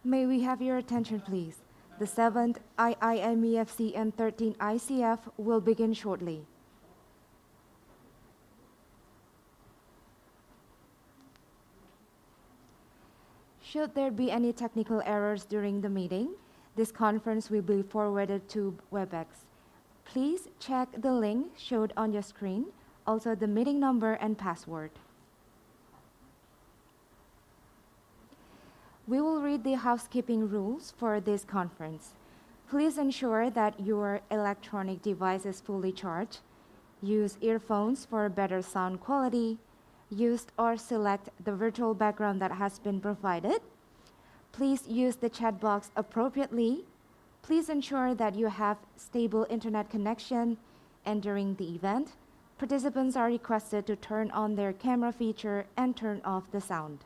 May we have your attention, please? The 7th IIMEFC and 13th ICIEF will begin shortly. Should there be any technical errors during the meeting, this conference will be forwarded to WebEx. Please check the link showed on your screen, also the meeting number and password. We will read the housekeeping rules for this conference. Please ensure that your electronic device is fully charged. Use earphones for better sound quality. Use or select the virtual background that has been provided. Please use the chat box appropriately. Please ensure that you have stable internet connection. And during the event, participants are requested to turn on their camera feature and turn off the sound.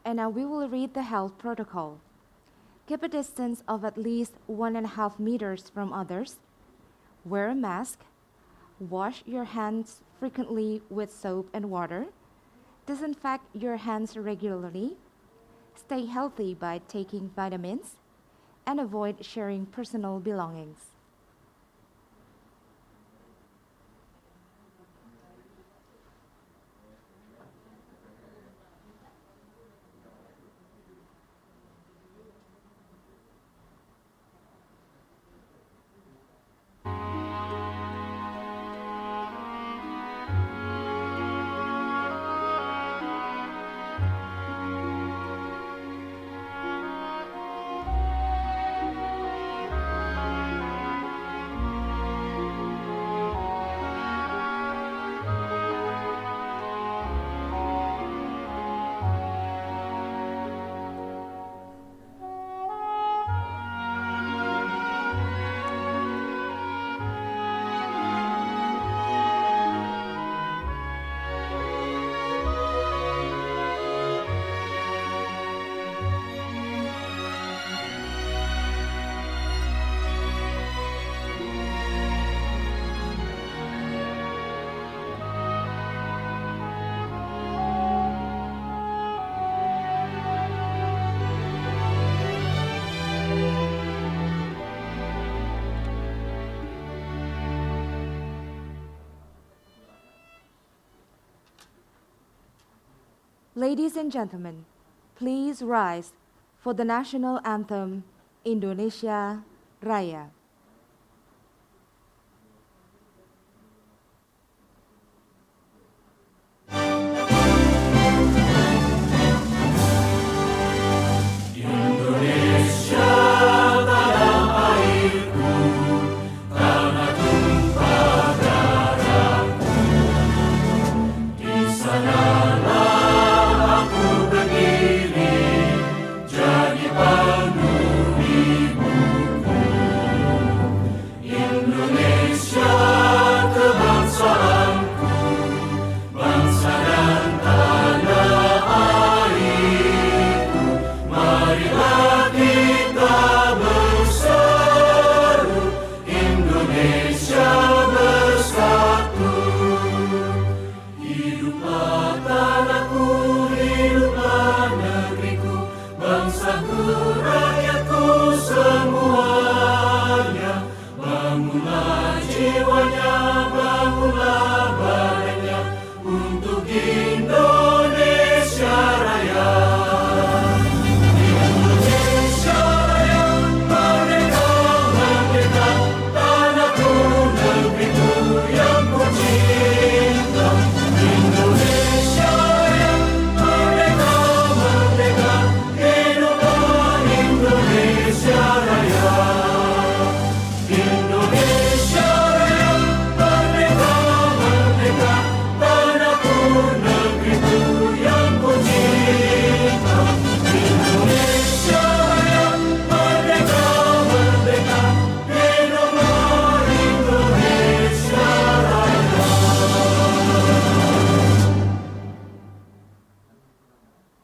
And now we will read the health protocol. Keep a distance of at least 1.5 meters from others. Wear a mask. Wash your hands frequently with soap and water. Disinfect your hands regularly. Stay healthy by taking vitamins. And avoid sharing personal belongings. Ladies and gentlemen, please rise for the national anthem, Indonesia Raya.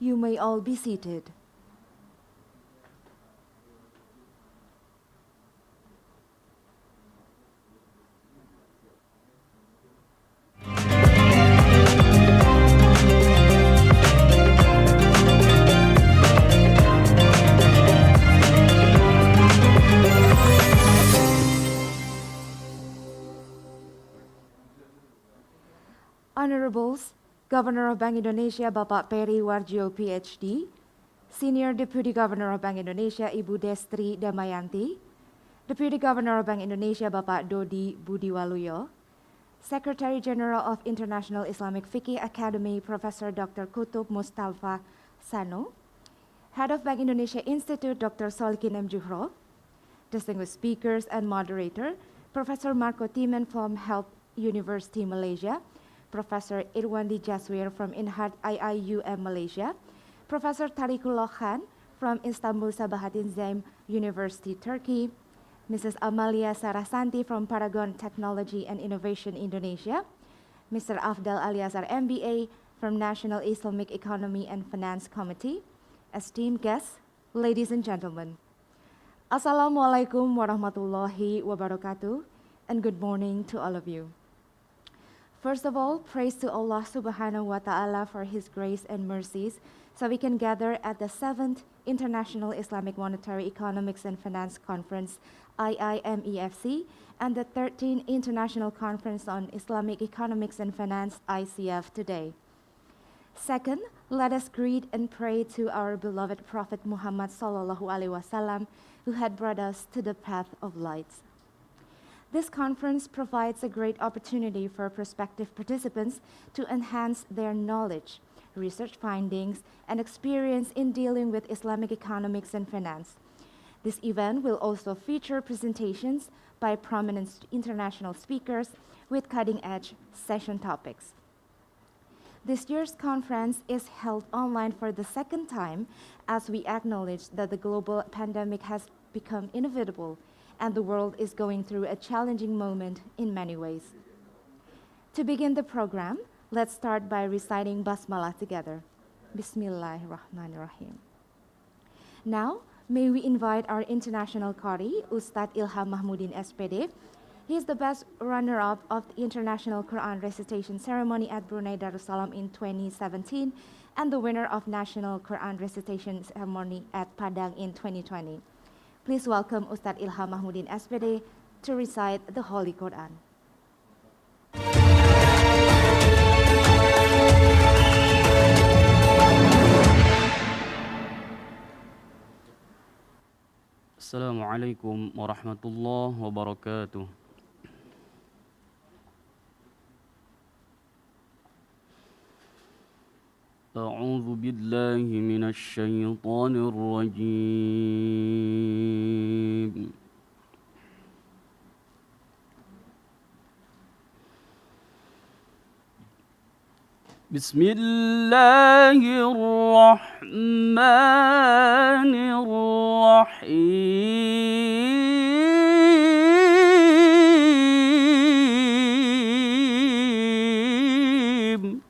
You may all be seated. Honorables, Governor of Bank Indonesia Bapak Peri Warjio PhD, Senior Deputy Governor of Bank Indonesia Ibu Destri Damayanti, Deputy Governor of Bank Indonesia Bapak Dodi Budiwaluyo, Secretary General of International Islamic Fiqh Academy Professor Dr. Kutub Mustafa Sano, Head of Bank Indonesia Institute Dr. Solikin M. Juhro, distinguished speakers and moderator, Professor Marco Timen from Help University Malaysia, Professor Irwandi Jaswir from Inhat IIUM Malaysia, Professor Tarikullah Khan from Istanbul Sabahattin Zaim University Turkey, Mrs. Amalia Sarasanti from Paragon Technology and Innovation Indonesia, Mr. Afdal Aliazar MBA from National Islamic Economy and Finance Committee, esteemed guests, ladies and gentlemen. Assalamualaikum warahmatullahi wabarakatuh, and good morning to all of you. First of all, praise to Allah subhanahu wa ta'ala for His grace and mercies so we can gather at the 7th International Islamic Monetary Economics and Finance Conference, IIMEFC, and the 13th International Conference on Islamic Economics and Finance, ICIEF, today. Second, let us greet and pray to our beloved Prophet Muhammad sallallahu alaihi wasallam, who had brought us to the path of light. This conference provides a great opportunity for prospective participants to enhance their knowledge, research findings, and experience in dealing with Islamic economics and finance. This event will also feature presentations by prominent international speakers with cutting-edge session topics. This year's conference is held online for the second time as we acknowledge that the global pandemic has become inevitable and the world is going through a challenging moment in many ways. To begin the program, let's start by reciting Basmalah together. Bismillahirrahmanirrahim. Now, may we invite our international Qari, Ustadz Ilham Mahmudin SPD. He is the best runner-up of the International Quran Recitation Ceremony at Brunei Darussalam in 2017 and the winner of National Quran Recitation Ceremony at Padang in 2020. Please welcome Ustadz Ilham Mahmudin SPD to recite the Holy Quran. Assalamualaikum warahmatullahi wabarakatuh. أعوذ بالله من الشيطان الرجيم. بسم الله الرحمن الرحيم.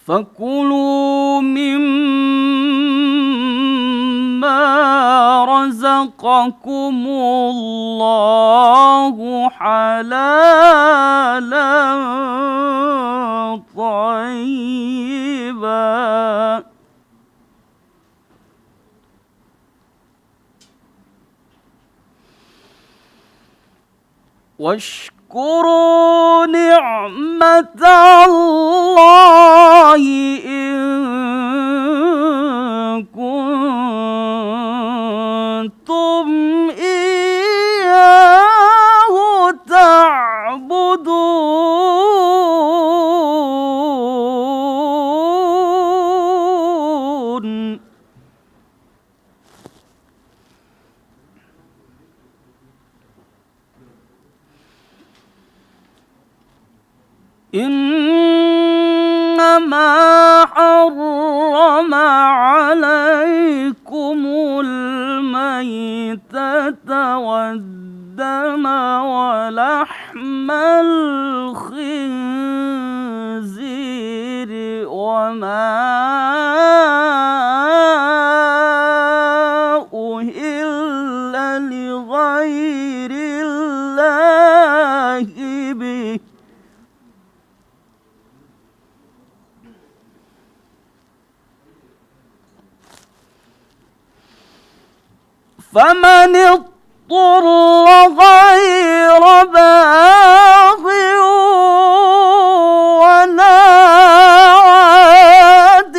فكلوا مما رزقكم الله حلالا طيبا واشكروا نعمة الله إن كنتم إياه تعبدون. إنما حرم عليكم الميتة والدم ولحم الخنزير وما أهل لغير الله به فمن اضطر غير باغ ولا عاد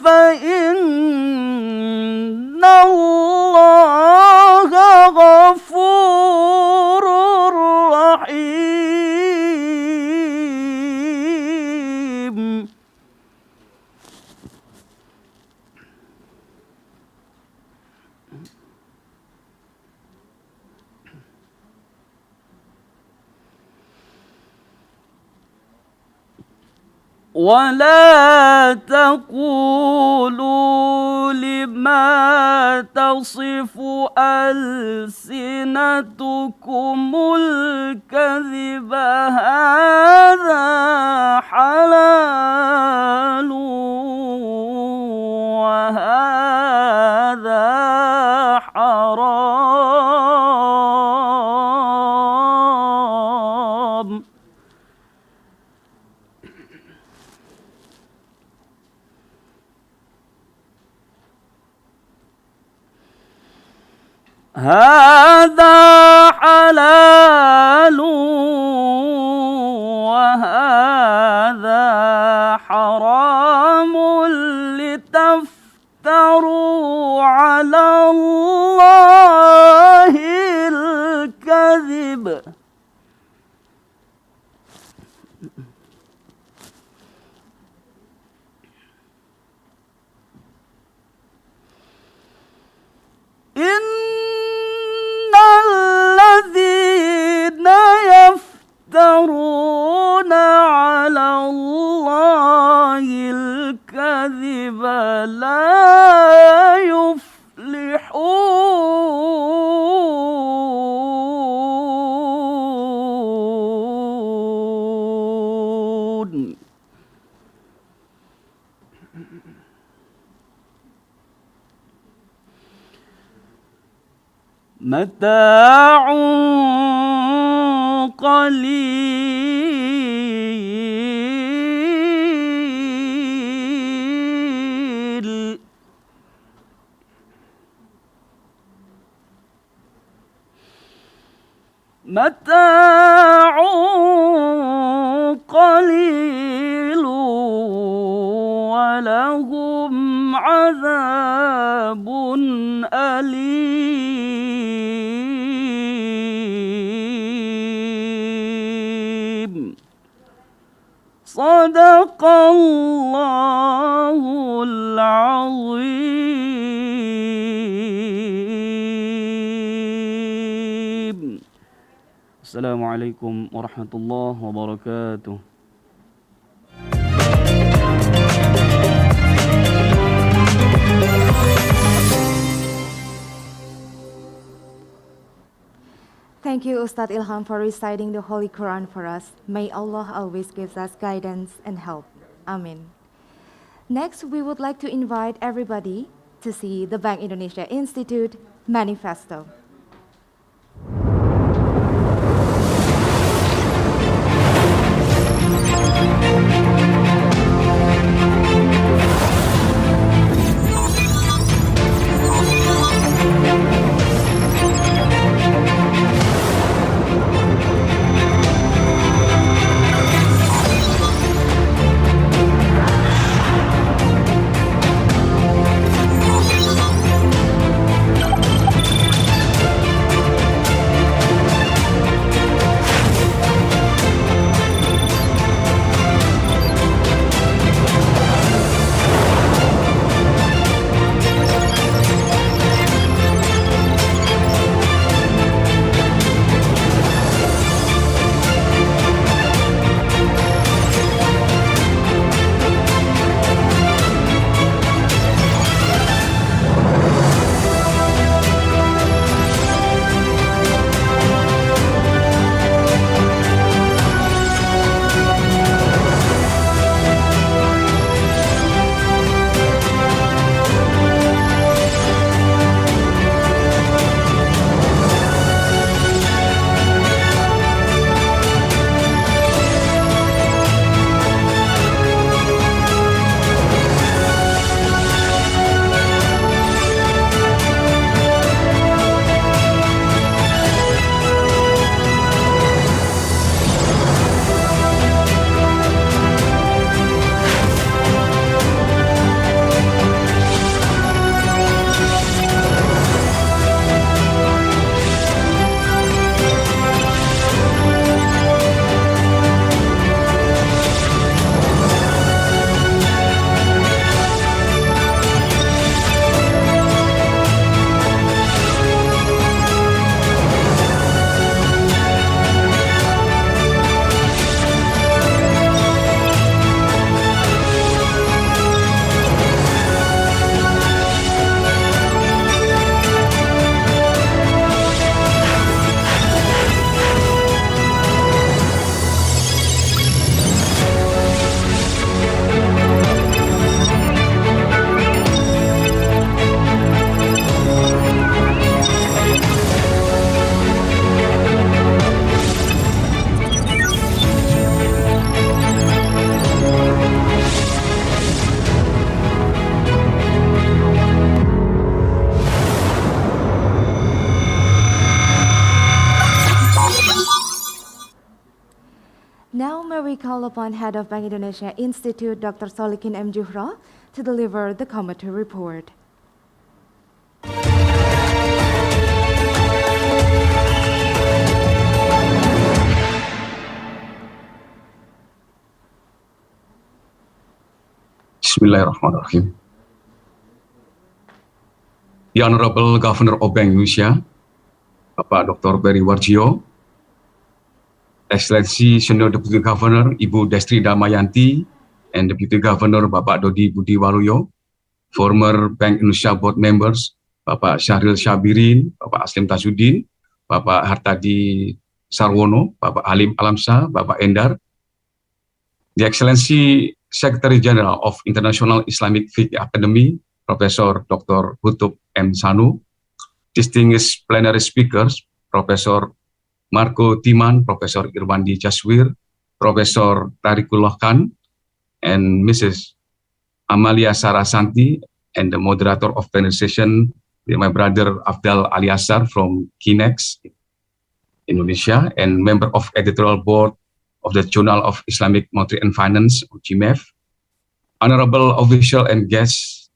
فإن الله غفور رحيم. ولا تقولوا لما تصف ألسنتكم الكذب هذا حلال وهذا حرام. هذا حلال وهذا حرام لتفتروا على الله الكذب. إن الذين يفترون على الله الكذب لا يفلحون. متاع قليل متاع قليل ولهم عذاب أليم. صدق الله العظيم. السلام عليكم ورحمة الله وبركاته. Thank you, Ustad Ilham, for reciting the Holy Quran for us. May Allah always give us guidance and help. Amin. Next, we would like to invite everybody to see the Bank Indonesia Institute Manifesto. Now may we call upon Head of Bank Indonesia Institute, Dr. Solikin M. Juhra, to deliver the committee report. Bismillahirrahmanirrahim. The Honorable Governor of Bank Indonesia, Bapak Dr. Peri Warjio, Excellency Senior Deputy Governor Ibu Destri Damayanti, and Deputy Governor Bapak Dodi Budi Waluyo, former Bank Indonesia board members Bapak Syahril Syabirin, Bapak Aslim Tasudin, Bapak Hartadi Sarwono, Bapak Halim Alamsa, Bapak Endar, The Excellency Secretary General of International Islamic Fiqh Academy, Professor Dr. Hutub M. Sanu, distinguished plenary speakers, Professor Marco Timan, Professor Irwandi Jaswir, Professor Tarikullah Khan, and Mrs. Amalia Sarasanti, and the moderator of plenary session, my brother Afdal Aliasar from Kinex, Indonesia, and member of editorial board of the Journal of Islamic Monetary and Finance, IIMEFC, honorable official and guests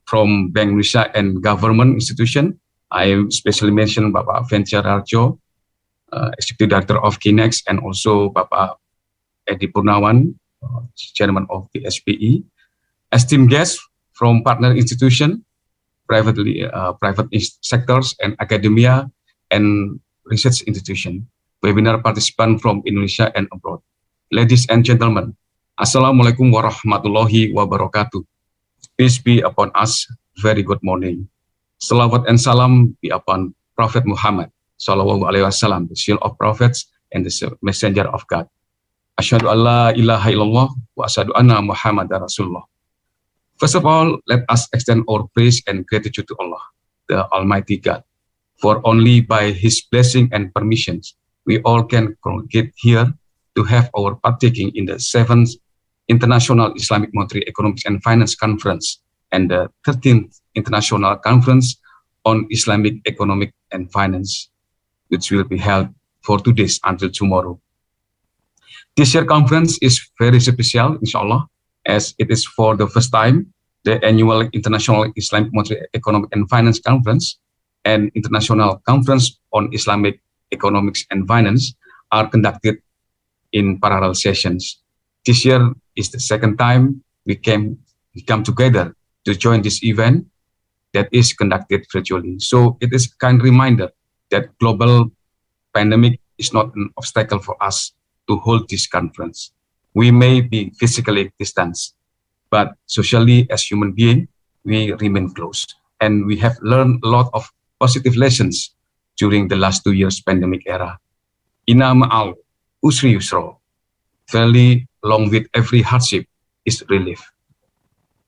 from Bank Indonesia and government institution. I especially mention Bapak Venture Harjo, Executive Director of Kinex, and also Bapak Edi Purnawan, Chairman of the SPE. Esteemed guests from partner institution, private sectors and academia and research institution. Webinar participant from Indonesia and abroad. Ladies and gentlemen, Assalamualaikum warahmatullahi wabarakatuh. Peace be upon us. Very good morning. Salawat and salam be upon Prophet Muhammad sallallahu alaihi wasallam, the seal of prophets and the messenger of God. Asyhadu an la ilaha illallah wa asyhadu anna Muhammadar Rasulullah. First of all, let us extend our praise and gratitude to Allah, the Almighty God, for only by His blessing and permissions we all can get here to have our partaking in the 7th International Islamic Monetary Economics and Finance Conference and the 13th International Conference on Islamic Economic and Finance, which will be held for 2 days until tomorrow. This year conference is very special, inshallah, as it is for the first time the annual International Islamic Monetary Economic and Finance Conference and International Conference on Islamic Economics and Finance are conducted in parallel sessions. This year is the second time we come together to join this event that is conducted virtually. So it is a kind reminder that global pandemic is not an obstacle for us to hold this conference. We may be physically distanced, but socially as human beings, we remain close. And we have learned a lot of positive lessons during the last 2 years pandemic era. Inna ma'al usri yusra. Fairly along with every hardship is relief.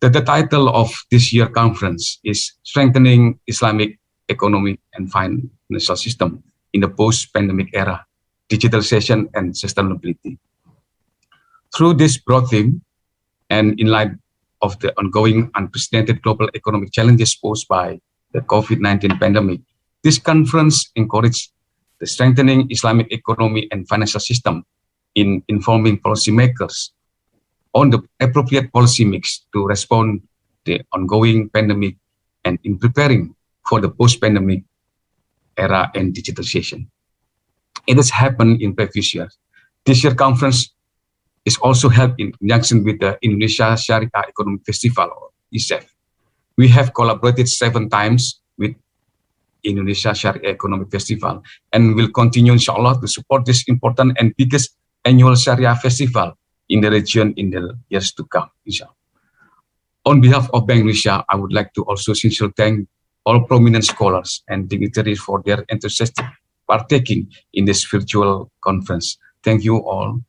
The title of this year conference is Strengthening Islamic Economic and Financial System in the Post-Pandemic Era, Digitalization and Sustainability. Through this broad theme, and in light of the ongoing unprecedented global economic challenges posed by the COVID-19 pandemic, this conference encouraged the strengthening Islamic economy and financial system in informing policymakers on the appropriate policy mix to respond to the ongoing pandemic and in preparing for the post-pandemic era and digitalization. It has happened in previous years. This year conference is also held in conjunction with the Indonesia Sharia Economic Festival, or ICIEF. We have collaborated 7 times with Indonesia Sharia Economic Festival and will continue, inshallah, to support this important and biggest annual Sharia festival in the region in the years to come, inshallah. On behalf of Bank Indonesia, I would like to also sincerely thank all prominent scholars and dignitaries for their enthusiastic partaking in this virtual conference. Thank you all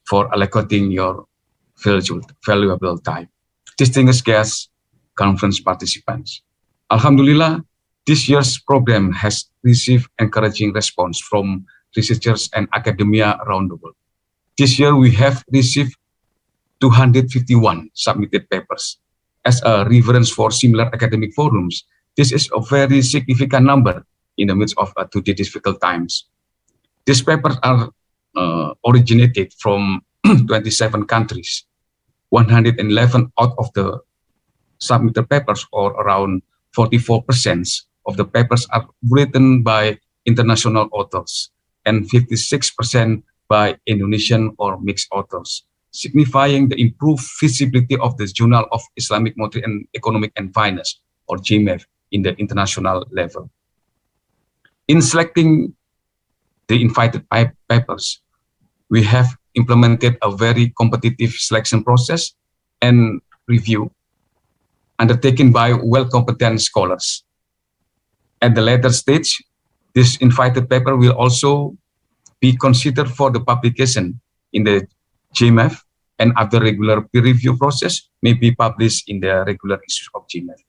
for allocating your valuable time. Distinguished guests, conference participants. Alhamdulillah, this year's program has received encouraging response from researchers and academia around the world. This year, we have received 251 submitted papers. As a reference for similar academic forums, this is a very significant number in the midst of today's difficult times. These papers are originated from 27 countries. 111 out of the submitted papers, or around 44% of the papers, are written by international authors, and 56% by Indonesian or mixed authors, signifying the improved visibility of the Journal of Islamic Monetary and Economic and Finance, or IIMEF, in the international level. In selecting the invited papers, we have implemented a very competitive selection process and review undertaken by well-competent scholars. At the later stage, this invited paper will also be considered for the publication in the IIMEF, and after regular peer review process may be published in the regular issues of IIMEF.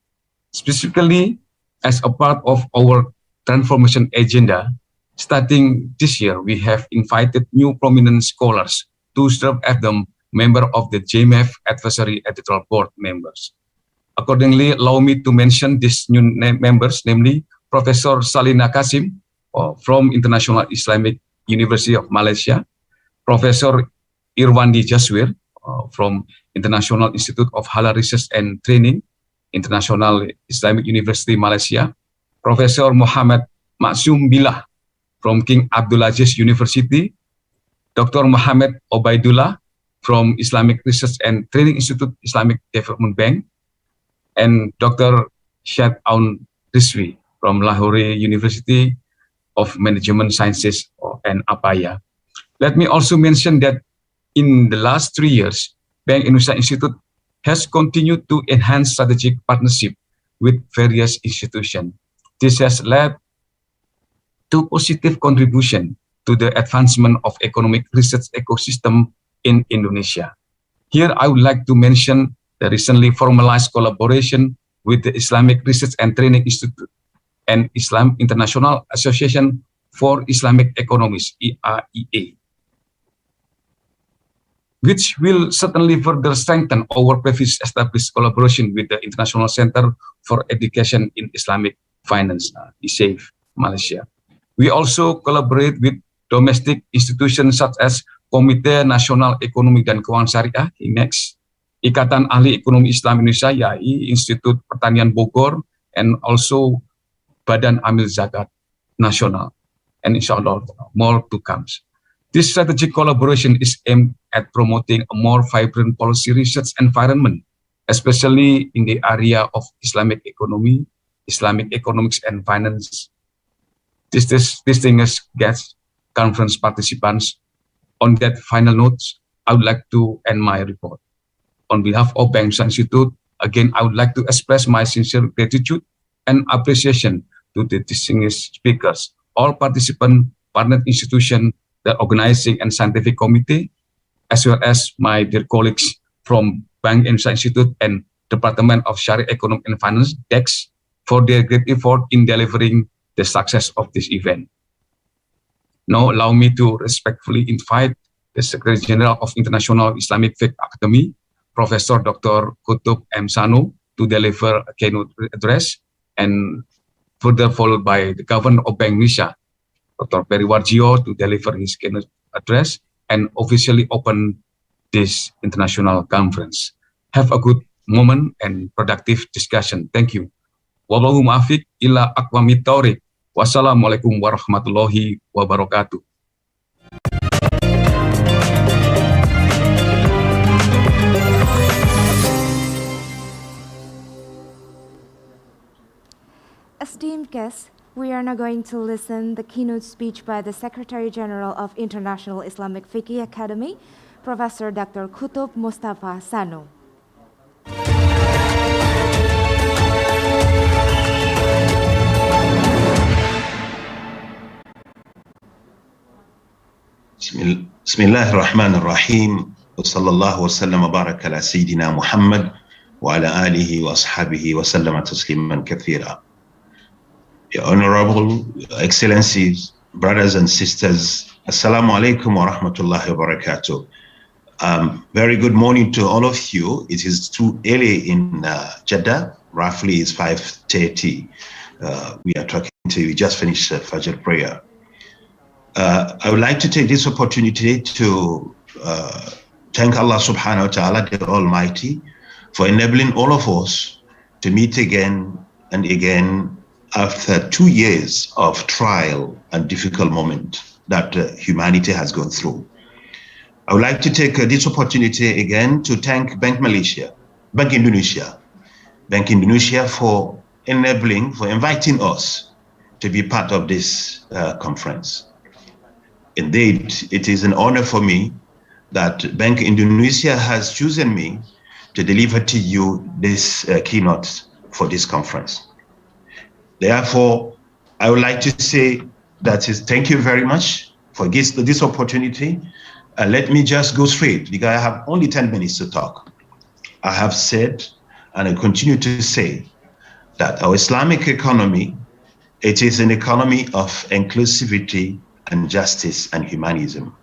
Specifically, as a part of our transformation agenda, starting this year, we have invited new prominent scholars to serve as the member of the IIMEF Advisory Editorial Board members. Accordingly, allow me to mention these new members, namely Professor Salina Kasim from International Islamic University of Malaysia, Professor Irwandi Jaswir from International Institute of Halal Research and Training, International Islamic University Malaysia, Professor Muhammad Maksum Billah from King Abdulaziz University, Dr. Muhammad Obaidullah from Islamic Research and Training Institute, Islamic Development Bank, and Dr. Syed Aun Rizvi from Lahore University of Management Sciences and Apaya. Let me also mention that in the last 3 years, Bank Indonesia Institute has continued to enhance strategic partnership with various institutions. This has led to positive contribution to the advancement of economic research ecosystem in Indonesia. Here, I would like to mention the recently formalized collaboration with the Islamic Research and Training Institute and Islam International Association for Islamic Economics, IIEA, which will certainly further strengthen our previous established collaboration with the International Center for Education in Islamic Finance, ICIEF, Malaysia. We also collaborate with domestic institutions such as Komite Nasional Ekonomi dan Keuangan Syariah, IMEFC, Ikatan Ahli Ekonomi Islam Indonesia, IAI, Institut Pertanian Bogor, and also Badan Amil Zakat Nasional, and inshallah more to come. This strategic collaboration is aimed at promoting a more vibrant policy research environment, especially in the area of Islamic economy, Islamic economics and finance. Distinguished guests, conference participants, on that final note, I would like to end my report. On behalf of Bank Indonesia Institute, again, I would like to express my sincere gratitude and appreciation to the distinguished speakers, all participant partner institutions, the organizing and scientific committee, as well as my dear colleagues from Bank Indonesia Institute and Department of Sharia Economic and Finance, DEX, for their great effort in delivering the success of this event. Now, allow me to respectfully invite the Secretary General of International Islamic Fiqh Academy, Professor Dr. Kutub M. Sano, to deliver a keynote address, and further followed by the Governor of Bank Indonesia, Dr. Peri Warjio, to deliver his keynote address and officially open this international conference. Have a good moment and productive discussion. Thank you. Wallahu muwaffiq ila aqwamit thoriq. Wassalamualaikum warahmatullahi wabarakatuh. Esteemed guests, we are now going to listen the keynote speech by the Secretary General of International Islamic Fiqh Academy, Professor Dr. Kutub Mustafa Sano. Bismillahirrahmanirrahim. Wa sallallahu wa sallam wa baraka ala Sayyidina Muhammad wa ala alihi wa ashabihi wa sallama tasliman kathira. Your Honorable Excellencies, brothers and sisters, Assalamu alaikum wa rahmatullahi wa barakatuh. Very good morning to all of you. It is too early in Jeddah. Roughly it's 5:30. We are talking to you. We just finished Fajr prayer. I would like to take this opportunity to thank Allah subhanahu wa ta'ala, the Almighty, for enabling all of us to meet again and again after 2 years of trial and difficult moment that humanity has gone through. I would like to take this opportunity again to thank Bank Indonesia for inviting us to be part of this conference. Indeed, it is an honor for me that Bank Indonesia has chosen me to deliver to you this keynote for this conference. Therefore, I would like to say thank you very much for this opportunity. Let me just go straight because I have only 10 minutes to talk. I have said, and I continue to say, that our Islamic economy, it is an economy of inclusivity and justice and humanism.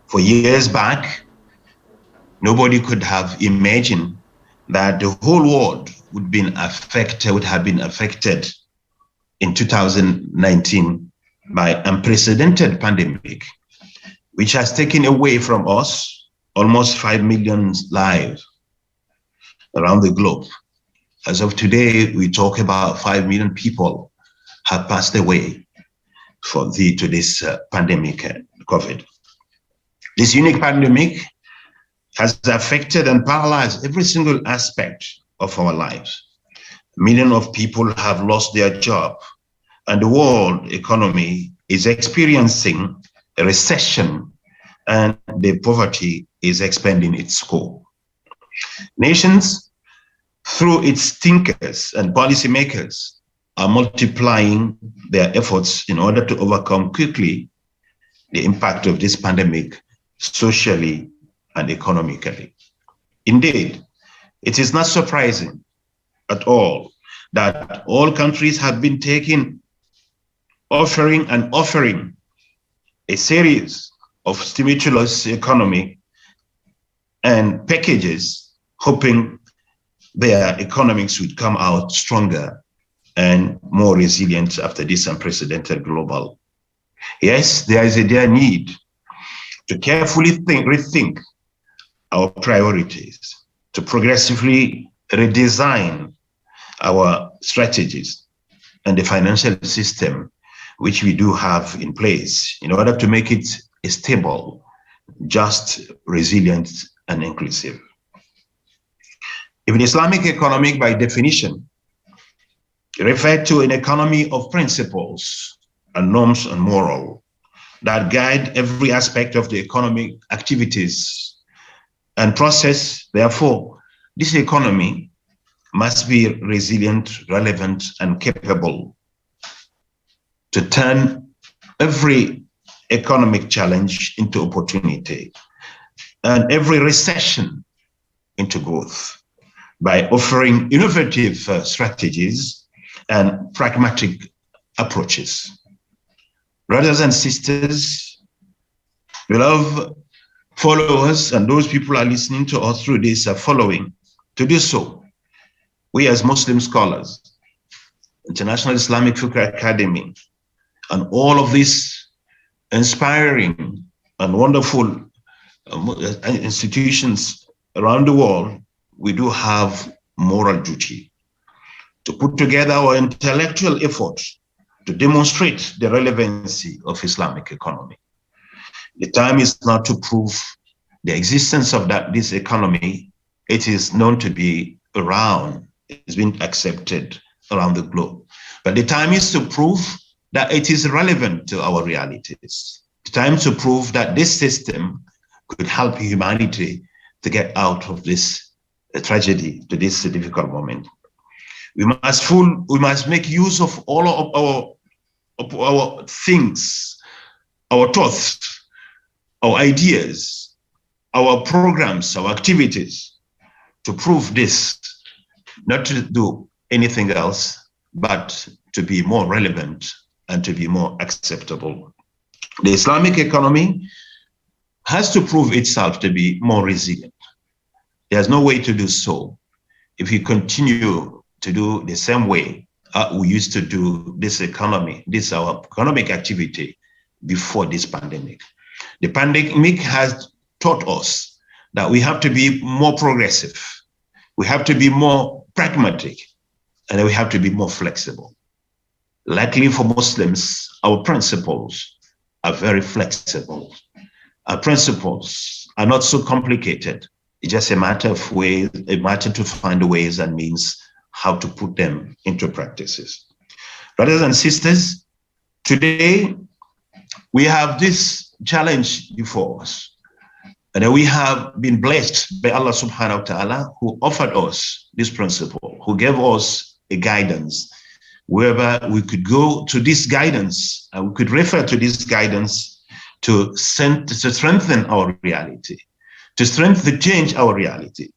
For years back, nobody could have imagined that the whole world would have been affected in 2019 by unprecedented pandemic, which has taken away from us almost 5 million lives around the globe. As of today, we talk about 5 million people have passed away to this pandemic, COVID. This unique pandemic has affected and paralyzed every single aspect of our lives. Millions of people have lost their job, and the world economy is experiencing a recession, and the poverty is expanding its scope. Nations, through its thinkers and policymakers, are multiplying their efforts in order to overcome quickly the impact of this pandemic socially and economically. Indeed, it is not surprising at all that all countries have been offering a series of stimulus economy and packages, hoping their economics would come out stronger and more resilient after this unprecedented global. Yes, there is a need to carefully rethink our priorities, to progressively redesign our strategies and the financial system which we do have in place in order to make it stable, just, resilient, and inclusive. Even Islamic economic, by definition, refer to an economy of principles and norms and moral that guide every aspect of the economic activities and process. Therefore, this economy must be resilient, relevant, and capable to turn every economic challenge into opportunity and every recession into growth by offering innovative strategies and pragmatic approaches. Brothers and sisters, beloved followers, and those people are listening to us through this are following, to do so, we as Muslim scholars, International Islamic Fiqh Academy, and all of these inspiring and wonderful institutions around the world, we do have moral duty to put together our intellectual efforts to demonstrate the relevancy of Islamic economy. The time is not to prove the existence of this economy. It is known to be around, it's been accepted around the globe. But the time is to prove that it is relevant to our realities. The time to prove that this system could help humanity to get out of this tragedy, to this difficult moment. We must make use of all of our things, our thoughts, our ideas, our programs, our activities to prove this, not to do anything else, but to be more relevant and to be more acceptable. The Islamic economy has to prove itself to be more resilient. There's no way to do so if we continue to do the same way we used to do this economy, our economic activity before this pandemic. The pandemic has taught us that we have to be more progressive, we have to be more pragmatic, and we have to be more flexible. Luckily for Muslims, our principles are very flexible. Our principles are not so complicated. It's just a matter of ways, a matter to find the ways and means how to put them into practices. Brothers and sisters, today we have this challenge before us, and we have been blessed by Allah subhanahu wa ta'ala, who offered us this principle, who gave us a guidance, whereby we could go to this guidance and we could refer to this guidance to strengthen our reality, to change our reality,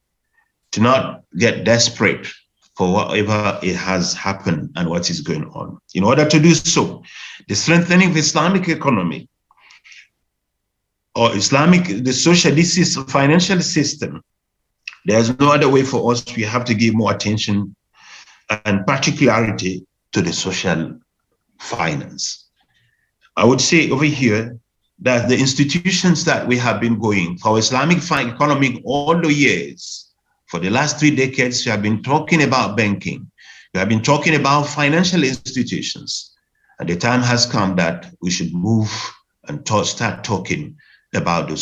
to not get desperate for whatever it has happened and what is going on. In order to do so, the strengthening of Islamic economy or the social, this is financial system, there's no other way for us. We have to give more attention and particularity to the social finance. I would say over here that the institutions that we have been going for Islamic economy all the years, for the last 3 decades, we have been talking about banking. We have been talking about financial institutions. And the time has come that we should move and start talking about the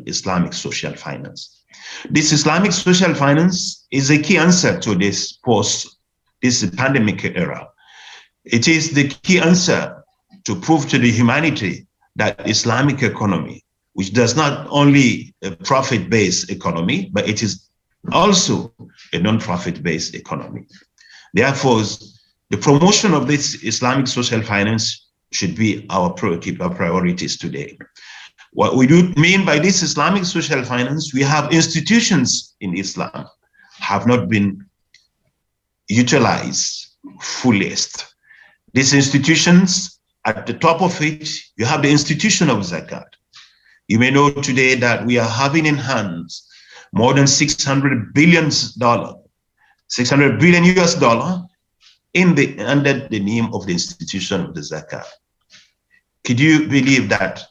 Islamic social finance. This Islamic social finance is a key answer to this pandemic era. It is the key answer to prove to the humanity that Islamic economy, which does not only a profit-based economy, but it is also a non-profit-based economy. Therefore, the promotion of this Islamic social finance should be our priorities today. What we do mean by this Islamic social finance, we have institutions in Islam have not been utilized fullest. These institutions, at the top of it, you have the institution of zakat. You may know today that we are having in hands more than $600 billion US dollar under the name of the institution of the zakat. Could you believe that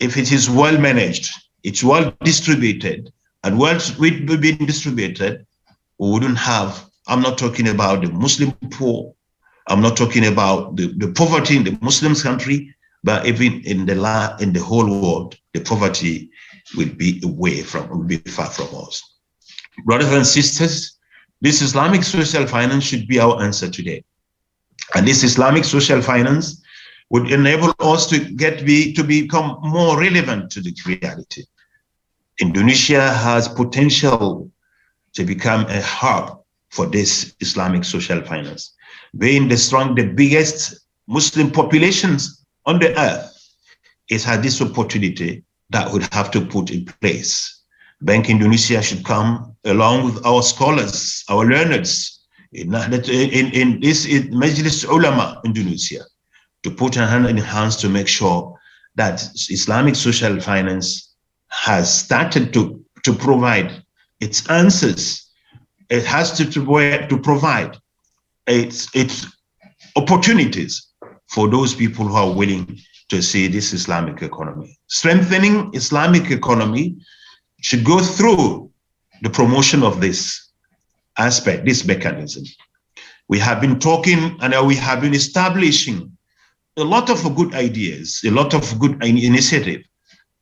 if it is well managed, it's well distributed, and well being distributed, we wouldn't have, I'm not talking about the Muslim poor, I'm not talking about the poverty in the Muslim country, but even in the whole world, the poverty will be far from us. Brothers and sisters, this Islamic social finance should be our answer today. And this Islamic social finance would enable us to become more relevant to the reality. Indonesia has potential to become a hub for this Islamic social finance. Being the biggest Muslim populations on the earth, it has this opportunity that would have to put in place. Bank Indonesia should come along with our scholars, our learners, in this Majlis Ulama Indonesia, to put a hand in hands to make sure that Islamic social finance has started to provide its answers. It has to provide its opportunities for those people who are willing to see this Islamic economy. Strengthening Islamic economy should go through the promotion of this aspect, this mechanism. We have been talking and we have been establishing a lot of good ideas, a lot of good initiative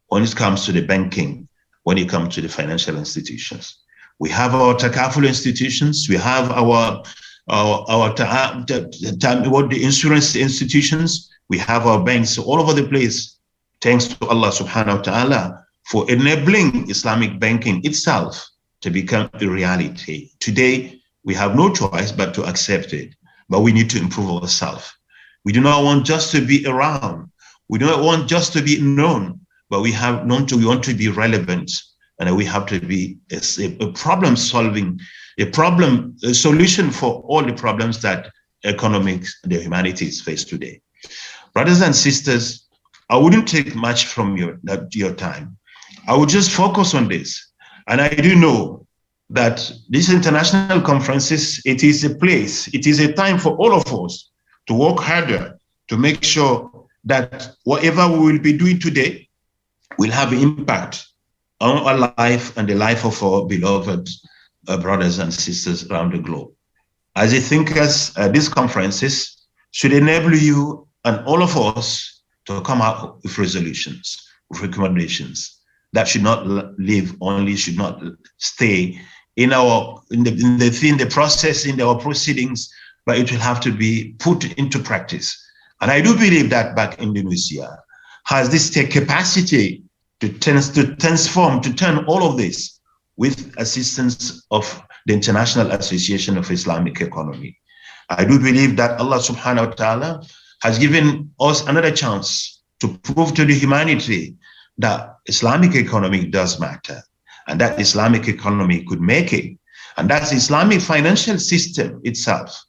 when it comes to the banking, when it comes to the financial institutions. We have our takaful institutions, we have the insurance institutions, we have our banks all over the place. Thanks to Allah subhanahu wa ta'ala for enabling Islamic banking itself to become a reality. Today, we have no choice but to accept it, but we need to improve ourselves. We do not want just to be around. We do not want just to be known, but we want to be relevant, and we have to be a problem solving, a solution for all the problems that economics, the humanities face today. Brothers and sisters, I wouldn't take much from your time. I would just focus on this. And I do know that these international conferences, it is a time for all of us to work harder to make sure that whatever we will be doing today will have impact on our life and the life of our beloved brothers and sisters around the globe. As I think these conferences should enable you and all of us to come out with resolutions, with recommendations that should not live only, should not stay in the process, in our proceedings, but it will have to be put into practice. And I do believe that back Indonesia has this capacity to transform, to turn all of this with assistance of the International Association of Islamic Economy. I do believe that Allah subhanahu wa ta'ala has given us another chance to prove to the humanity that Islamic economy does matter, and that Islamic economy could make it, and that Islamic financial system itself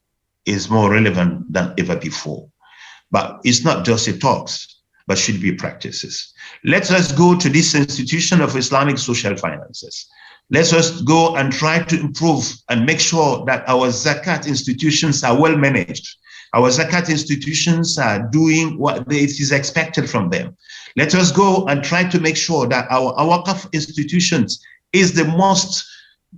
is more relevant than ever before. But it's not just a talks, but should be practices. Let us go to this institution of Islamic social finances. Let us go and try to improve and make sure that our zakat institutions are well managed. Our zakat institutions are doing what it is expected from them. Let us go and try to make sure that our waqf institutions is the most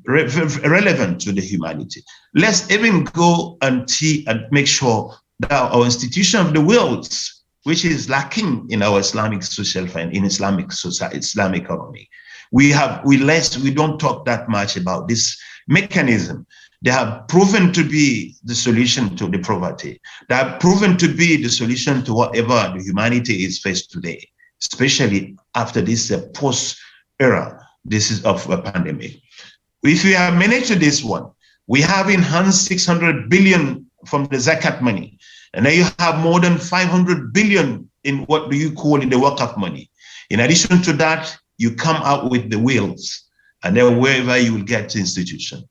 relevant to the humanity. Let's even go and see and make sure that our institution of the wills, which is lacking in our Islamic social in Islamic society, Islamic economy. We don't talk that much about this mechanism. They have proven to be the solution to the poverty. They have proven to be the solution to whatever the humanity is faced today, especially after this post-era, this is of a pandemic. If we have managed this one, we have enhanced 600 billion from the zakat money. And now you have more than 500 billion in what do you call in the waqf money. In addition to that, you come out with the wills, and then wherever you will get to institution.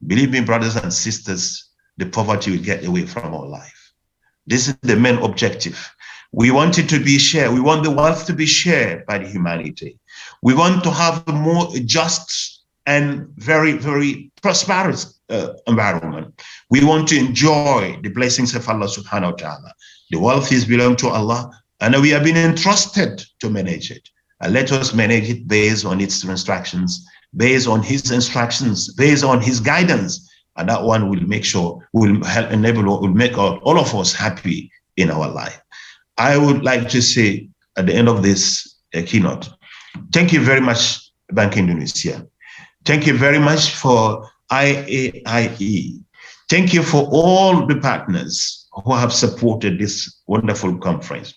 Believe me, brothers and sisters, the poverty will get away from our life. This is the main objective. We want it to be shared. We want the wealth to be shared by the humanity. We want to have a more just and very, very prosperous environment. We want to enjoy the blessings of Allah subhanahu wa ta'ala. The wealth is belong to Allah, and we have been entrusted to manage it. And let us manage it based on its instructions, based on his instructions, based on his guidance. And that one will make sure, will help enable, will make all of us happy in our life. I would like to say at the end of this keynote, thank you very much, Bank Indonesia. Thank you very much for IAIE. Thank you for all the partners who have supported this wonderful conference.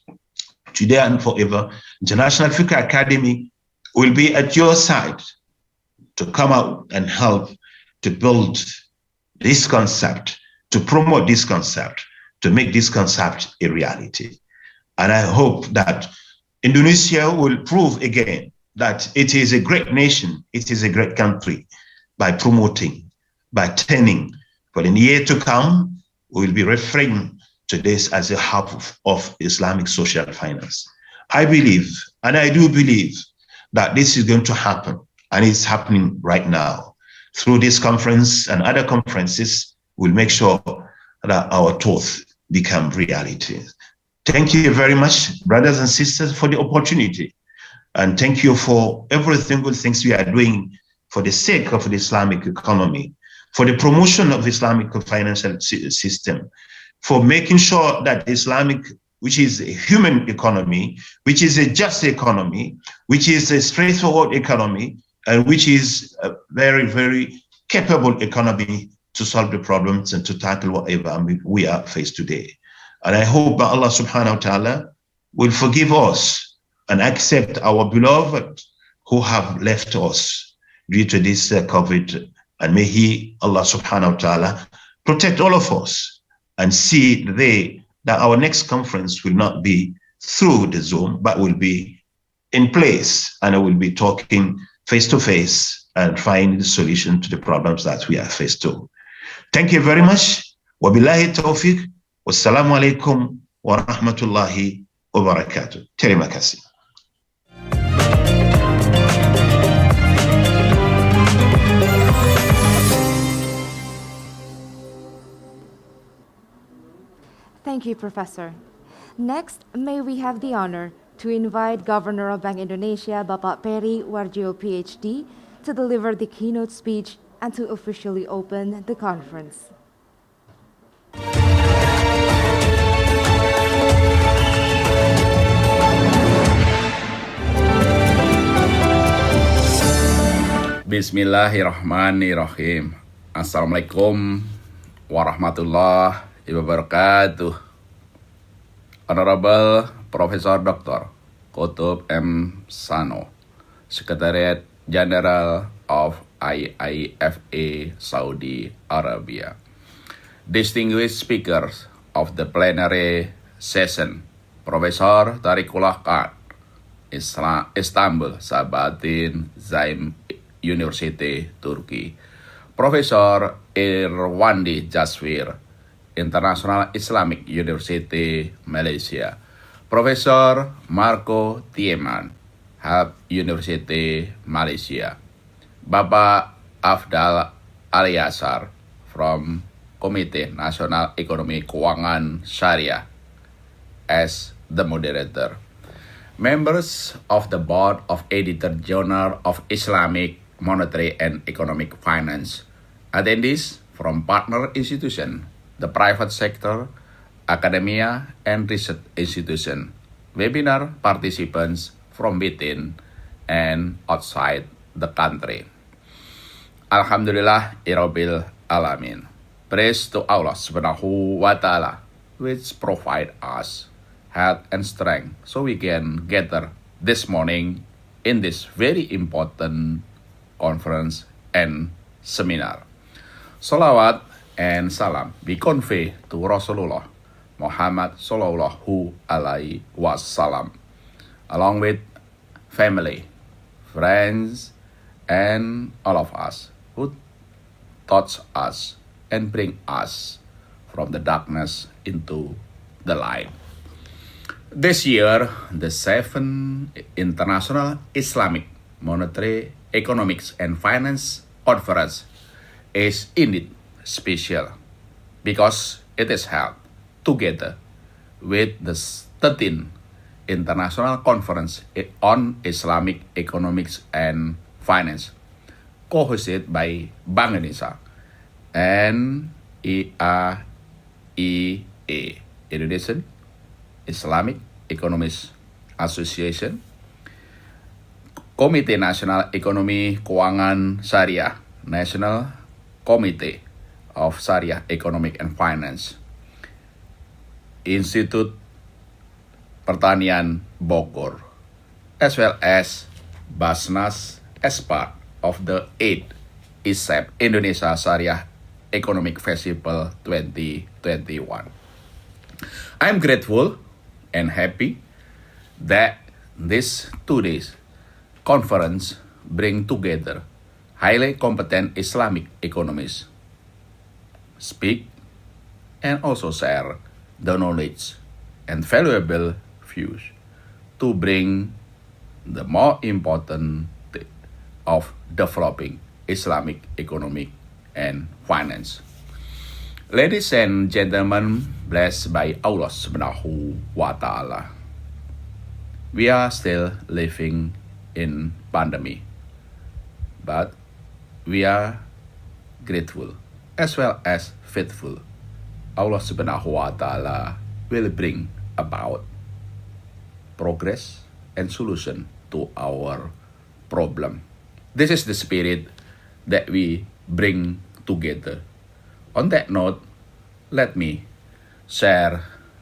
Today and forever, International Fiqh Academy will be at your side to come out and help to build this concept, to promote this concept, to make this concept a reality. And I hope that Indonesia will prove again that it is a great nation, it is a great country, by promoting, by turning. For in the year to come, we will be referring to this as a hub of Islamic social finance. I believe, and I do believe, that this is going to happen, and it's happening right now. Through this conference and other conferences, we'll make sure that our thoughts become reality. Thank you very much, brothers and sisters, for the opportunity. And thank you for every single thing we are doing for the sake of the Islamic economy, for the promotion of Islamic financial system, for making sure that Islamic, which is a human economy, which is a just economy, which is a straightforward economy, and which is a very, very capable economy to solve the problems and to tackle whatever we are faced today. And I hope that Allah subhanahu wa ta'ala will forgive us and accept our beloved who have left us due to this COVID. And may He, Allah subhanahu wa ta'ala, protect all of us and see the day that our next conference will not be through the Zoom, but will be in place, and I will be talking face to face and find the solution to the problems that we are faced to. Thank you very much. Wabillahi tawfiq. Wassalamu alaikum wa rahmatullahi wa barakatuh. Terima kasih. Thank you, Professor. Next, may we have the honor to invite Governor of Bank Indonesia, Bapak Peri Warjio PhD, to deliver the keynote speech and to officially open the conference. Bismillahirrahmanirrahim. Assalamualaikum warahmatullahi wabarakatuh. Honorable Profesor Dr. Qutub M. Sano, Secretariat General of IIFA Saudi Arabia. Distinguished speakers of the plenary session, Profesor Tarikullah Khan, Istanbul Sabahattin Zaim University, Turki. Profesor Irwandi Jaswir, International Islamic University, Malaysia. Profesor Marco Tiemann, Halb University, Malaysia. Bapak Afdal Aliasar from Komite Nasional Ekonomi Keuangan Syariah as the moderator. Members of the Board of Editor Journal of Islamic Monetary and Economic Finance, attendees from partner institution, the private sector, academia, and research institution, webinar participants from within and outside the country. Alhamdulillah Irabbil Alamin. Praise to Allah Subhanahu wa Ta'ala, which provide us health and strength so we can gather this morning in this very important conference and seminar. Salawat and salam be conveyed to Rasulullah Muhammad sallallahu alaihi wasallam, along with family, friends, and all of us who touch us and bring us from the darkness into the light. This year, the 7th International Islamic Monetary, Economics, and Finance Conference is indeed special because it is held together with the 13th International Conference on Islamic Economics and Finance, co-hosted by Bank Indonesia and IIEA, Indonesian Islamic Economics Association, Komite Nasional Ekonomi Keuangan Syariah, National Committee of Syariah Economic and Finance, Institut Pertanian Bogor, as well as Basnas as part of the 8th ICIEF Indonesia Syariah Economic Festival 2021. I'm grateful and happy that this 2 days conference bring together highly competent Islamic economists, speak and also share the knowledge and valuable views to bring the more important of developing Islamic economic and finance. Ladies and gentlemen, blessed by Allah Subhanahu wa Ta'ala, we are still living in pandemic, but we are grateful as well as faithful. Allah Subhanahu wa Ta'ala will bring about progress and solution to our problem. This is the spirit that we bring together. On that note, let me share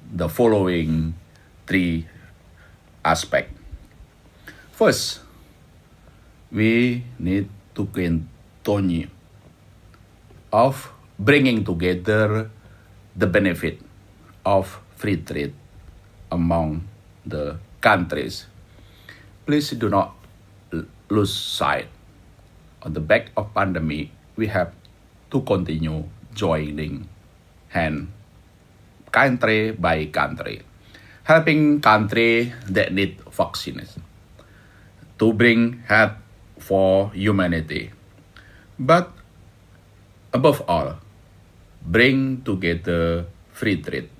the following 3 aspects. First, we need to continue of bringing together the benefit of free trade among the countries. Please do not lose sight. On the back of pandemic, we have to continue joining hand country by country, helping country that need vaccines to bring help for humanity. But above all, bring together free trade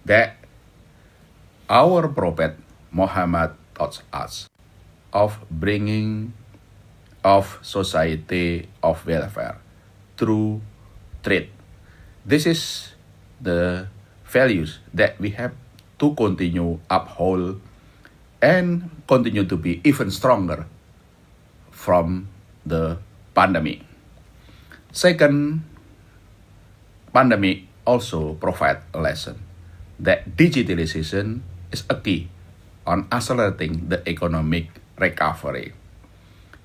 that Our Prophet Muhammad taught us of bringing of society of welfare through trade. This is the values that we have to continue uphold and continue to be even stronger from the pandemic. Second, pandemic also provide a lesson that digitalization is a key on accelerating the economic recovery.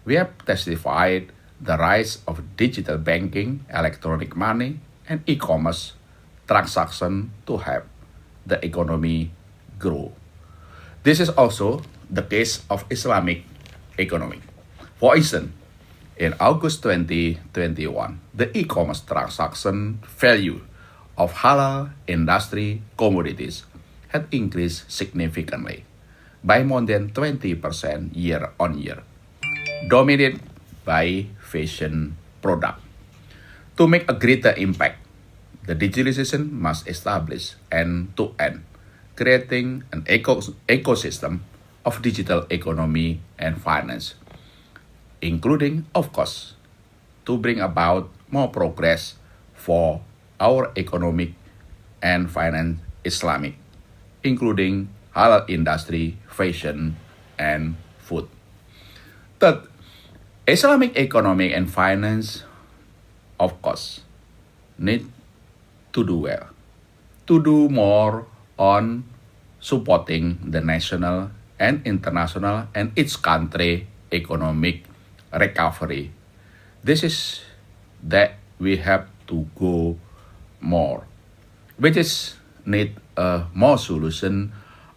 We have testified the rise of digital banking, electronic money, and e-commerce transaction to help the economy grow. This is also the case of Islamic economy. For instance, in August 2021, the e-commerce transaction value of halal industry commodities had increased significantly by more than 20% year on year, dominated by fashion product. To make a greater impact, the digitalization must establish end-to-end, creating an ecosystem of digital economy and finance, including, of course, to bring about more progress for our economic and finance Islamic, including halal industry, fashion, and food. Third, Islamic economic and finance, of course, need to do well, to do more on supporting the national and international and each country economic recovery. This is that we have to go more, which is need more solution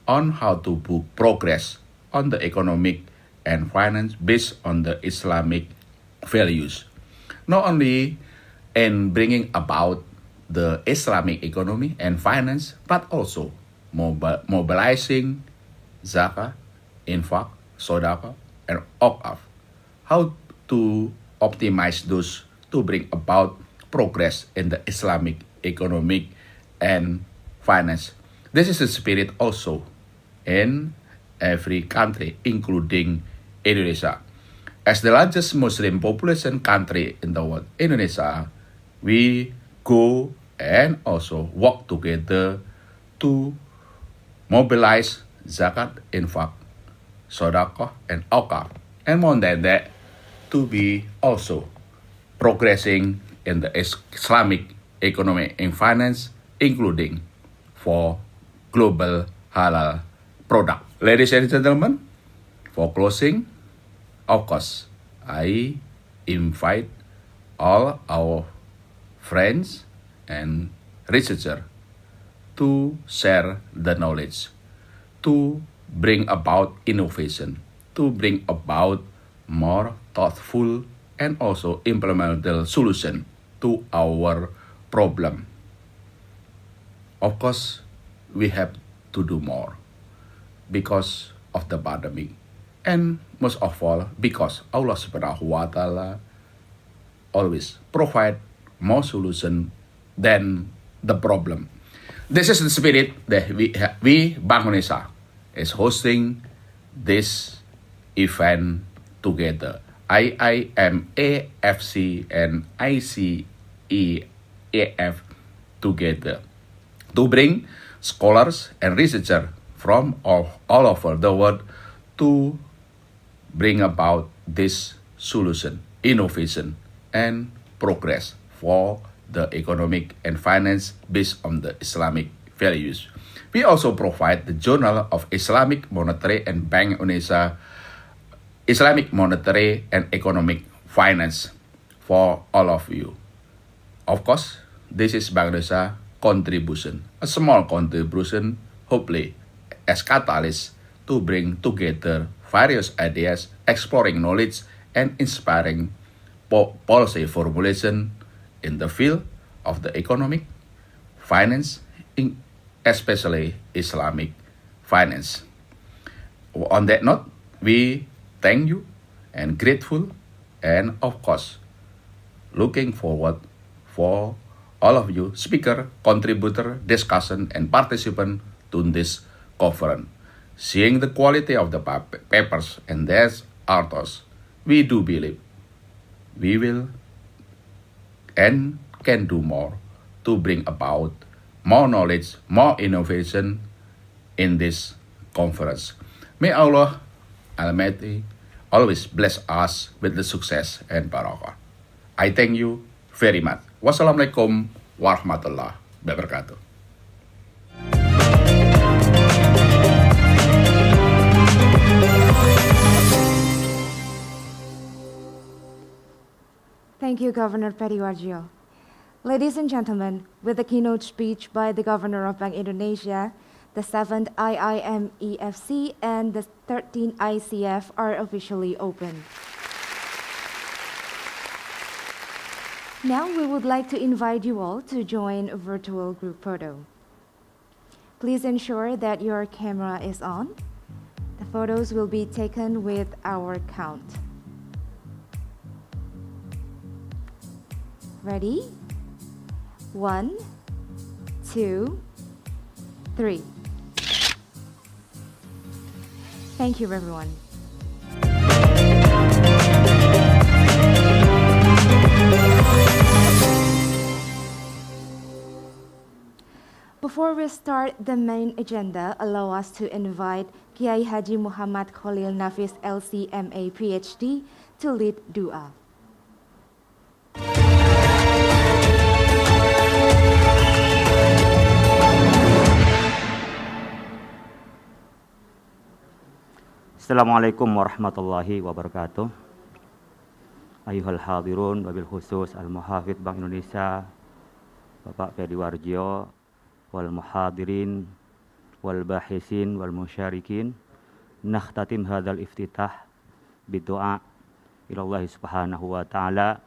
on how to progress on the economic and finance based on the Islamic values, not only in bringing about the Islamic economy and finance, but also mobilizing zakah, infak, sodaqah, and okaf. How to optimize those to bring about progress in the Islamic economic and finance. This is the spirit also in every country, including Indonesia. As the largest Muslim population country in the world, Indonesia, we go and also work together to mobilize zakat, infak, sodaqah, and okaf. And more than that, to be also progressing in the Islamic economy and finance, including for global halal product. Ladies and gentlemen, for closing, of course, I invite all our friends and researchers to share the knowledge, to bring about innovation, to bring about more thoughtful and also implementable solution to our problem. Of course, we have to do more because of the pandemic, and most of all because Allah Subhanahu wa Ta'ala always provide more solution than the problem. This is the spirit that we Bank Indonesia is hosting this event together. IIMEFC and ICIEF together to bring scholars and researchers from all over the world to bring about this solution, innovation, and progress for the economic and finance based on the Islamic values. We also provide the Journal of Islamic Monetary and Bank Indonesia, Islamic Monetary and Economic Finance for all of you. Of course, this is Bank Indonesia contribution, a small contribution, hopefully as catalyst to bring together various ideas, exploring knowledge, and inspiring policy formulation in the field of the economic, finance, especially Islamic finance. On that note, we thank you and grateful, and of course, looking forward for all of you speaker, contributor, discussion, and participant to this governance. Seeing the quality of the papers and their authors, we do believe we will and can do more to bring about more knowledge, more innovation in this conference. May Allah Almighty always bless us with the success and barakah. I thank you very much. Wassalamualaikum warahmatullahi wabarakatuh. Thank you, Governor Periwarjo. Ladies and gentlemen, with the keynote speech by the Governor of Bank Indonesia, the 7th IIMEFC and the 13th ICIEF are officially open. Now we would like to invite you all to join a virtual group photo. Please ensure that your camera is on. The photos will be taken with our count. Ready? 1, 2, 3. Thank you, everyone. Before we start the main agenda, allow us to invite Kiai Haji Muhammad Khalil Nafis LCMA PhD to lead dua. Assalamualaikum warahmatullahi wabarakatuh. Ayuhal hadirun, wabil khusus Al-Muhafidz Bank Indonesia, Bapak Periwarjo, wal muhadirin, wal bahisin, wal musyarikin. Nakhtatim hadzal iftitah bidu'a ilallahi subhanahu wa ta'ala,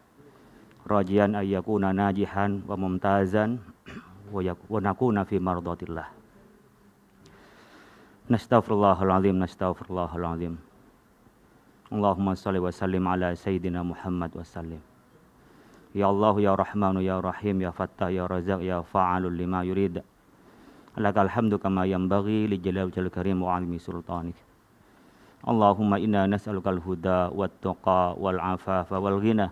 rajian ayyakuna najihan wa mumtazan wa nakuna fi mardatillah. Nastaghfirullahaladzim, nastaghfirullahaladzim. Allahumma salli wa sallim ala Sayyidina Muhammad wa sallim. Ya Allah, ya Rahmanu, ya Rahim, ya Fattah, ya Razak, ya Fa'alul lima yurid. Lakal hamdu kama yanbaghi li jalal wajhil karim wa 'azimi sultanik. Allahumma inna nas'alukal huda wat tuqa wal afafa wal ghina.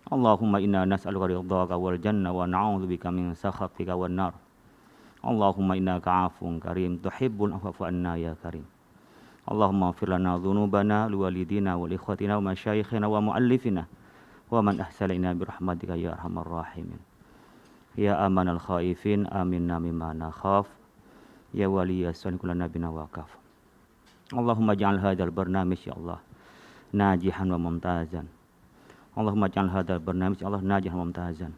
Allahumma inna nas'aluka ridhaka wal jannah wa na'udzubika min sakhatika wan nar. Allahumma innaka afun karim tuhibbul afwa anna ya karim. Allahumma ighfir lana dhunubana liwalidina wa liikhwatina wa masyayikhina wa muallifina wa man ahsana bi rahmatika ya arhamar rahimin. Ya amanal khaifin aminna mimma nakhaf ya waliyas kulana bina waqaf. Allahumma ja'al hadzal barnamij ya Allah najihan wa mumtazan. Allahumma ja'al hadzal barnamij ya Allah najihan wa mumtazan.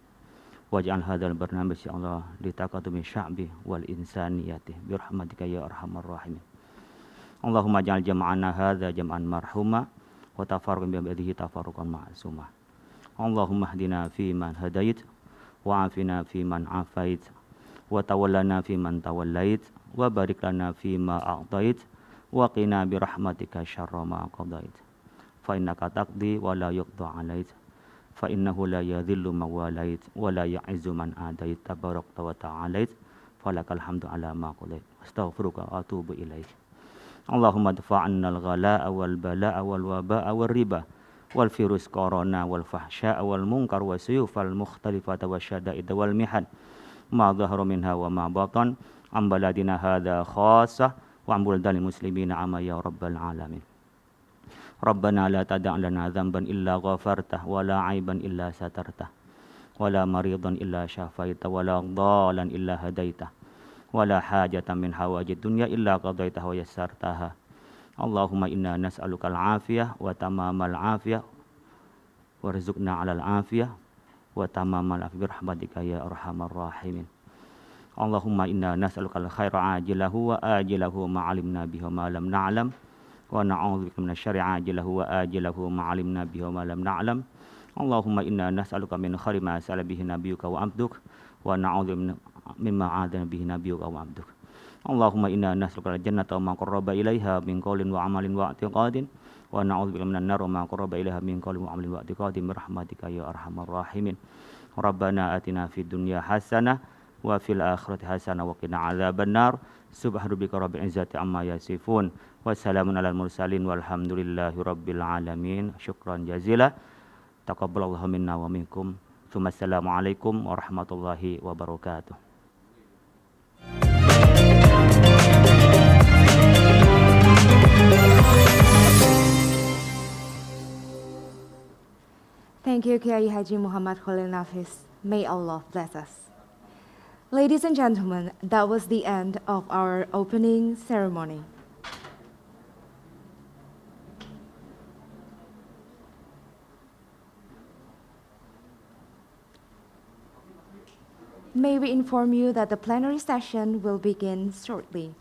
Waj'al hadzal barnamij ya Allah litaqadumi sya'bi wal insaniyati bi rahmatika ya arhamar rahimin. Allahumma ja'al jam'ana hadza jam'an marhuma wa tafarruqan bi ba'dihi tafarruqan ma'suma. Allahumma hdina fi man hadait wa afina fi man afait wa tawallana fi man tawallait wa barik lana fi ma a'tait wa qina bi rahmatika syarra ma qadait. Fa innaka taqdi wa la yuqda 'alait. Fa innahu la yadhillu man walait wa la ya'izzu man adait tabarakta wa ta'alait falakal hamdu ala ma qadait astaghfiruka wa atubu ilaik. Allahumma dfa'anna al-ghalaa'a wal balaa'a wal wabaa'a wal riba wal virus corona wal fahsya'a wal munkar wa suyufal mukhtalifata wa syada'ida wal mihan ma dhahara minha wa ma batan am baladina hadha khassah wa am buladil muslimina amma ya rabbal alamin. Rabbana la tada' lana dhanban illa ghafartah wa la aiban illa satartah wa la maridan illa syafaitah wa la dhalan illa hadaitah wa la hajatan min hawajid dunya illa qadaitah wa yassartaha. Allahumma inna nas'aluka al-afiyah wa tamamal afiyah warzuqna 'alal afiyah wa tamamal afiyah birahmatika ya arhamar rahimin. Allahumma inna nas'aluka al-khaira ajilahu wa ajilahu ma 'alimna bihi wa ma lam na'lam wa na'udzubika minasyarri ajilahu wa ajilahu ma 'alimna bihi wa ma lam na'lam. Allahumma inna nas'aluka min khairi ma sa'ala bihi nabiyyuka wa 'abduk wa na'udzubika mimma 'adana bihi nabiyyuka wa 'abduk. Allahumma inna nas'aluka al-jannata wa ma qarraba ilaiha min qawlin wa 'amalin wa i'tiqadin wa na'udzubika minan nar wa ma qarraba ilaiha min qawlin wa 'amalin wa i'tiqadin bi rahmatika ya arhamar rahimin. Rabbana atina fid dunya hasanah wa fil akhirati hasanah wa qina 'adzabannar. Subhana rabbika rabbil izzati amma yasifun. Wassalamun alal mursalin walhamdulillahi rabbil alamin. Syukran jazila. Taqabbalallahu minna wa minkum. Assalamualaikum warahmatullahi wabarakatuh. Thank you, Kiai Haji Muhammad Khalil Nafis. May Allah bless us. Ladies and gentlemen, that was the end of our opening ceremony. May we inform you that the plenary session will begin shortly.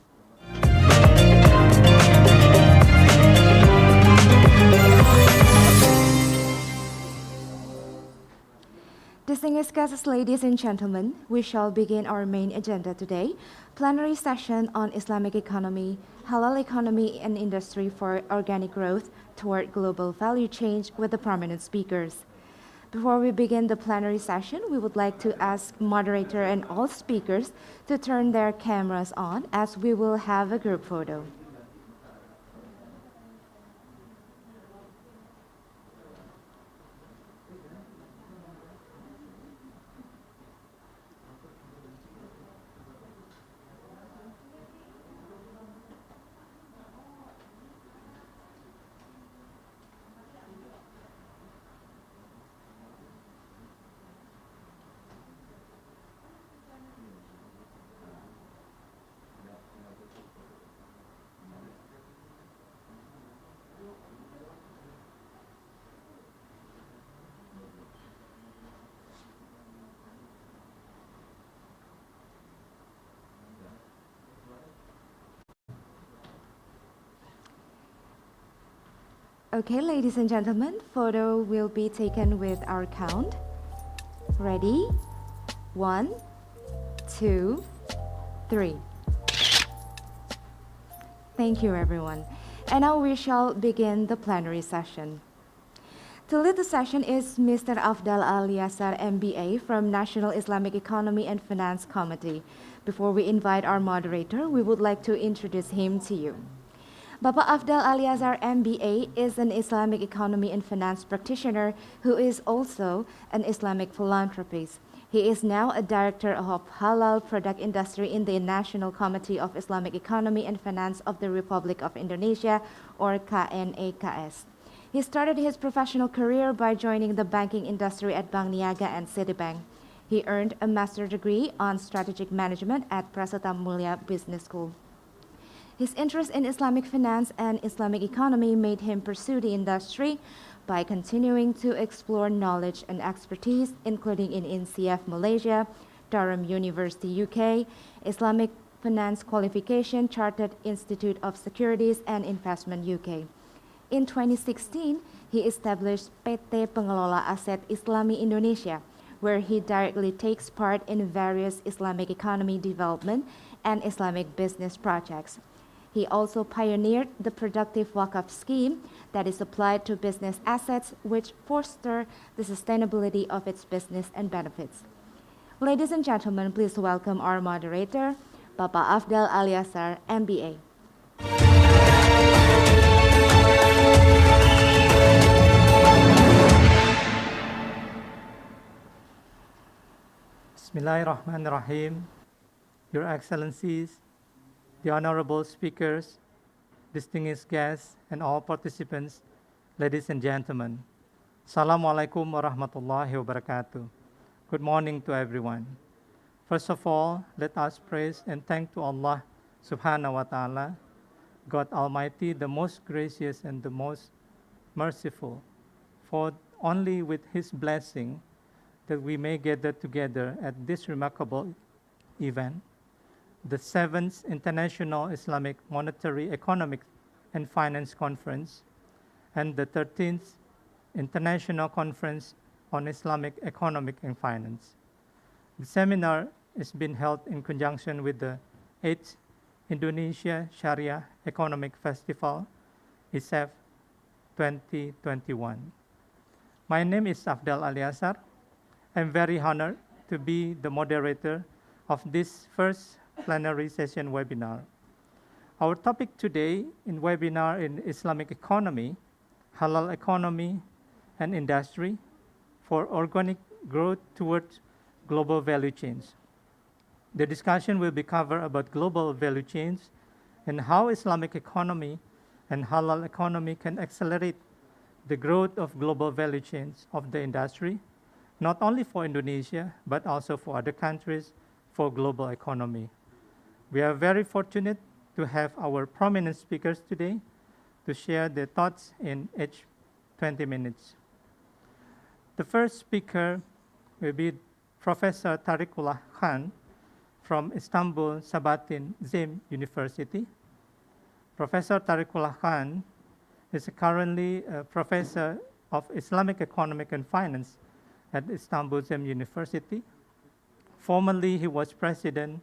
Distinguished guests, ladies and gentlemen, we shall begin our main agenda today, plenary session on Islamic economy, halal economy and industry for organic growth toward global value change with the prominent speakers. Before we begin the plenary session, we would like to ask moderator and all speakers to turn their cameras on as we will have a group photo. Okay, ladies and gentlemen, photo will be taken with our count. Ready? 1, 2, 3. Thank you, everyone. And now we shall begin the plenary session. To lead the session is Mr. Afdal Al-Yasar, MBA from National Islamic Economy and Finance Committee. Before we invite our moderator, we would like to introduce him to you. Bapak Afdal Al-Yasar MBA is an Islamic economy and finance practitioner who is also an Islamic philanthropist. He is now a director of halal product industry in the National Committee of Islamic Economy and Finance of the Republic of Indonesia, or KNEKS. He started his professional career by joining the banking industry at Bank Niaga and Citibank. He earned a master's degree on strategic management at Prasetya Mulia Business School. His interest in Islamic finance and Islamic economy made him pursue the industry by continuing to explore knowledge and expertise, including in ICIEF Malaysia, Durham University UK, Islamic Finance Qualification, Chartered Institute of Securities and Investment UK. In 2016, he established PT Pengelola Aset Islami Indonesia, where he directly takes part in various Islamic economy development and Islamic business projects. He also pioneered the productive wakaf scheme that is applied to business assets, which foster the sustainability of its business and benefits. Ladies and gentlemen, please welcome our moderator, Bapak Afdal Al-Yasar, MBA. Bismillahirrahmanirrahim. Your Excellencies, the honorable speakers, distinguished guests, and all participants, ladies and gentlemen. Assalamualaikum warahmatullahi wabarakatuh. Good morning to everyone. First of all, let us praise and thank to Allah subhanahu wa ta'ala, God Almighty, the most gracious and the most merciful, for only with His blessing that we may gather together at this remarkable event, the 7th International Islamic Monetary, Economic and Finance Conference, and the 13th International Conference on Islamic Economic and Finance. The seminar is being held in conjunction with the 8th Indonesia Sharia Economic Festival, ICIEF 2021. My name is Afdal Al-Yasar. I'm very honored to be the moderator of this first plenary session webinar. Our topic today in webinar in Islamic economy, halal economy, and industry for organic growth towards global value chains. The discussion will be covered about global value chains and how Islamic economy and halal economy can accelerate the growth of global value chains of the industry, not only for Indonesia, but also for other countries for global economy. We are very fortunate to have our prominent speakers today to share their thoughts in each 20 minutes. The first speaker will be Professor Tariqullah Khan from Istanbul Sabahattin Zim University. Professor Tariqullah Khan is currently a professor of Islamic Economic and Finance at Istanbul Zim University. Formerly, he was president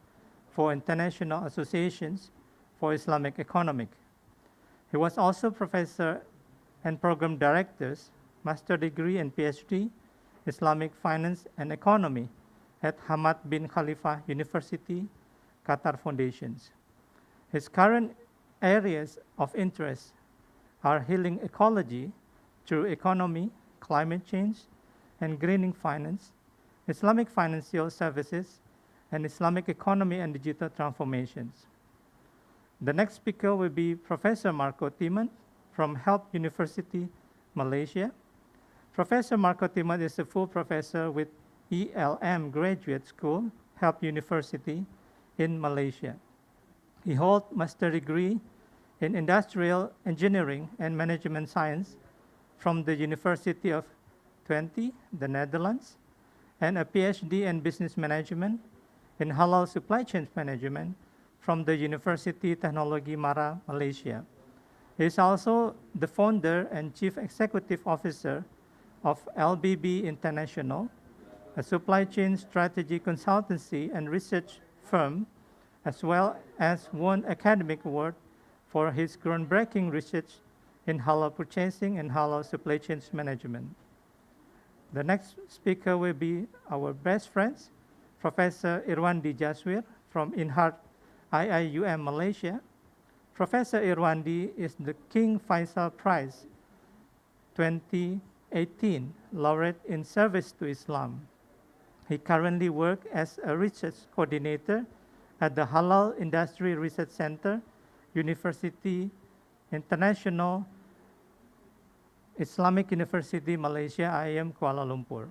for International Associations for Islamic Economic. He was also professor and program directors, master degree and PhD, Islamic Finance and Economy at Hamad bin Khalifa University, Qatar Foundations. His current areas of interest are healing ecology through economy, climate change, and greening finance, Islamic financial services, and Islamic economy and digital transformations. The next speaker will be Professor Marco Timan from Help University, Malaysia. Professor Marco Timan is a full professor with ELM Graduate School, Help University in Malaysia. He holds master degree in industrial engineering and management science from the University of Twente, the Netherlands, and a PhD in business management in halal supply chain management from the University Technology Mara, Malaysia. He is also the founder and chief executive officer of LBB International, a supply chain strategy consultancy and research firm, as well as won academic award for his groundbreaking research in halal purchasing and halal supply chain management. The next speaker will be our best friends, Professor Irwandi Jaswir from INHART IIUM Malaysia. Professor Irwandi is the King Faisal Prize 2018 laureate in service to Islam. He currently works as a research coordinator at the Halal Industry Research Center, University International Islamic University, Malaysia, IIM Kuala Lumpur.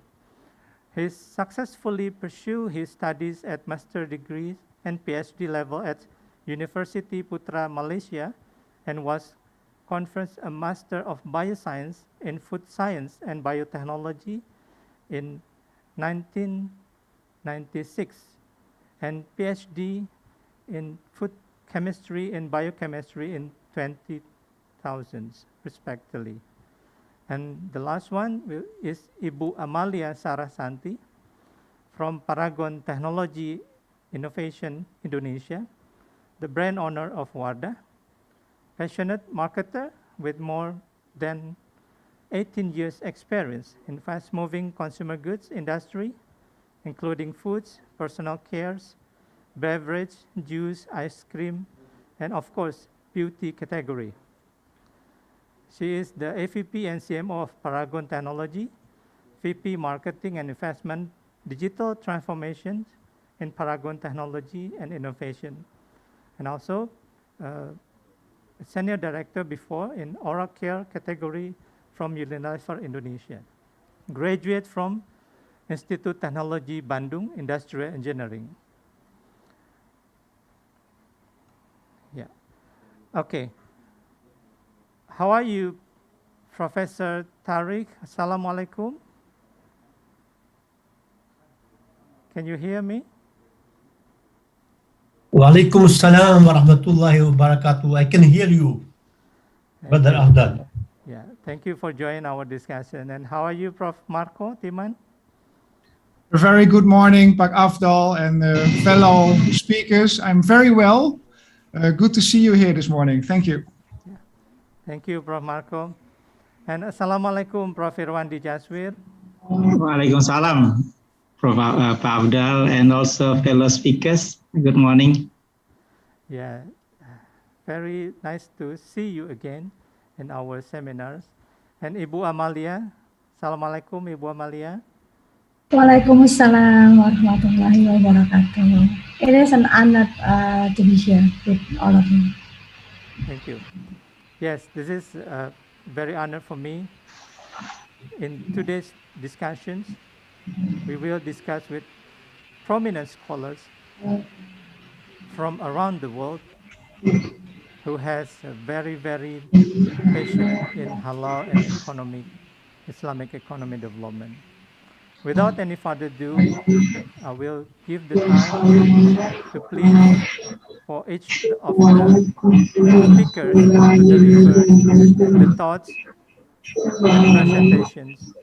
He successfully pursued his studies at master degrees and PhD level at University Putra, Malaysia, and was conferred a Master of Bioscience in Food Science and Biotechnology in 1996, and PhD in Food Chemistry and Biochemistry in 2000, respectively. And the last one is Ibu Amalia Sarasanti from Paragon Technology Innovation Indonesia, the brand owner of Wardah, passionate marketer with more than 18 years experience in fast-moving consumer goods industry, including foods, personal cares, beverage, juice, ice cream, and of course, beauty category. She is the AVP and CMO of Paragon Technology, VP Marketing and Investment, Digital Transformation in Paragon Technology and Innovation, and also Senior Director before in Oral Care category from Unilever Indonesia. Graduate from Institute Technology Bandung, Industrial Engineering. Yeah. Okay. How are you, Professor Tariq? Assalamualaikum. Can you hear me? Waalaikumsalam warahmatullahi wabarakatuh. I can hear you, Brother Afdal. Yeah, thank you for joining our discussion. And how are you, Prof. Marco Timan? A very good morning, Pak Afdal and fellow speakers. I'm very well. Good to see you here this morning. Thank you. Yeah. Thank you, Prof. Marco. And Assalamualaikum, Prof. Irwandi Jaswir. Waalaikumsalam, Prof. Pak Afdal, and also fellow speakers. Good morning. Yeah, very nice to see you again in our seminars. And Ibu Amalia, Assalamualaikum Ibu Amalia. Waalaikumsalam warahmatullahi wabarakatuh. It is an honor to be here with all of you. Thank you. Yes, this is very honor for me. In today's discussions, we will discuss with prominent scholars from around the world who has a very, very passionate in halal and Islamic economy development. Without any further ado, I will give the time to please for each of the speakers to deliver the thoughts and presentations.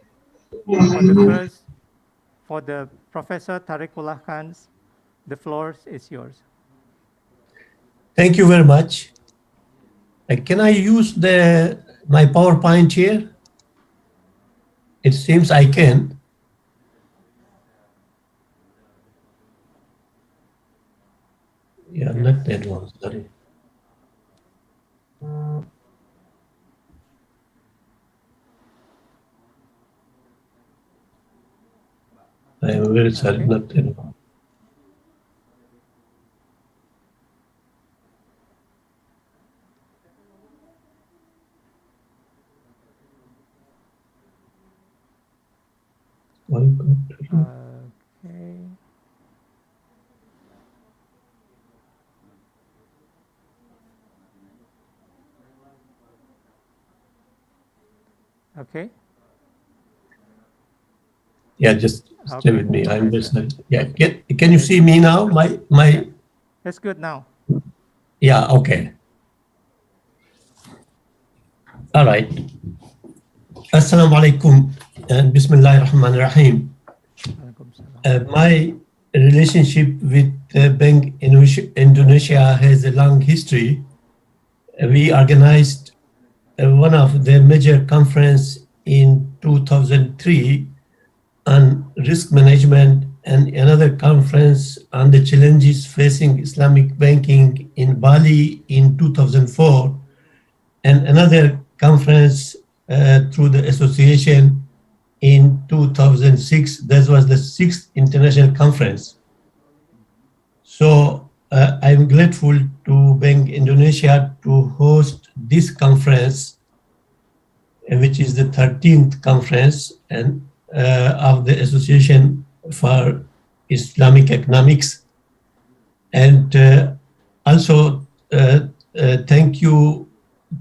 For the Professor Tariqullah Khan, the floor is yours. Thank you very much. Can I use my PowerPoint here? It seems I can. Yeah, not that one, sorry. I am very sorry, not that one. Okay. Okay. Yeah, just stay with me. I'm Okay, just yeah. Can you see me now? My. That's good now. Yeah. Okay. All right. Assalamu alaikum and Bismillahir Rahmanir Rahim. My relationship with Bank Indonesia has a long history. We organized one of the major conference in 2003 on risk management and another conference on the challenges facing Islamic banking in Bali in 2004 and another conference through the association in 2006. That was the 6th international conference. So I'm grateful to Bank Indonesia to host this conference, which is the 13th conference and of the Association for Islamic Economics. And also thank you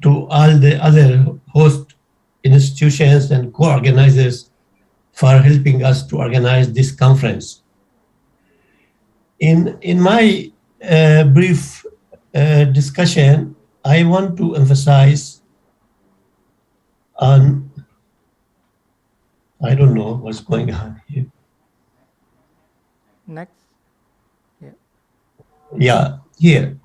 to all the other host institutions and co-organizers for helping us to organize this conference. In my brief discussion, I want to emphasize on, I don't know what's going on here. Next. Yeah. Yeah, here.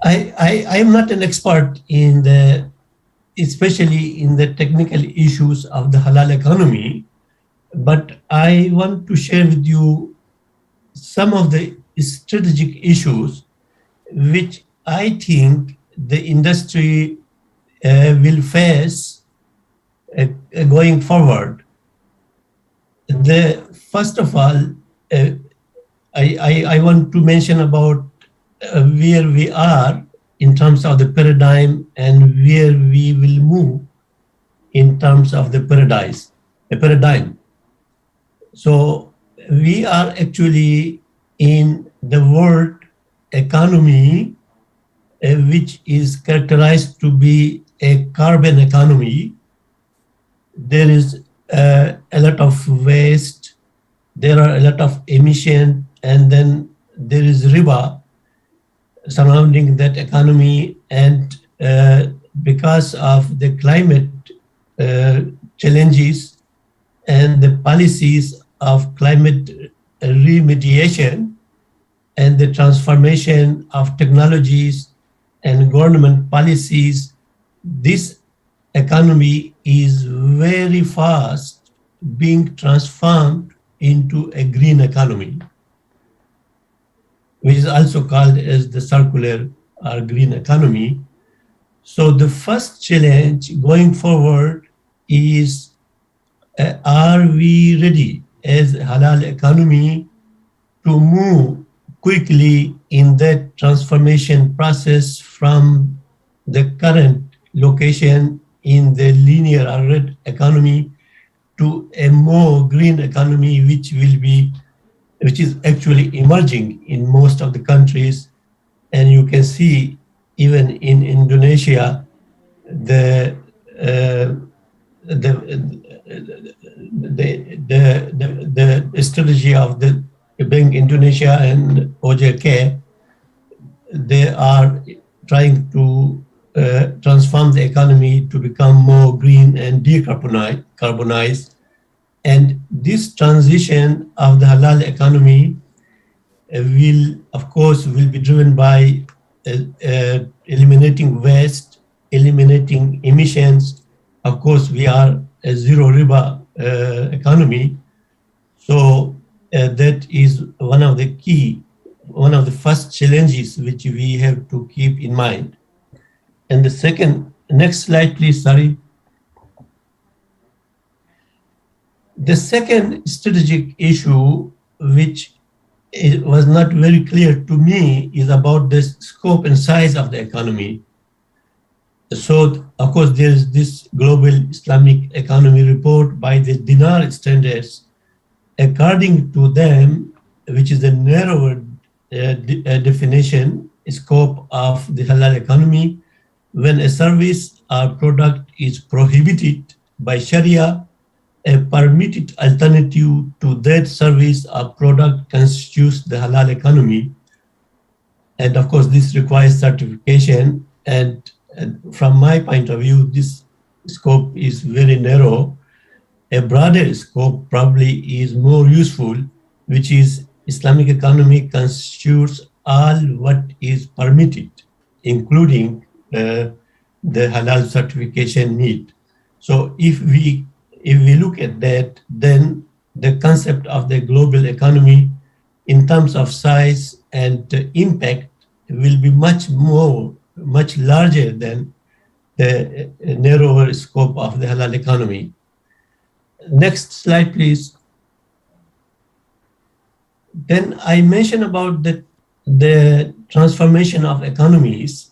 I am not an expert in especially in the technical issues of the halal economy, but I want to share with you some of the strategic issues which I think the industry will face going forward. First of all, I want to mention about where we are in terms of the paradigm and where we will move in terms of the paradigm. So we are actually in the world economy, which is characterized to be a carbon economy. There is a lot of waste, there are a lot of emission, and then there is riba surrounding that economy. And because of the climate challenges and the policies of climate remediation and the transformation of technologies and government policies, this economy is very fast being transformed into a green economy. which is also called as the circular or green economy. So the first challenge going forward is, are we ready as a halal economy to move quickly in that transformation process from the current location in the linear or red economy to a more green economy, which is actually emerging in most of the countries. And you can see even in Indonesia, the strategy of the Bank Indonesia and OJK, they are trying to transform the economy to become more green and decarbonized. And this transition of the halal economy will be driven by eliminating waste, eliminating emissions. Of course, we are a zero riba economy. So that is one of the first challenges which we have to keep in mind. And the second, next slide, please, sorry. The second strategic issue, which was not very clear to me, is about the scope and size of the economy. So, of course, there is this Global Islamic Economy report by the Dinar Standards. According to them, which is a narrower definition, scope of the halal economy, when a service or product is prohibited by Sharia, a permitted alternative to that service or product constitutes the halal economy. And of course, this requires certification. And from my point of view, this scope is very narrow. A broader scope probably is more useful, which is Islamic economy constitutes all what is permitted, including the halal certification need. So if we look at that, then the concept of the global economy in terms of size and impact will be much larger than the narrower scope of the halal economy. Next slide, please. Then I mentioned about the transformation of economies.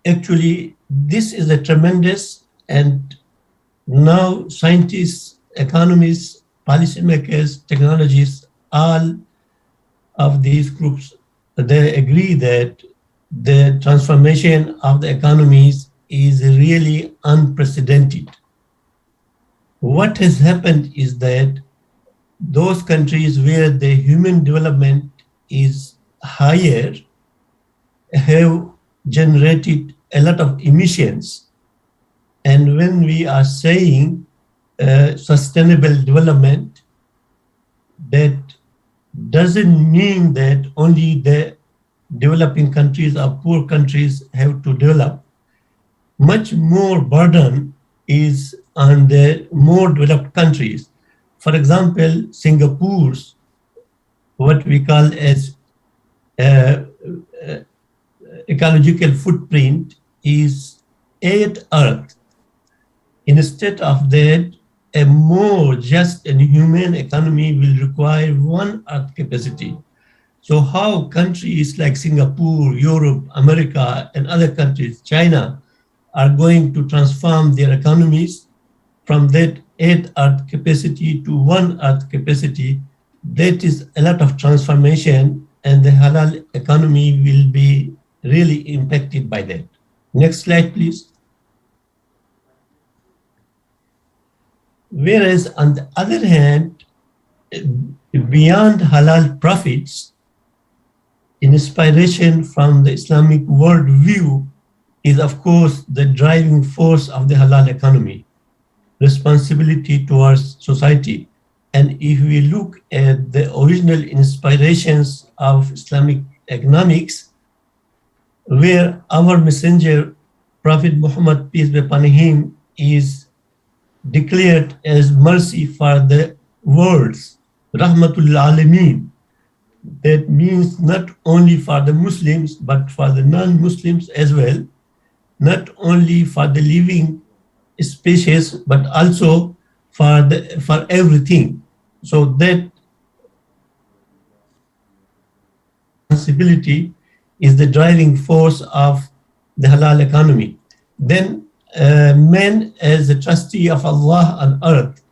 Actually, this is a tremendous, and now scientists, economists, policymakers, technologists, all of these groups, they agree that the transformation of the economies is really unprecedented. What has happened is that those countries where the human development is higher have generated a lot of emissions. And when we are saying sustainable development, that doesn't mean that only the developing countries or poor countries have to develop. Much more burden is on the more developed countries. For example, Singapore's what we call as ecological footprint is 8 Earth. Instead of that, a more just and humane economy will require 1 Earth capacity. So how countries like Singapore, Europe, America, and other countries, China, are going to transform their economies from that 8 Earth capacity to 1 Earth capacity, that is a lot of transformation, and the halal economy will be really impacted by that. Next slide, please. Whereas on the other hand, beyond halal profits, inspiration from the Islamic worldview is, of course, the driving force of the halal economy, responsibility towards society. And if we look at the original inspirations of Islamic economics, where our messenger, Prophet Muhammad, peace be upon him, is declared as mercy for the worlds, Rahmatul Alameen. that means not only for the Muslims, but for the non-Muslims as well, not only for the living species, but also for everything. So that responsibility is the driving force of the halal economy. Then man as a trustee of Allah on earth,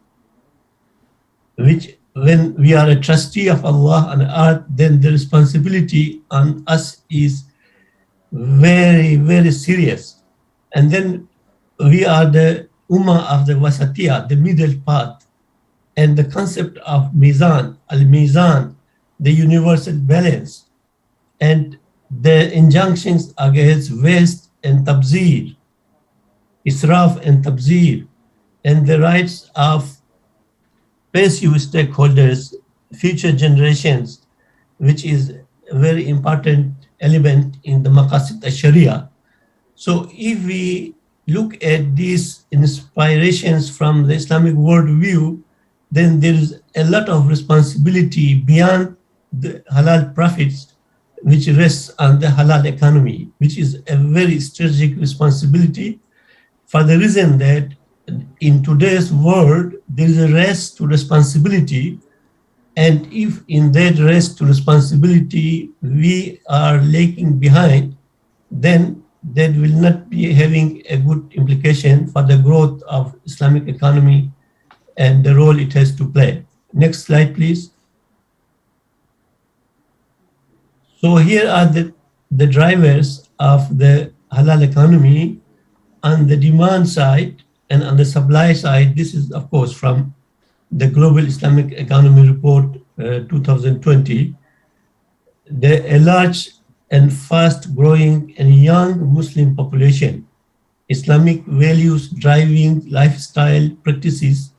which when we are a trustee of Allah on earth, then the responsibility on us is very, very serious. And then we are the ummah of the wasatiyah, the middle path. And the concept of mizan, al-mizan, the universal balance, and the injunctions against waste and tabzir, israf and tabzir, and the rights of passive stakeholders, future generations, which is a very important element in the maqasid al-sharia. So if we look at these inspirations from the Islamic worldview, then there is a lot of responsibility beyond the halal profits, which rests on the halal economy, which is a very strategic responsibility for the reason that in today's world, there is a race to responsibility. And if in that race to responsibility, we are lagging behind, then that will not be having a good implication for the growth of Islamic economy and the role it has to play. Next slide, please. So here are the drivers of the halal economy on the demand side and on the supply side. This is, of course, from the Global Islamic Economy Report 2020. A large and fast-growing and young Muslim population, Islamic values driving lifestyle practices,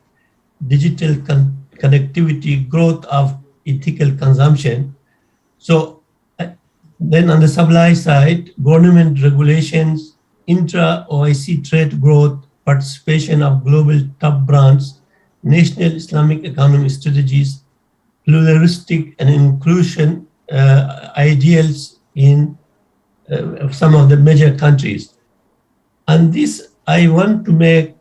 digital connectivity, growth of ethical consumption. So then on the supply side, government regulations, intra-OIC trade growth, participation of global top brands, national Islamic economic strategies, pluralistic and inclusion ideals in some of the major countries. And this, I want to make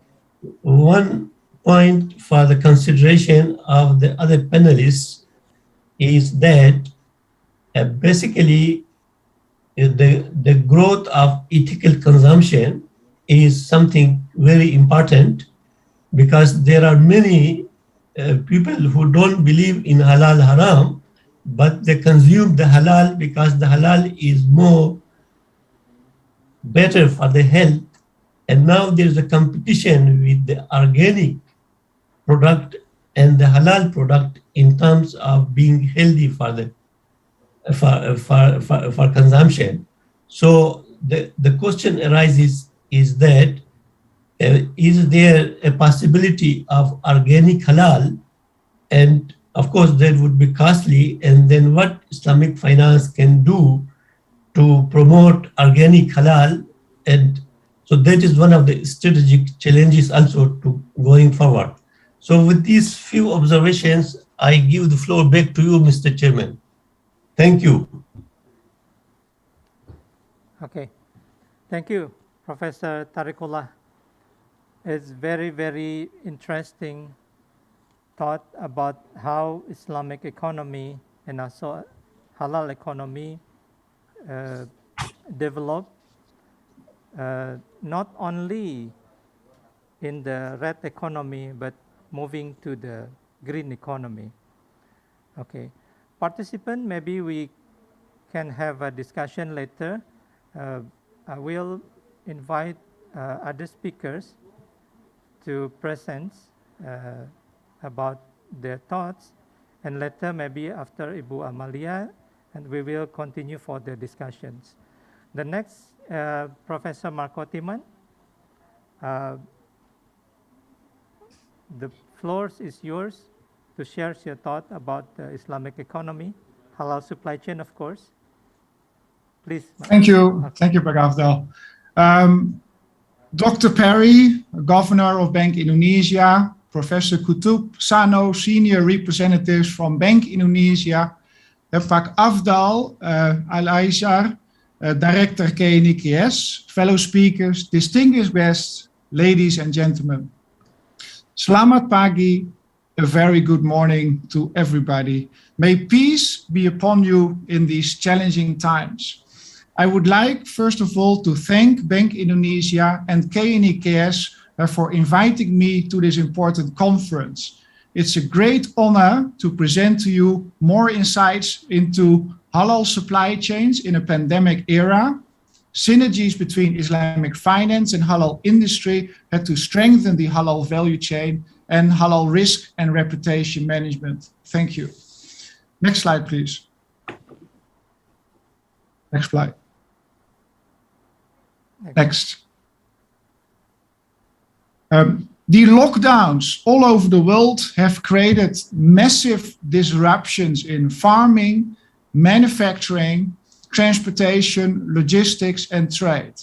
one point for the consideration of the other panelists is that basically the growth of ethical consumption is something very important, because there are many people who don't believe in halal haram, but they consume the halal because the halal is more better for the health. And now there is a competition with the organic product and the halal product in terms of being healthy for the for consumption. So the question arises is that is there a possibility of organic halal? And of course that would be costly, and then what Islamic finance can do to promote organic halal. And so that is one of the strategic challenges also to going forward. So with these few observations, I give the floor back to you, Mr. Chairman. Thank you. Okay. Thank you, Professor Tariqullah. It's very, very interesting thought about how Islamic economy and also halal economy develop, not only in the red economy, but moving to the green economy. Okay. Participant, maybe we can have a discussion later. I will invite other speakers to present about their thoughts, and later maybe after Ibu Amalia, and we will continue for the discussions. The next, Professor Marco Timan. The floor is yours to share your thought about the Islamic economy, halal supply chain, of course. Please. Thank you. Thank you, Pak Afdal. Dr. Perry, Governor of Bank Indonesia, Professor Kutub, Sano, Senior Representatives from Bank Indonesia, Pak Afdal Al-Aishar, Director IIMEFC, fellow speakers, distinguished guests, ladies and gentlemen. Selamat pagi, a very good morning to everybody. May peace be upon you in these challenging times. I would like, first of all, to thank Bank Indonesia and IIMEFC for inviting me to this important conference. It's a great honor to present to you more insights into halal supply chains in a pandemic era, synergies between Islamic finance and halal industry had to strengthen the halal value chain, and halal risk and reputation management. Thank you. Next slide, please. Next slide. Next. The lockdowns all over the world have created massive disruptions in farming, manufacturing, transportation, logistics, and trade.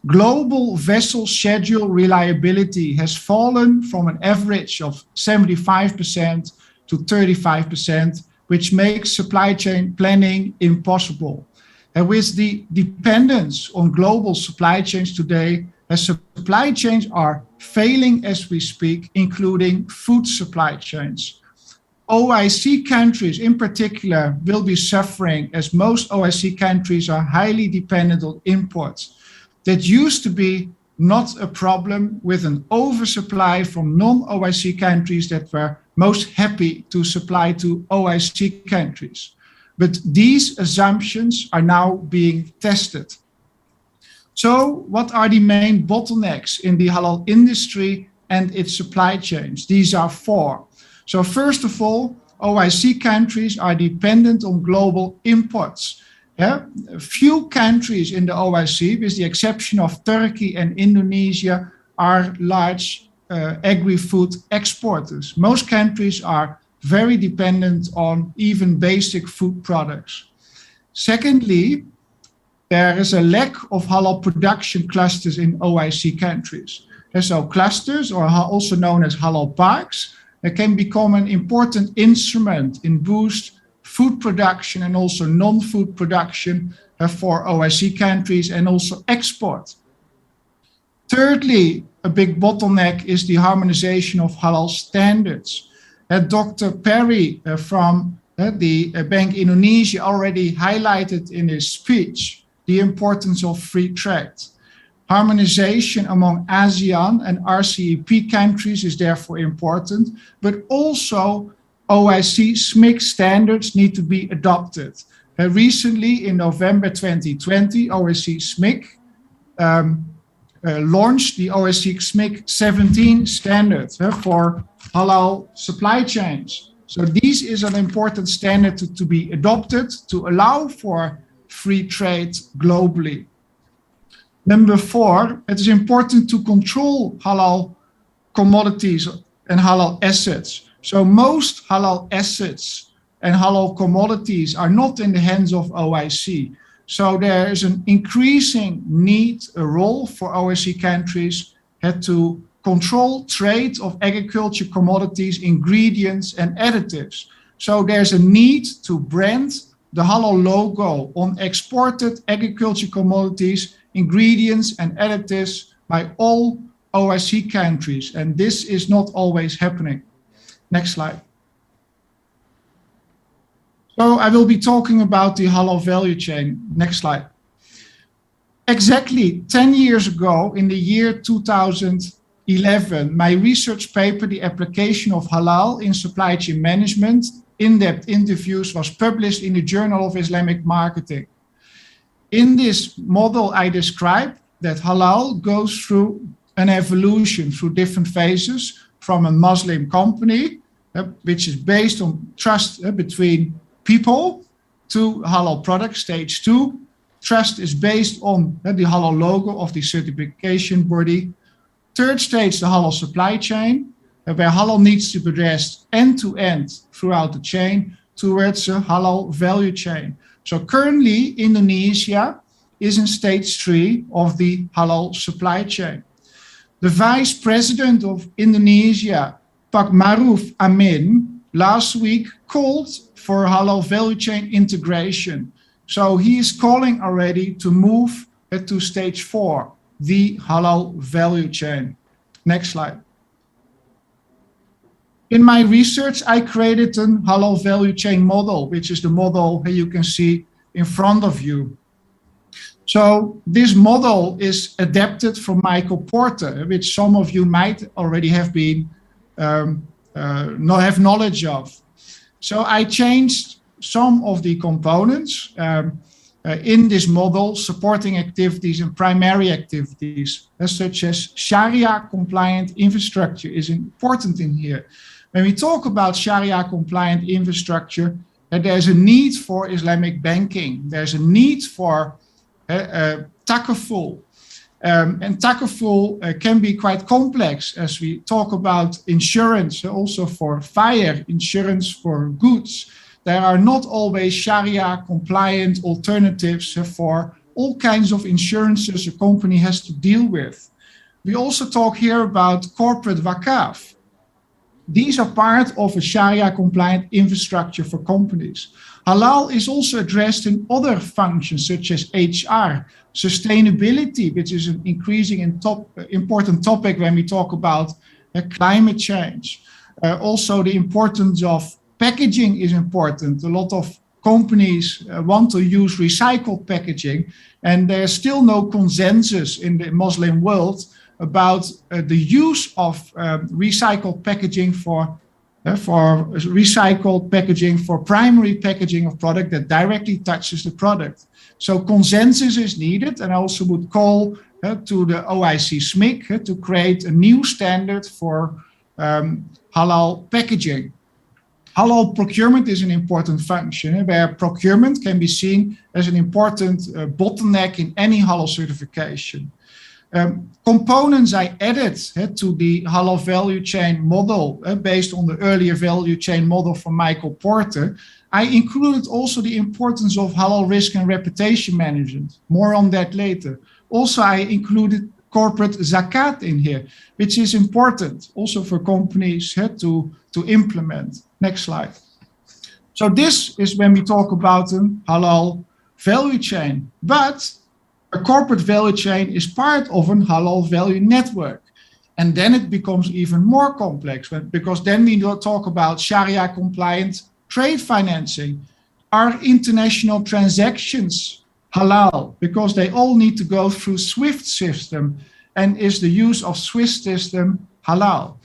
Global vessel schedule reliability has fallen from an average of 75% to 35%, which makes supply chain planning impossible. And with the dependence on global supply chains today, as supply chains are failing as we speak, including food supply chains. OIC countries in particular will be suffering, as most OIC countries are highly dependent on imports. That used to be not a problem with an oversupply from non-OIC countries that were most happy to supply to OIC countries. But these assumptions are now being tested. So what are the main bottlenecks in the halal industry and its supply chains? These are four. So first of all, OIC countries are dependent on global imports. Few countries in the OIC, with the exception of Turkey and Indonesia, are large agri-food exporters. Most countries are very dependent on even basic food products. Secondly, there is a lack of halal production clusters in OIC countries. So clusters, or also known as halal parks, can become an important instrument in boost food production and also non-food production for OIC countries and also export. Thirdly, a big bottleneck is the harmonization of halal standards. Dr. Perry from the Bank Indonesia already highlighted in his speech the importance of free trade. Harmonization among ASEAN and RCEP countries is therefore important, but also OIC SMIC standards need to be adopted. Recently, in November 2020, OIC SMIC launched the OIC SMIC 17 standard for halal supply chains. So this is an important standard to be adopted to allow for free trade globally. Number four, it is important to control halal commodities and halal assets. So most halal assets and halal commodities are not in the hands of OIC. So there is an increasing need, a role for OIC countries to control trade of agriculture commodities, ingredients, and additives. So there's a need to brand the halal logo on exported agriculture commodities, ingredients, and additives by all OIC countries. And this is not always happening. Next slide. So I will be talking about the halal value chain. Next slide. Exactly 10 years ago, in the year 2011, my research paper, The Application of Halal in Supply Chain Management, in-depth interviews, was published in the Journal of Islamic Marketing. In this model, I describe that halal goes through an evolution through different phases, from a Muslim company, which is based on trust between people, to halal product, stage 2. Trust is based on the halal logo of the certification body. Third stage, the halal supply chain, where halal needs to be addressed end-to-end throughout the chain towards a halal value chain. So currently, Indonesia is in stage 3 of the halal supply chain. The Vice President of Indonesia, Pak Maruf Amin, last week called for halal value chain integration. So he is calling already to move to stage 4, the halal value chain. Next slide. In my research, I created a halal value chain model, which is the model you can see in front of you. So this model is adapted from Michael Porter, which some of you might already have been not have knowledge of. So I changed some of the components in this model, supporting activities and primary activities, such as Sharia compliant infrastructure is important in here. When we talk about Sharia compliant infrastructure, there's a need for Islamic banking. There's a need for takaful. And takaful can be quite complex as we talk about insurance, also for fire, insurance for goods. There are not always Sharia compliant alternatives for all kinds of insurances a company has to deal with. We also talk here about corporate wakaf. These are part of a Sharia compliant infrastructure for companies. Halal is also addressed in other functions such as HR, sustainability, which is an increasing and important topic when we talk about climate change. Also, the importance of packaging is important. A lot of companies want to use recycled packaging, and there's still no consensus in the Muslim world about the use of recycled packaging for primary packaging of product that directly touches the product. So consensus is needed, and I also would call to the OIC SMIC to create a new standard for halal packaging. Halal procurement is an important function where procurement can be seen as an important bottleneck in any halal certification. Components I added to the halal value chain model based on the earlier value chain model from Michael Porter. I included also the importance of halal risk and reputation management. More on that later. Also, I included corporate zakat in here, which is important also for companies to implement. Next slide. So this is when we talk about a halal value chain. But a corporate value chain is part of a halal value network. And then it becomes even more complex because then we talk about Sharia compliant trade financing. Are international transactions halal? Because they all need to go through SWIFT system. And is the use of SWIFT system halal?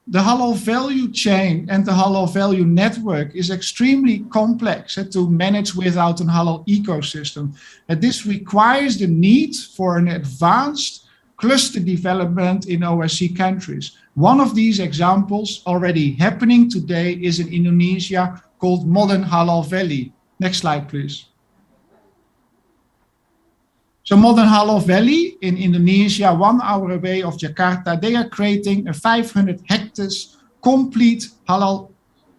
The halal value chain and the halal value network is extremely complex to manage without a halal ecosystem. And this requires the need for an advanced cluster development in OSCE countries. One of these examples already happening today is in Indonesia called Modern Halal Valley. Next slide, please. So Modern Halal Valley in Indonesia, 1 hour away of Jakarta, they are creating a 500 hectares complete halal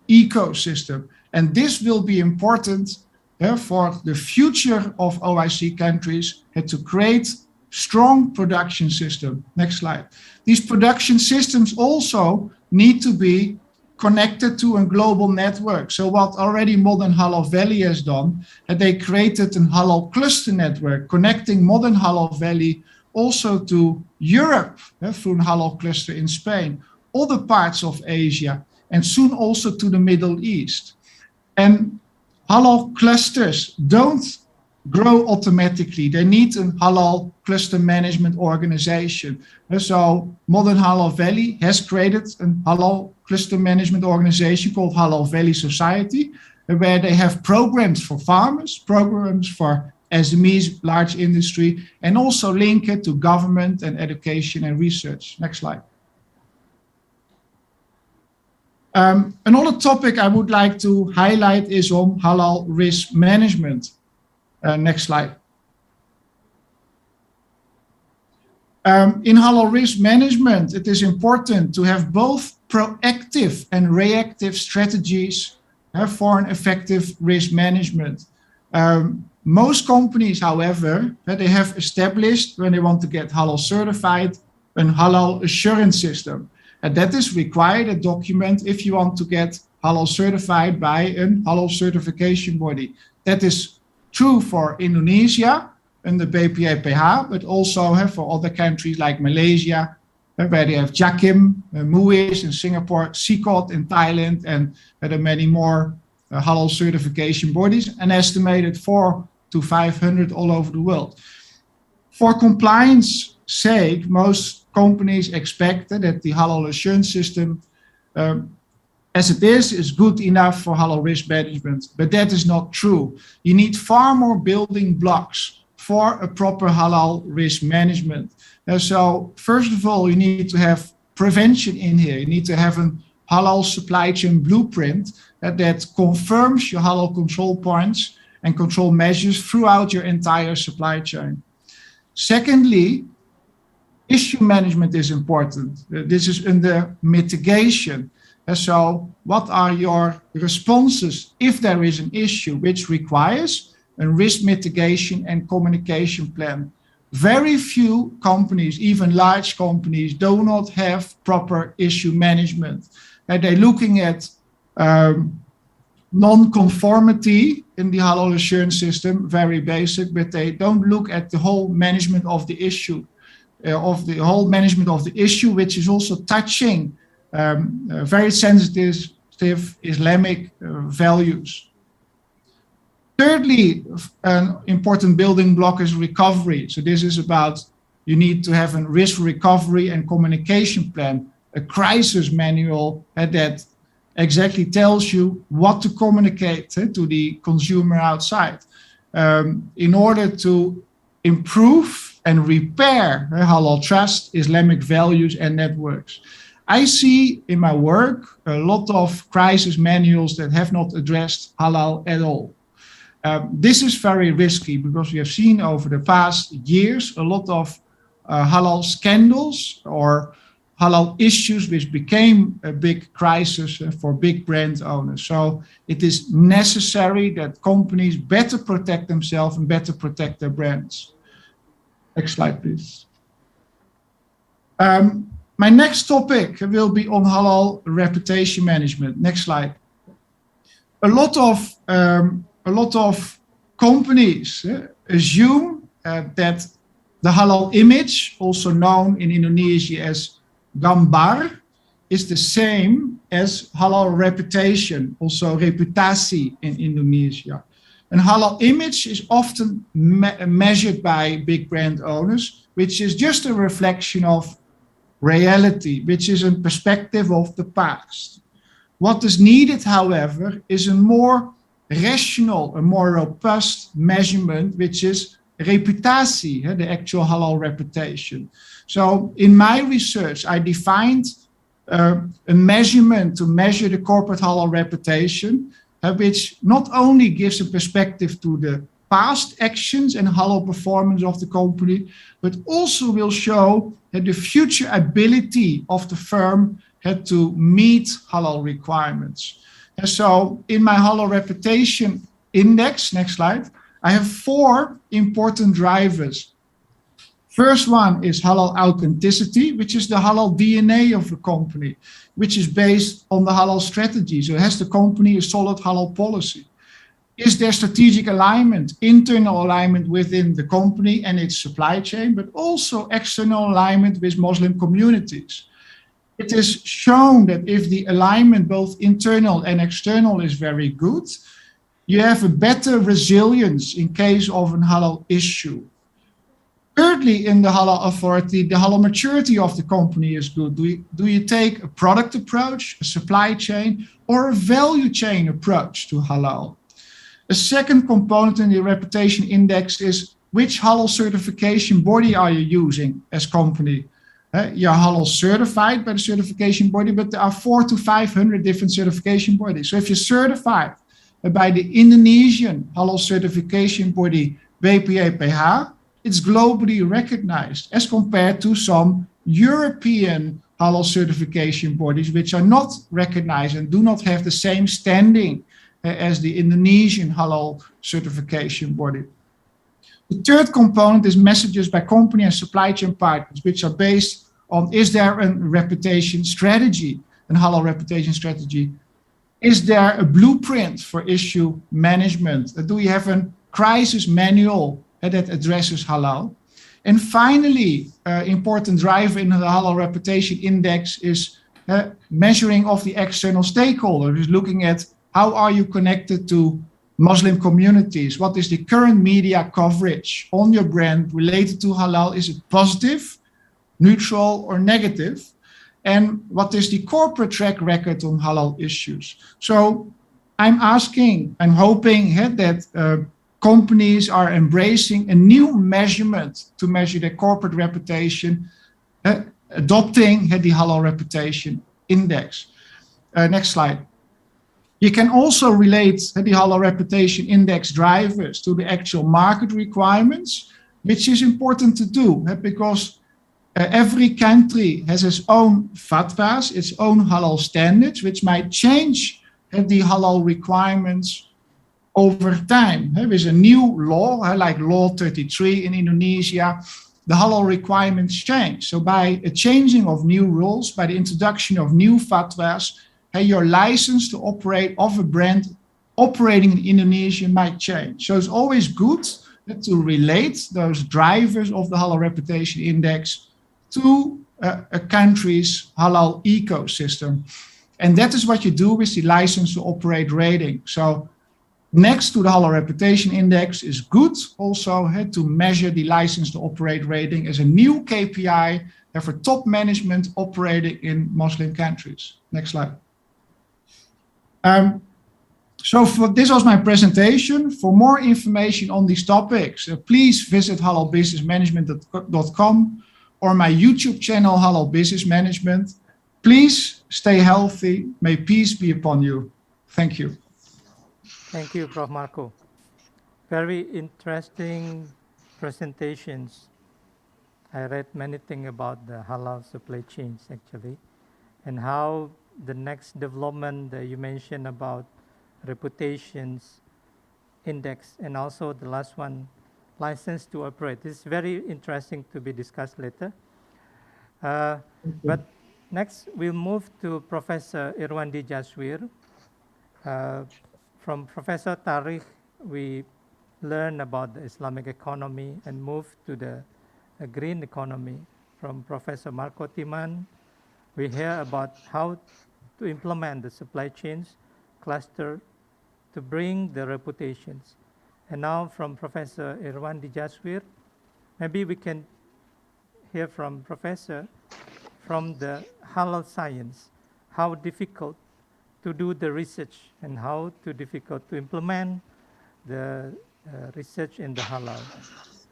ecosystem. And this will be important for the future of OIC countries to create strong production system. Next slide. These production systems also need to be connected to a global network. So what already Modern Halal Valley has done, they created a halal cluster network connecting Modern Halal Valley also to Europe through a halal cluster in Spain, other parts of Asia, and soon also to the Middle East. And halal clusters don't grow automatically. They need a halal cluster management organization. So Modern Halal Valley has created a halal cluster management organization called Halal Valley Society, where they have programs for farmers, programs for SMEs, large industry, and also link it to government and education and research. Next slide. Another topic I would like to highlight is on halal risk management. Next slide. In halal risk management, it is important to have both proactive and reactive strategies for an effective risk management. Most companies, however, they have established, when they want to get halal certified, a halal assurance system. And that is required, a document, if you want to get halal certified by a halal certification body. That is true for Indonesia under BPAPH, but also for other countries like Malaysia, where they have JAKIM, MUIS in Singapore, CICOT in Thailand, and there are many more halal certification bodies, an estimated 400 to 500 all over the world. For compliance sake, most companies expect that the halal assurance system, as it is good enough for halal risk management, but that is not true. You need far more building blocks for a proper halal risk management. So first of all, you need to have prevention in here. You need to have a halal supply chain blueprint that confirms your halal control points and control measures throughout your entire supply chain. Secondly, issue management is important. This is under mitigation. So what are your responses if there is an issue which requires a risk mitigation and communication plan? Very few companies, even large companies, do not have proper issue management. And they're looking at non-conformity in the halal assurance system, very basic, but they don't look at the whole management of the issue, which is also touching very sensitive Islamic values. Thirdly, an important building block is recovery. So this is about, you need to have a risk recovery and communication plan, a crisis manual that exactly tells you what to communicate to the consumer outside in order to improve and repair halal trust, Islamic values and networks. I see in my work a lot of crisis manuals that have not addressed halal at all. This is very risky because we have seen over the past years a lot of halal scandals or halal issues which became a big crisis for big brand owners. So it is necessary that companies better protect themselves and better protect their brands. Next slide, please. My next topic will be on halal reputation management. Next slide. A lot of companies assume that the halal image, also known in Indonesia as gambar, is the same as halal reputation, also reputasi in Indonesia. And halal image is often measured by big brand owners, which is just a reflection of reality, which is a perspective of the past. What is needed, however, is a more rational, a more robust measurement, which is reputasi, the actual halal reputation. So in my research, I defined a measurement to measure the corporate halal reputation, which not only gives a perspective to the past actions and halal performance of the company, but also will show the future ability of the firm had to meet halal requirements. And so in my halal reputation index, next slide, I have 4 important drivers. First one is halal authenticity, which is the halal DNA of the company, which is based on the halal strategy. So has the company a solid halal policy? Is there strategic alignment, internal alignment within the company and its supply chain, but also external alignment with Muslim communities? It is shown that if the alignment, both internal and external, is very good, you have a better resilience in case of a halal issue. Thirdly, in the halal authority, the halal maturity of the company is good. Do you take a product approach, a supply chain, or a value chain approach to halal? A second component in the reputation index is which halal certification body are you using as company? You're halal certified by the certification body, but there are 400 to 500 different certification bodies. So if you're certified by the Indonesian halal certification body, BPAPH, it's globally recognized as compared to some European halal certification bodies, which are not recognized and do not have the same standing as the Indonesian halal certification body. The third component is messages by company and supply chain partners, which are based on, is there a reputation strategy, a halal reputation strategy Is there a blueprint for issue management? Do we have a crisis manual that addresses halal? And finally, important driver in the Halal Reputation Index is measuring of the external stakeholders, looking at how are you connected to Muslim communities? What is the current media coverage on your brand related to halal? Is it positive, neutral, or negative? And what is the corporate track record on halal issues? So I'm hoping that companies are embracing a new measurement to measure their corporate reputation, adopting the Halal Reputation Index. Next slide. You can also relate the Halal Reputation Index drivers to the actual market requirements, which is important to do because every country has its own fatwas, its own halal standards, which might change the halal requirements over time. With a new law, like Law 33 in Indonesia, the halal requirements change. So by a changing of new rules, by the introduction of new fatwas, your license to operate of a brand operating in Indonesia might change. So it's always good to relate those drivers of the Halal Reputation Index to a country's halal ecosystem. And that is what you do with the license to operate rating. So next to the Halal Reputation Index is good also to measure the license to operate rating as a new KPI for top management operating in Muslim countries. Next slide. So this was my presentation. For more information on these topics, please visit halalbusinessmanagement.com or my YouTube channel, Halal Business Management. Please stay healthy. May peace be upon you. Thank you. Thank you, Prof. Marco. Very interesting presentations. I read many things about the halal supply chains actually, and how the next development that you mentioned about reputations index, and also the last one, license to operate. This is very interesting to be discussed later. But next, we'll move to Professor Irwandi Jaswir. From Professor Tariq, we learn about the Islamic economy and move to the green economy. From Professor Marco Timan, we hear about how to implement the supply chains cluster to bring the reputations. And now from Professor Irwandi Jaswir, maybe we can hear from Professor from the halal science, how difficult to do the research and how too difficult to implement the research in the halal.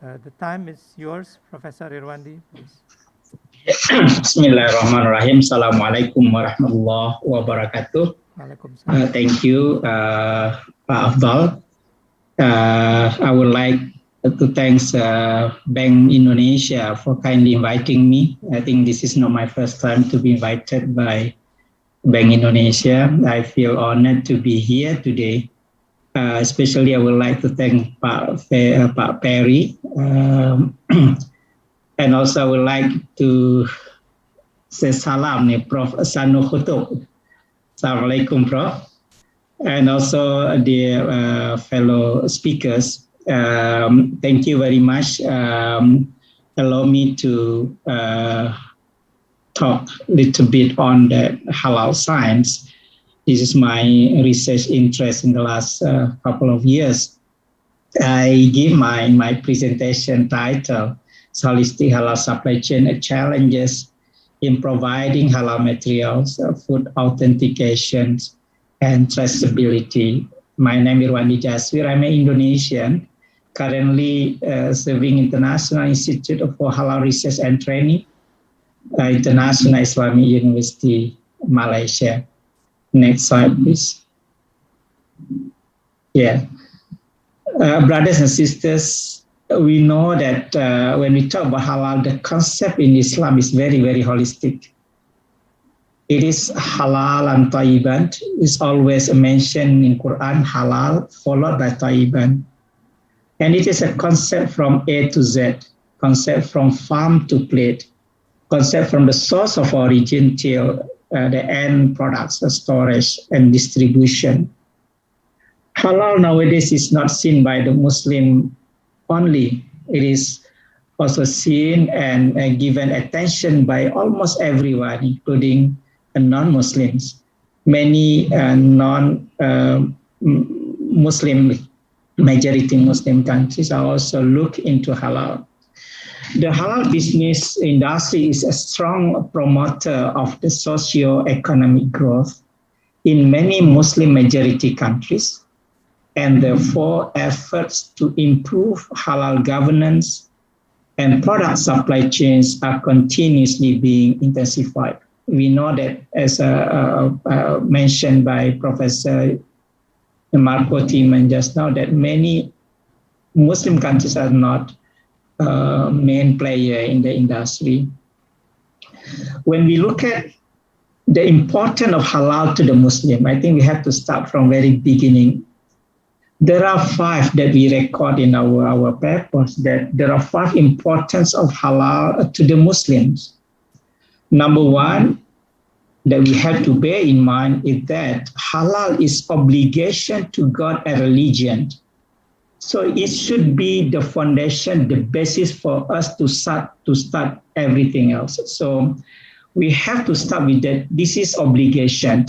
The time is yours, Professor Irwandi, please. Bismillahirrahmanirrahim. Assalamualaikum warahmatullahi wabarakatuh. Thank you, Pak Afdal. I would like to thank Bank Indonesia for kindly inviting me. I think this is not my first time to be invited by Bank Indonesia. I feel honored to be here today. Especially, I would like to thank Pak Perry. And also I would like to say salam nih Prof. Sanu Khutub. Assalamualaikum, Prof. And also the fellow speakers. Thank you very much. Allow me to talk a little bit on the halal science. This is my research interest in the last couple of years. I give my presentation title, Holistic Halal Supply Chain Challenges in Providing Halal Materials, Food Authentication, and Traceability. My name is Irwandi Jaswir. I'm an Indonesian, currently serving International Institute for Halal Research and Training, International Islamic University, Malaysia. Next slide, please. Yeah. Brothers and sisters, we know that when we talk about halal, the concept in Islam is very, very holistic. It is halal and tayyiban. It's always mentioned in Quran, halal followed by tayyiban. And it is a concept from A to Z, concept from farm to plate, concept from the source of origin till the end products, storage and distribution. Halal nowadays is not seen by the Muslim only. It is also seen and given attention by almost everyone, including non-Muslims. Many non-Muslim, majority Muslim countries are also look into halal. The halal business industry is a strong promoter of the socio-economic growth in many Muslim majority countries, and therefore efforts to improve halal governance and product supply chains are continuously being intensified. We know that, as mentioned by Professor Marco Timan just now, that many Muslim countries are not main player in the industry. When we look at the importance of halal to the Muslim, I think we have to start from very beginning. There are 5 that we record in our papers, that there are 5 importance of halal to the Muslims. Number 1 that we have to bear in mind is that halal is obligation to God and religion. So it should be the foundation, the basis for us to start everything else. So we have to start with that. This is obligation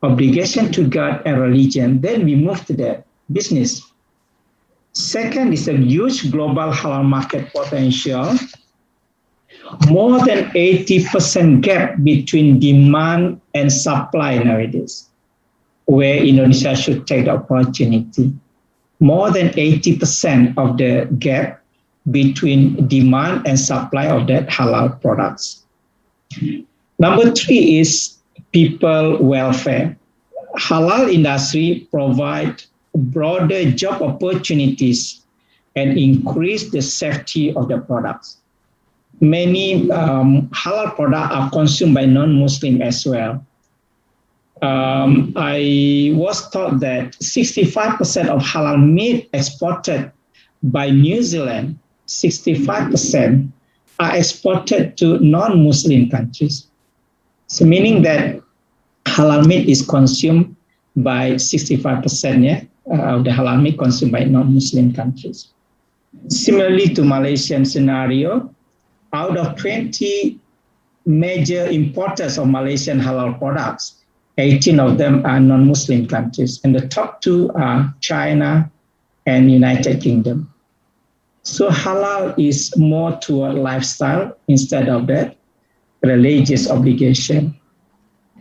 to God and religion. Then we move to the business. Second is a huge global halal market potential. More than 80% gap between demand and supply nowadays, where Indonesia should take the opportunity. More than 80% of the gap between demand and supply of that halal products. Number 3 is people welfare. Halal industry provide broader job opportunities and increase the safety of the products. Many halal products are consumed by non-Muslim as well. I was taught that 65% of halal meat exported by New Zealand, 65% are exported to non-Muslim countries. So meaning that halal meat is consumed by 65% of the halal meat consumed by non-Muslim countries. Similarly to Malaysian scenario, out of 20 major importers of Malaysian halal products, 18 of them are non-Muslim countries, and the top 2 are China and United Kingdom. So halal is more toward lifestyle instead of that religious obligation.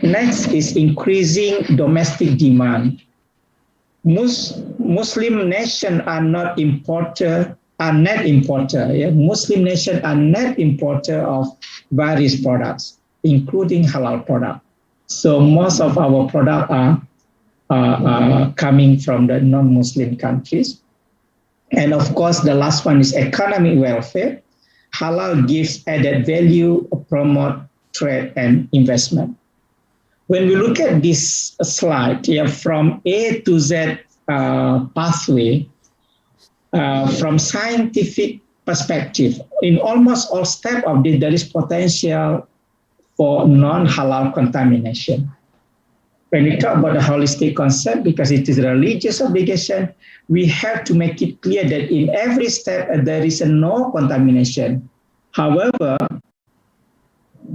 Next is increasing domestic demand. Muslim nations are not importer, are net importer. Yeah? Muslim nations are net importer of various products, including halal products. So most of our products are coming from the non-Muslim countries. And of course, the last one is economic welfare. Halal gives added value, promote trade and investment. When we look at this slide, from A to Z pathway, from scientific perspective, in almost all steps of this, there is potential for non-halal contamination. When we talk about the holistic concept, because it is a religious obligation, we have to make it clear that in every step there is no contamination. However,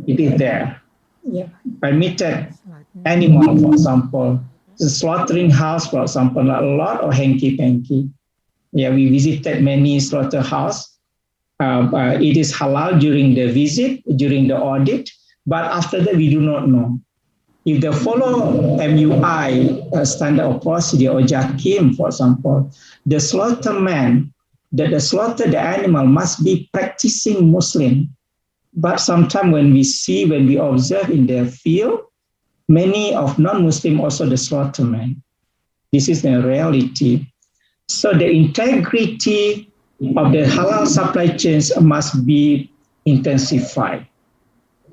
it is there. Yeah. Permitted animal, for example, the slaughtering house, for example, a lot of hanky-panky. Yeah, we visited many slaughterhouse. It is halal during the visit, during the audit, but after that we do not know. If they follow MUI standard of procedure or JAKIM, for example, the slaughterman that slaughter the animal must be practicing Muslim. But sometimes when we observe in the field, many of non-Muslim also the slaughtermen. This is the reality. So the integrity of the halal supply chains must be intensified.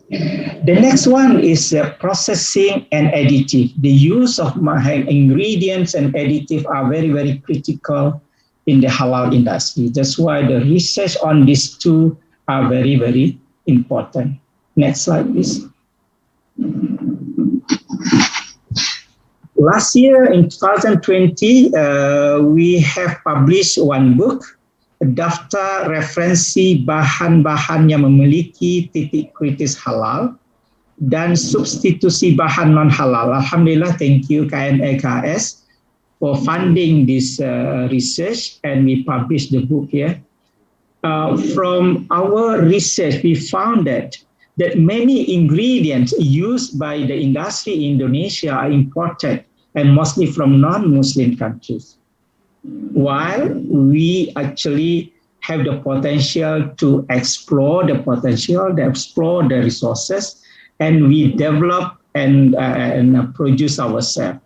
The next one is processing and additive. The use of ingredients and additive are very, very critical in the halal industry. That's why the research on these two are very, very important. Next slide, please. Last year in 2020, we have published one book, Daftar Referensi Bahan-bahan yang memiliki titik kritis halal dan substitusi bahan non-halal. Alhamdulillah, thank you KNEKS for funding this research, and we published the book here. From our research, we found that many ingredients used by the industry in Indonesia are imported and mostly from non-Muslim countries. While we actually have the potential to explore the resources, and we develop and produce ourselves.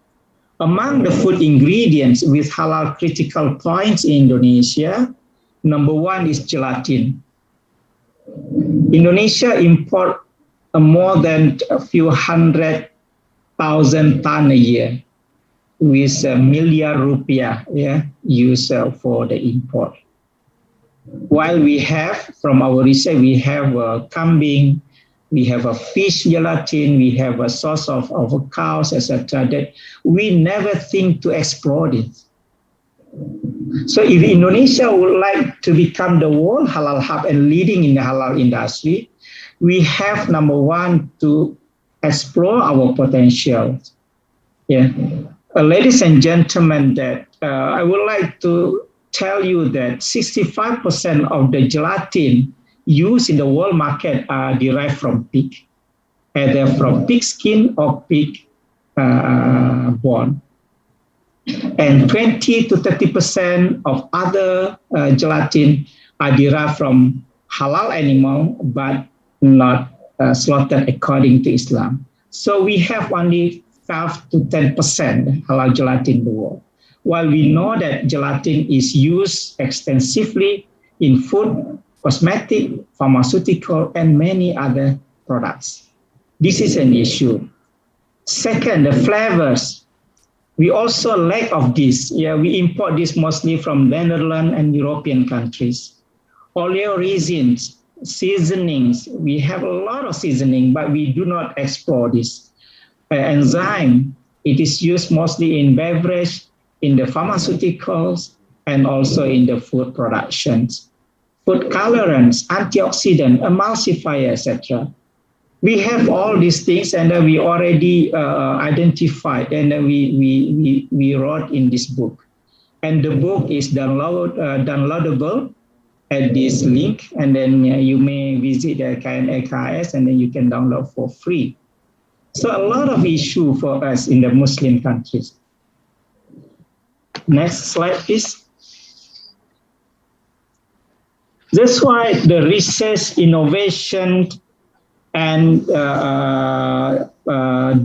Among the food ingredients with halal critical points in Indonesia, number one is gelatin. Indonesia import more than a few 100,000 tons a year, with million rupiah used for the import. While we have, from our research, we have kambing, we have a fish gelatin, we have a source of cows, etc. That we never think to explore it. So if Indonesia would like to become the world halal hub and leading in the halal industry, we have, number one, to explore our potential. Ladies and gentlemen, that I would like to tell you that 65% of the gelatin used in the world market are derived from pig, either from pig skin or pig bone. And 20 to 30% of other gelatin are derived from halal animal, but not slaughtered according to Islam. So we have only 5 to 10% halal gelatin in the world. While we know that gelatin is used extensively in food, cosmetic, pharmaceutical, and many other products. This is an issue. Second, the flavors. We also lack of this. We import this mostly from Netherlands and European countries. Oleoresins, seasonings. We have a lot of seasoning, but we do not explore this. Enzyme, it is used mostly in beverage, in the pharmaceuticals, and also in the food productions. Food colorants, antioxidant, emulsifier, etc. We have all these things, and we already identified, and we wrote in this book. And the book is downloadable at this link, and then you may visit the KNEKS, and then you can download for free. So a lot of issue for us in the Muslim countries. Next slide, please. That's why the research, innovation, and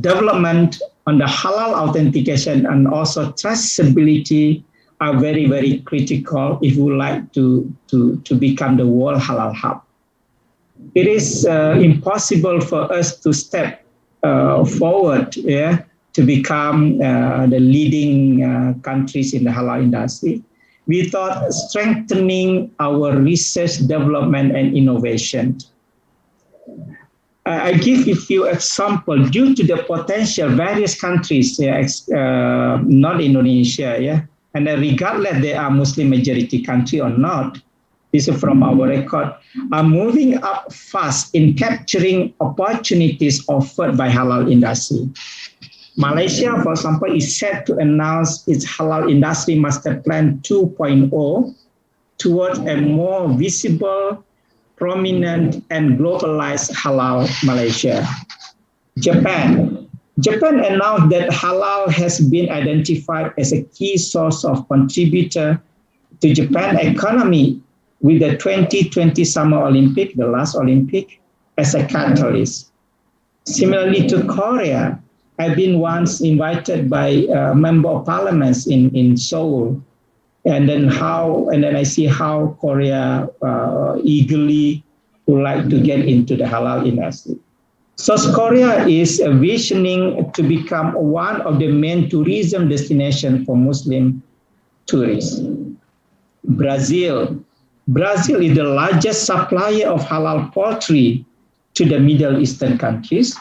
development on the halal authentication and also traceability are very, very critical if we would like to become the world halal hub. It is impossible for us to step forward to become the leading countries in the halal industry without strengthening our research, development, and innovation. I give you a few examples. Due to the potential, various countries, not Indonesia, and regardless they are Muslim majority country or not, this is from our record, are moving up fast in capturing opportunities offered by halal industry. Malaysia, for example, is set to announce its halal industry master plan 2.0 towards a more visible, prominent, and globalized halal Malaysia. Japan announced that halal has been identified as a key source of contributor to Japan economy with the 2020 Summer Olympic, the last Olympic, as a catalyst. Similarly to Korea, I've been once invited by a member of parliaments in Seoul, and then I see how Korea eagerly would like to get into the halal industry. South Korea is visioning to become one of the main tourism destinations for Muslim tourists. Brazil is the largest supplier of halal poultry to the Middle Eastern countries.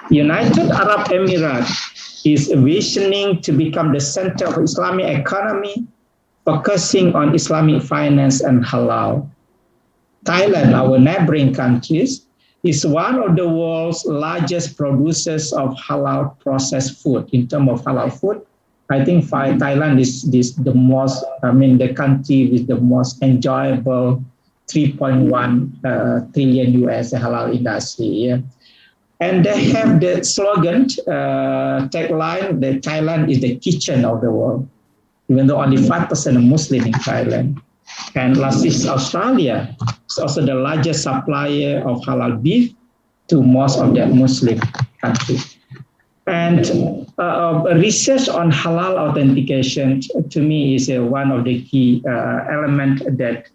United Arab Emirates is visioning to become the center of Islamic economy, focusing on Islamic finance and halal. Thailand, our neighboring countries, is one of the world's largest producers of halal processed food. In terms of halal food, I think Thailand is the most, the country with the most enjoyable 3.1 trillion US halal industry. Yeah. And they have the slogan, tagline, that Thailand is the kitchen of the world, even though only 5% are Muslim in Thailand. And last is Australia. It's also the largest supplier of halal beef to most of the Muslim countries. And research on halal authentication, to me, is one of the key elements that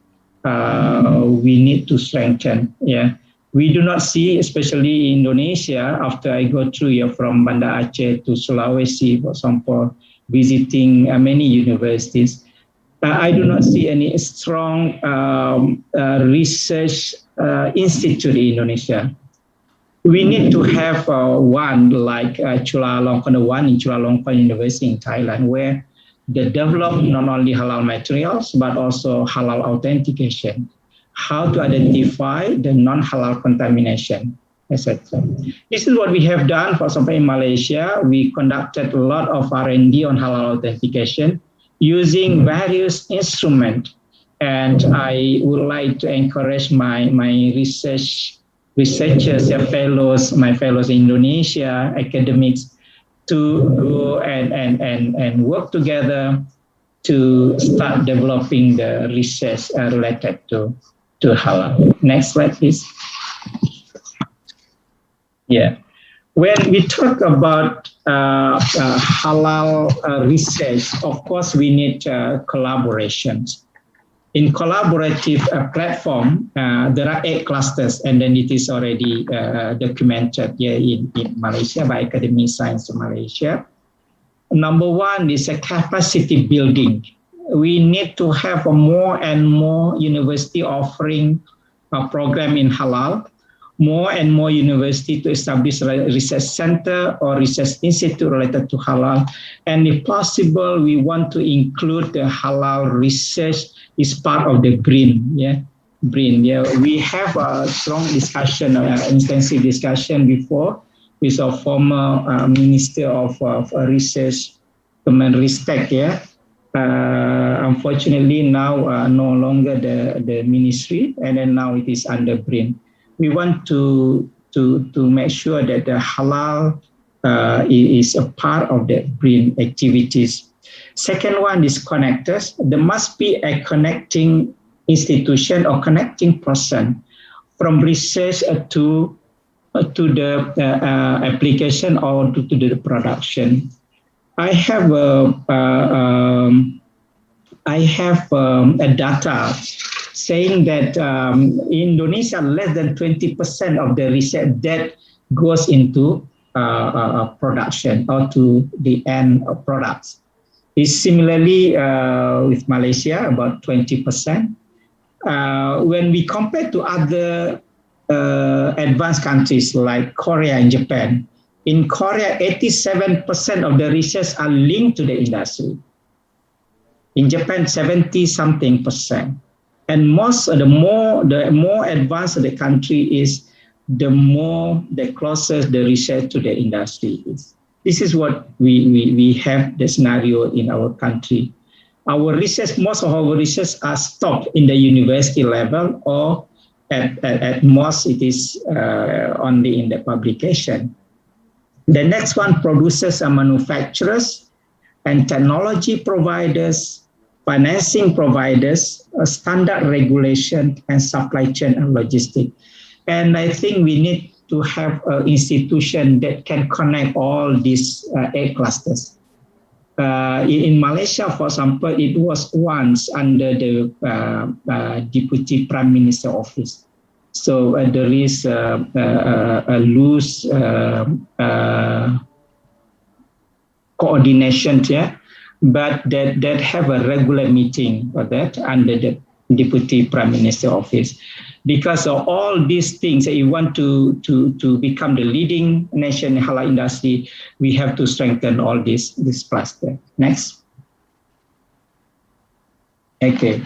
we need to strengthen. Yeah, we do not see, especially in Indonesia, after I go through from Banda Aceh to Sulawesi, for example, visiting many universities, I do not see any strong research institute in Indonesia. We need to have one like Chulalongkorn, the one in Chulalongkorn University in Thailand, where they develop not only halal materials, but also halal authentication, how to identify the non-halal contamination, etc. This is what we have done. For example, in Malaysia, we conducted a lot of R&D on halal authentication using various instruments. And I would like to encourage my researchers, my fellows in Indonesia, academics, to go and work together to start developing the research related to halal. Next slide, please. Yeah. When we talk about halal research, of course, we need collaborations. In collaborative platform, there are 8 clusters, and then it is already documented here in Malaysia by Academy Science of Malaysia. Number 1 is a capacity building. We need to have more and more university offering a program in halal, more and more university to establish a research center or research institute related to halal. And if possible, we want to include the halal research is part of the BRIN. Yeah, BRIN. Yeah, we have a strong discussion, intensive discussion before with our former Minister of Research, Kemenristek. Yeah, unfortunately now no longer the ministry, and then now it is under BRIN. We want to make sure that the halal is a part of the BRIN activities. Second one is connectors. There must be a connecting institution or connecting person from research to the application or to the production. I have a data saying that in Indonesia, less than 20% of the research that goes into production or to the end of products. It's similarly with Malaysia, about 20%. When we compare to other advanced countries like Korea and Japan, in Korea, 87% of the research are linked to the industry. In Japan, 70-something%. And the more advanced the country is, the closer the research to the industry is. This is what we have the scenario in our country. Our research, most of our research are stopped in the university level, or at most it is only in the publication. The next one, producers and manufacturers and technology providers, financing providers, standard regulation, and supply chain and logistics. And I think we need to have an institution that can connect all these 8 clusters. In Malaysia, for example, it was once under the Deputy Prime Minister office. So there is a loose coordination here, but that have a regular meeting for that under the Deputy Prime Minister Office. Because of all these things that you want to become the leading nation in halal industry, we have to strengthen all this cluster. Next. Okay.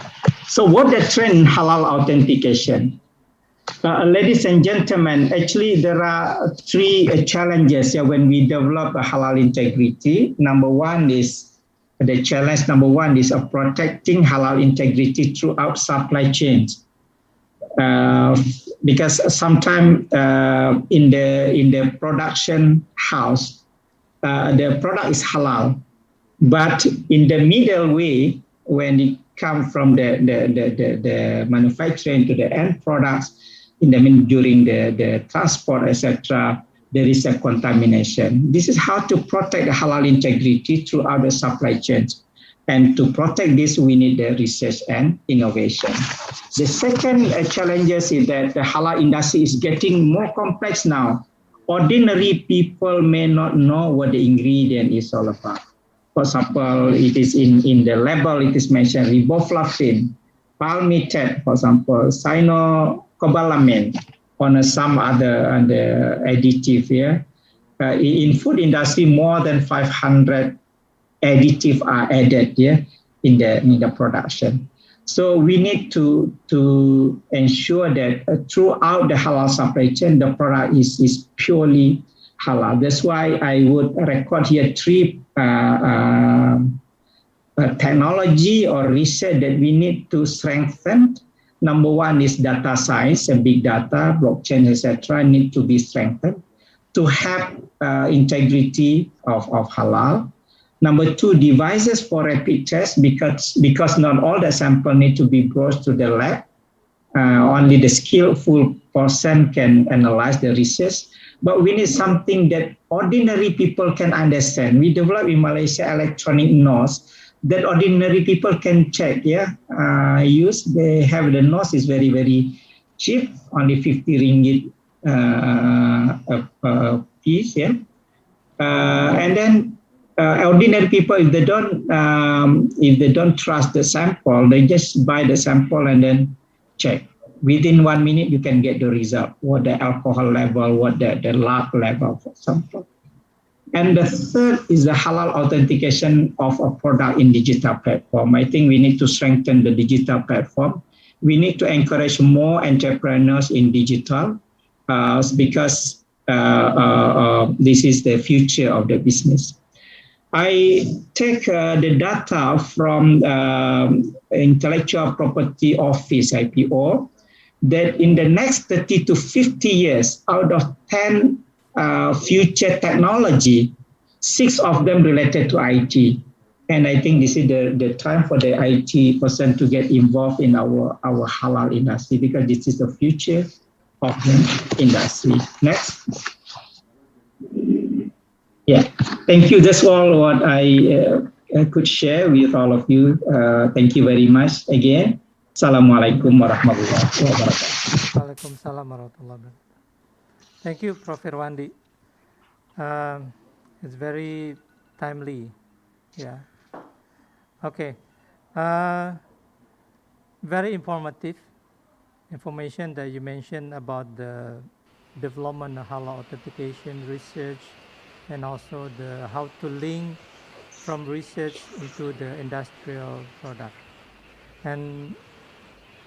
So what the trend halal authentication? Ladies and gentlemen, actually there are three challenges when we develop a halal integrity. The challenge number one is of protecting halal integrity throughout supply chains. Because sometimes in the production house, the product is halal, but in the middle way, when it comes from the manufacturing to the end products, during the transport, etc., there is a contamination. This is how to protect the halal integrity throughout the supply chains. And to protect this, we need the research and innovation. The second challenge is that the halal industry is getting more complex now. Ordinary people may not know what the ingredient is all about. For example, it is in the label, it is mentioned riboflavin, palmitate, for example, cyanocobalamin, or some other additive here. In food industry, more than 500 additives are added in the production. So we need to ensure that throughout the halal supply chain, the product is purely halal. That's why I would record here three technology or research that we need to strengthen. Number one is data science and big data, blockchain, etc. need to be strengthened to have integrity of halal. Number two, devices for rapid tests, because not all the sample need to be brought to the lab. Only the skillful person can analyze the research. But we need something that ordinary people can understand. We develop in Malaysia electronic nose that ordinary people can check. Use. They have the nose is very, very cheap, only 50 ringgit a piece. And then ordinary people, if they don't trust the sample, they just buy the sample and then check. Within 1 minute, you can get the result, what the alcohol level, what the lard level, for example. And the third is the halal authentication of a product in digital platform. I think we need to strengthen the digital platform. We need to encourage more entrepreneurs in digital because this is the future of the business. I take the data from Intellectual Property Office, IPO, that in the next 30 to 50 years, out of 10 future technology, 6 of them related to IT. And I think this is the time for the IT person to get involved in our halal industry, because this is the future of the industry. Next. Yeah, thank you. That's all what I could share with all of you. Thank you very much again. Assalamualaikum warahmatullahi wabarakatuh. Waalaikumsalam warahmatullahi wabarakatuh. Thank you, Prof. Irwandi. It's very timely. Yeah. Okay. Very informative information that you mentioned about the development of halal authentication research, and also how to link from research into the industrial product. And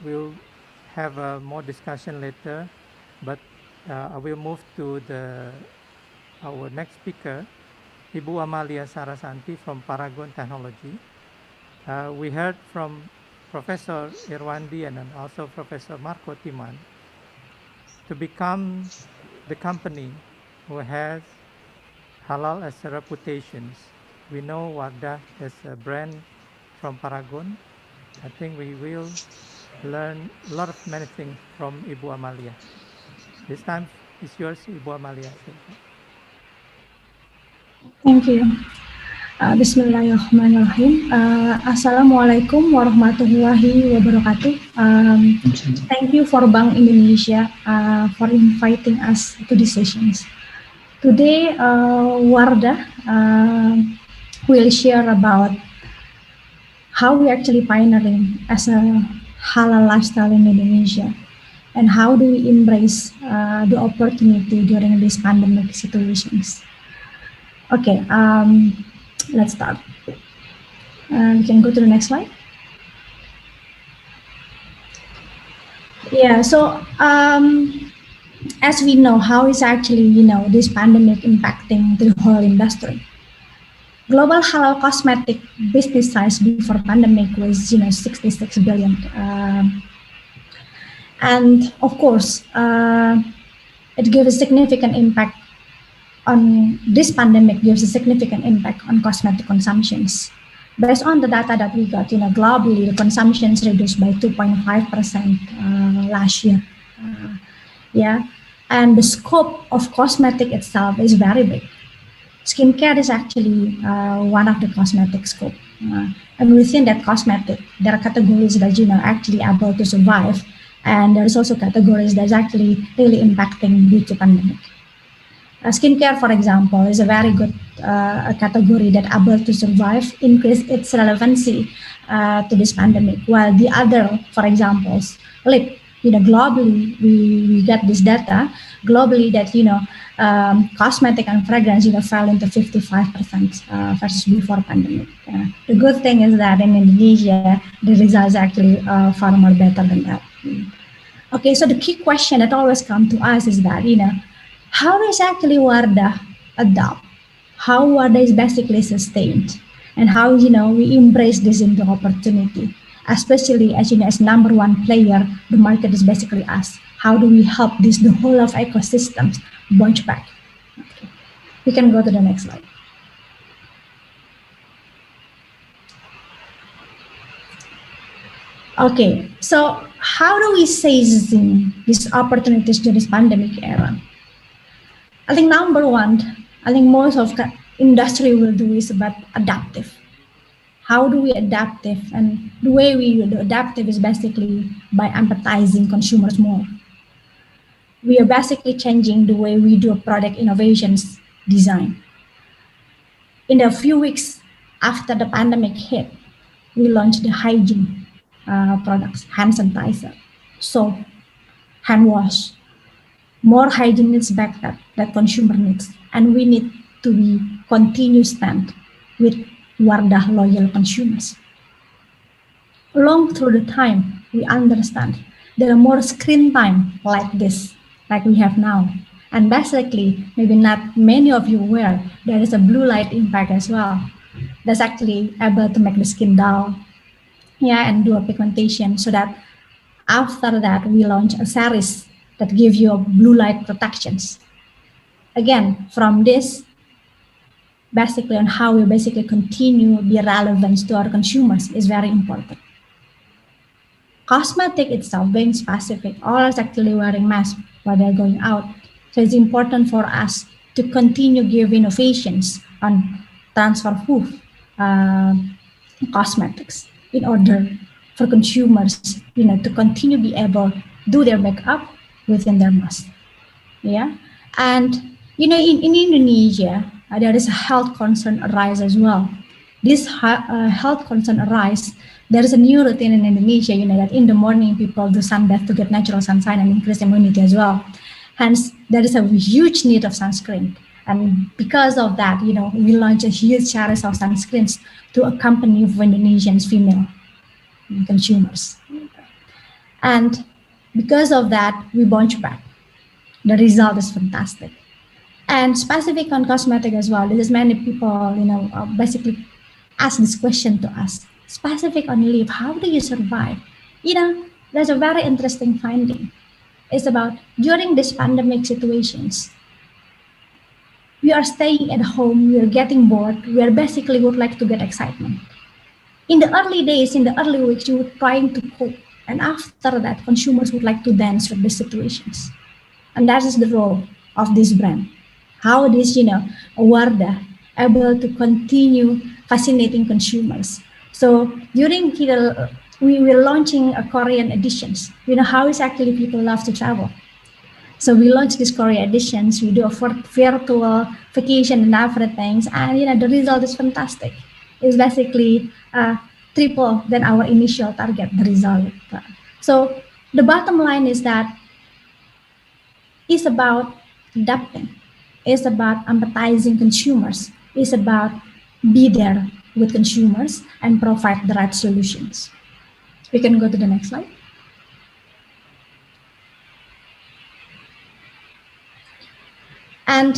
we'll have more discussion later, but I will move to our next speaker, Ibu Amalia Sarasanti from Paragon Technology. We heard from Professor Irwandi and also Professor Marco Timan to become the company who has halal as a reputation. We know Wardah as a brand from Paragon. I think we will learn a lot of many things from Ibu Amalia. This time is yours, Ibu Amalia. Thank you. Bismillahirrahmanirrahim. Assalamualaikum warahmatullahi wabarakatuh. Thank you for Bank Indonesia for inviting us to these sessions. Today, Wardah will share about how we actually pioneering as a halal lifestyle in Indonesia, and how do we embrace the opportunity during these pandemic situations? Okay, let's start. We can go to the next slide. Yeah, so as we know, how is actually, this pandemic impacting the whole industry? Global halal cosmetic business size before pandemic was, 66 billion. And of course, it gives a significant impact on this pandemic, gives a significant impact on cosmetic consumptions. Based on the data that we got, globally, the consumptions reduced by 2.5% last year. And the scope of cosmetic itself is very big. Skincare is actually one of the cosmetic scope. And within that cosmetic, there are categories that, actually able to survive. And there's also categories that's actually really impacting due to pandemic. Skincare, for example, is a very good category that able to survive, increase its relevancy to this pandemic. While the other, for example, lip, globally, we get this data globally that, cosmetic and fragrance, fell into 55% versus before pandemic. The good thing is that in Indonesia, the results actually far more better than that. Okay, so the key question that always comes to us is that, how is actually Wardah adopt? How Wardah is basically sustained? And how, we embrace this into opportunity? Especially as, as number one player, the market is basically us. How do we help the whole of ecosystems bounce back? Okay. We can go to the next slide. Okay, so how do we seize these opportunities during this pandemic era? I think number one, most of the industry will do is about adaptive. How do we adaptive? And the way we do adaptive is basically by empathizing consumers more. We are basically changing the way we do product innovations design. In the few weeks after the pandemic hit, we launched the hygiene products, hand sanitizer, soap, hand wash, more hygiene needs back that consumer needs. And we need to be continue stand with Wardah loyal consumers. Along through the time, we understand there are more screen time like this, like we have now. And basically, maybe not many of you aware, there is a blue light impact as well. That's actually able to make the skin dull, and do a pigmentation, so that after that, we launch a series that give you a blue light protections. Again, from this, basically on how we basically continue the relevance to our consumers is very important. Cosmetic itself, being specific, all is actually wearing masks while they're going out. So it's important for us to continue give innovations on transfer proof cosmetics in order for consumers, to continue be able to do their makeup within their mask. And in Indonesia, there is a health concern arise as well. This health concern arise. There is a new routine in Indonesia, that in the morning people do sunbath to get natural sunshine and increase immunity as well. Hence, there is a huge need of sunscreen. And because of that, we launched a huge series of sunscreens to accompany Indonesian female consumers. And because of that, we bounce back. The result is fantastic. And specific on cosmetic as well, there's many people, basically ask this question to us. Specific on lip, how do you survive? There's a very interesting finding. It's about during this pandemic situations, we are staying at home, we are getting bored, we are basically would like to get excitement. In the early days, in the early weeks, you were trying to cope. And after that, consumers would like to dance with the situations. And that is the role of this brand. How this, Wardah able to continue fascinating consumers. So during we were launching a Korean editions. How is actually people love to travel. So we launched these Korean editions. We do a virtual vacation and everything. And the result is fantastic. It's basically triple than our initial target, the result. So the bottom line is that it's about adapting, it's about empathizing consumers, it's about be there with consumers and provide the right solutions. We can go to the next slide. And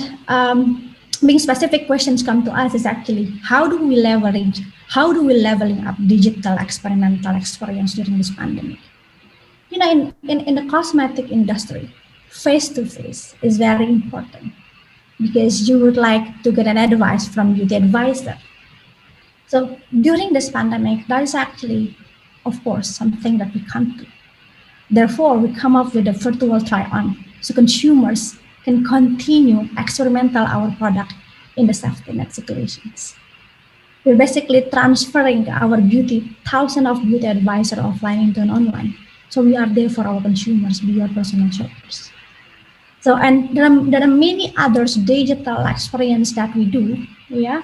being specific questions come to us is actually, how do we leveling up digital experimental experience during this pandemic? You know, in the cosmetic industry, face-to-face is very important because you would like to get an advice from the advisor. So during this pandemic, that is actually, of course, something that we can't do. Therefore, we come up with a virtual try-on so consumers can continue experimental our product in the safety net situations. We're basically transferring our thousands of beauty advisor offline into an online. So we are there for our consumers, be your personal shoppers. So, and there are many others digital experience that we do, yeah,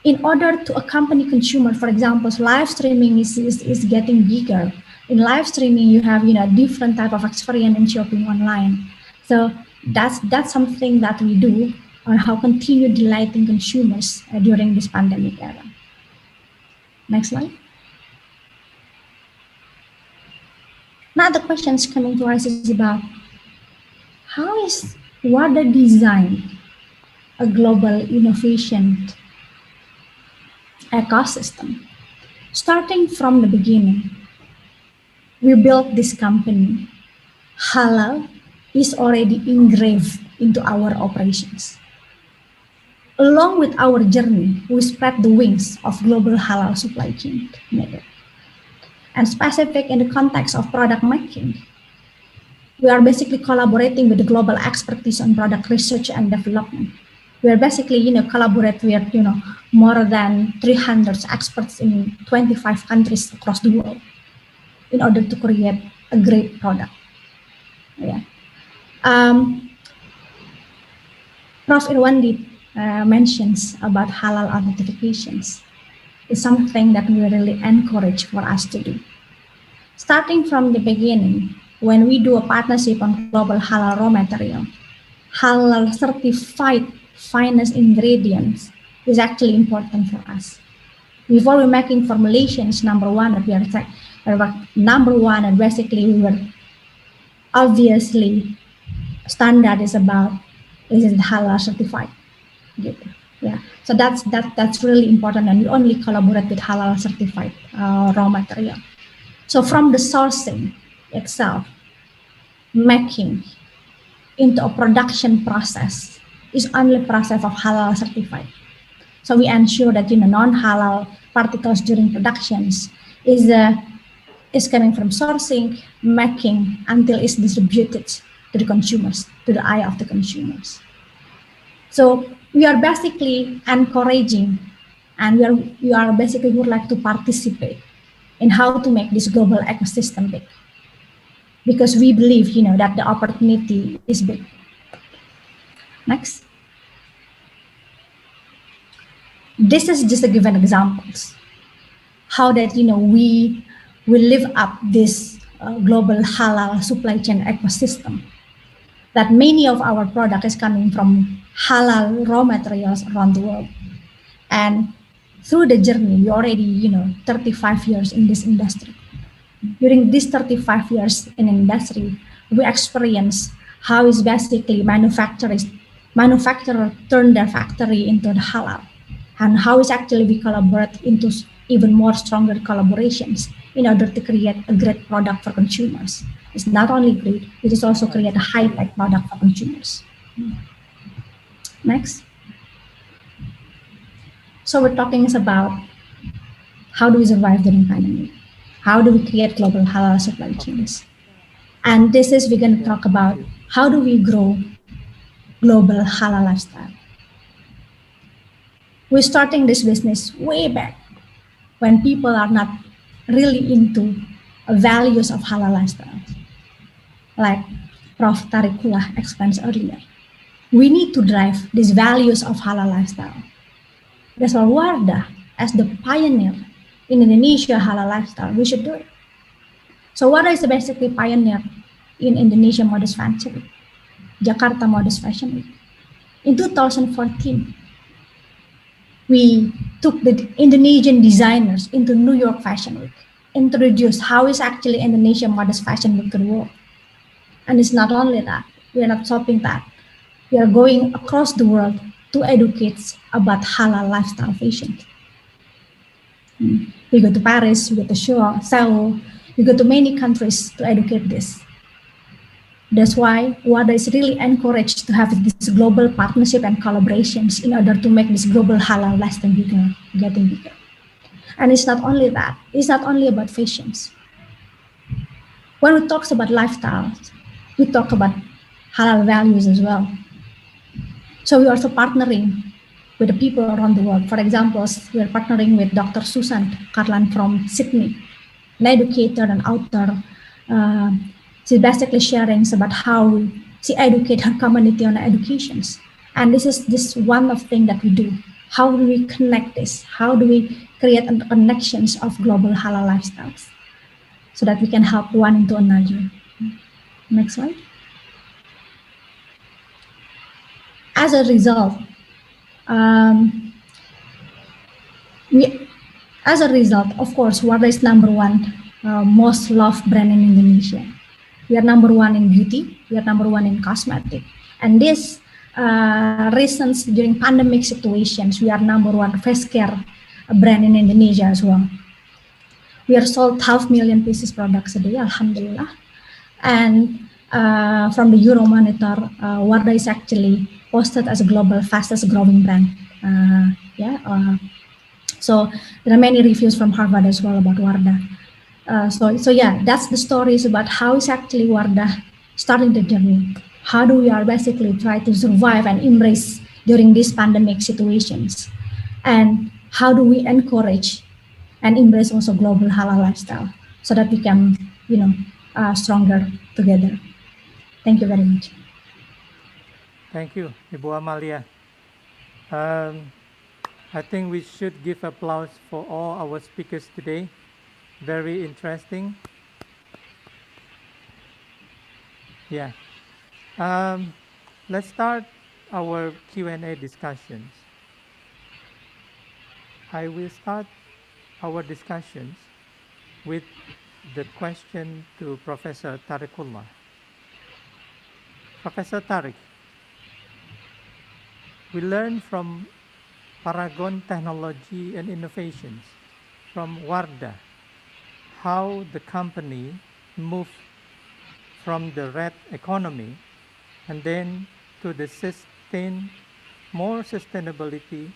in order to accompany consumer. For example, live streaming is getting bigger. In live streaming, you have, you know, different type of experience in shopping online. So that's something that we do on how continue delighting consumers during this pandemic era. Next slide. Now the questions coming to us is about how is WADA design a global innovation ecosystem? Starting from the beginning, we built this company. Halal is already engraved into our operations. Along with our journey, we spread the wings of global halal supply chain network. And specific in the context of product making, we are basically collaborating with the global expertise on product research and development. We are basically, you know, collaborate with, you know, more than 300 experts in 25 countries across the world in order to create a great product. Yeah. Prof. Irwandi mentions about halal certifications. Is something that we really encourage for us to do. Starting from the beginning, when we do a partnership on global halal raw material, halal certified finest ingredients is actually important for us. Before we're making formulations, number one, and basically we were obviously standard is about is it halal certified. Yeah, so that's really important, and we only collaborate with halal certified raw material. So from the sourcing itself, making into a production process is only process of halal certified. So we ensure that, you know, non-halal particles during productions is coming from sourcing, making until it's distributed to the consumers, to the eye of the consumers. So we are basically encouraging, and we are basically would like to participate in how to make this global ecosystem big, because we believe, you know, that the opportunity is big. Next. This is just a given examples how that, you know, we will live up this global halal supply chain ecosystem. That many of our product is coming from halal raw materials around the world. And through the journey, we already, you know, 35 years in this industry. During these 35 years in industry, we experience how is basically manufacturer turn their factory into the halal, and how is actually we collaborate into even more stronger collaborations in order to create a great product for consumers. It's not only great, it is also create a high-tech product for consumers. Next. So we're talking about how do we survive during pandemic? How do we create global halal supply chains? And this is, we're going to talk about how do we grow global halal lifestyle. We're starting this business way back when people are not really into values of halal lifestyle. Like Prof. Tarikullah explained earlier. We need to drive these values of halal lifestyle. That's why WADA, as the pioneer, in Indonesia halal lifestyle, we should do it. So Wardah is basically pioneer in Indonesia modest fashion week, Jakarta Modest Fashion Week. In 2014, we took the Indonesian designers into New York Fashion Week, introduced how is actually Indonesia modest fashion week to the world. And it's not only that, we are not stopping that. We are going across the world to educate about halal lifestyle fashion. We go to Paris, we go to Seoul, we go to many countries to educate this. That's why Wardah is really encouraged to have this global partnership and collaborations in order to make this global halal lifestyle getting bigger. And it's not only that, it's not only about fashions. When we talk about lifestyles, we talk about halal values as well. So we're also partnering with the people around the world. For example, we're partnering with Dr. Susan Karlan from Sydney, an educator and author. She's basically sharing about how she educates her community on educations. And this is one of things that we do. How do we connect this? How do we create connections of global halal lifestyles so that we can help one into another? Next slide. As a result, of course, Wardah is number one most loved brand in Indonesia. We are number one in beauty. We are number one in cosmetic. And this recent during pandemic situations, we are number one face care brand in Indonesia as well. We are sold 500,000 pieces products a day, alhamdulillah. And from the Euromonitor, Wardah is actually posted as a global fastest growing brand. So there are many reviews from Harvard as well about Wardah. So yeah, that's the stories about how is actually Wardah starting the journey. How do we are basically try to survive and embrace during these pandemic situations, and how do we encourage and embrace also global halal lifestyle so that we can, stronger together. Thank you very much. Thank you, Ibu Amalia. I think we should give applause for all our speakers today. Very interesting. Yeah. Let's start our Q&A discussions. I will start our discussions with the question to Professor Tariqullah. Professor Tariq, we learn from Paragon Technology and Innovations, from Wardah, how the company moved from the red economy and then to the more sustainability,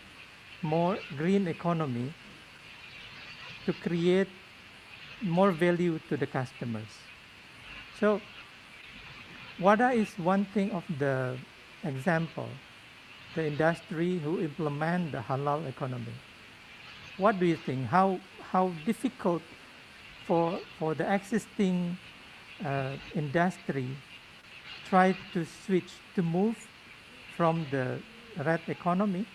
more green economy to create more value to the customers. So Wardah is one thing of the example, the industry who implement the halal economy. What do you think? How difficult for the existing industry try to switch, to move from the red economy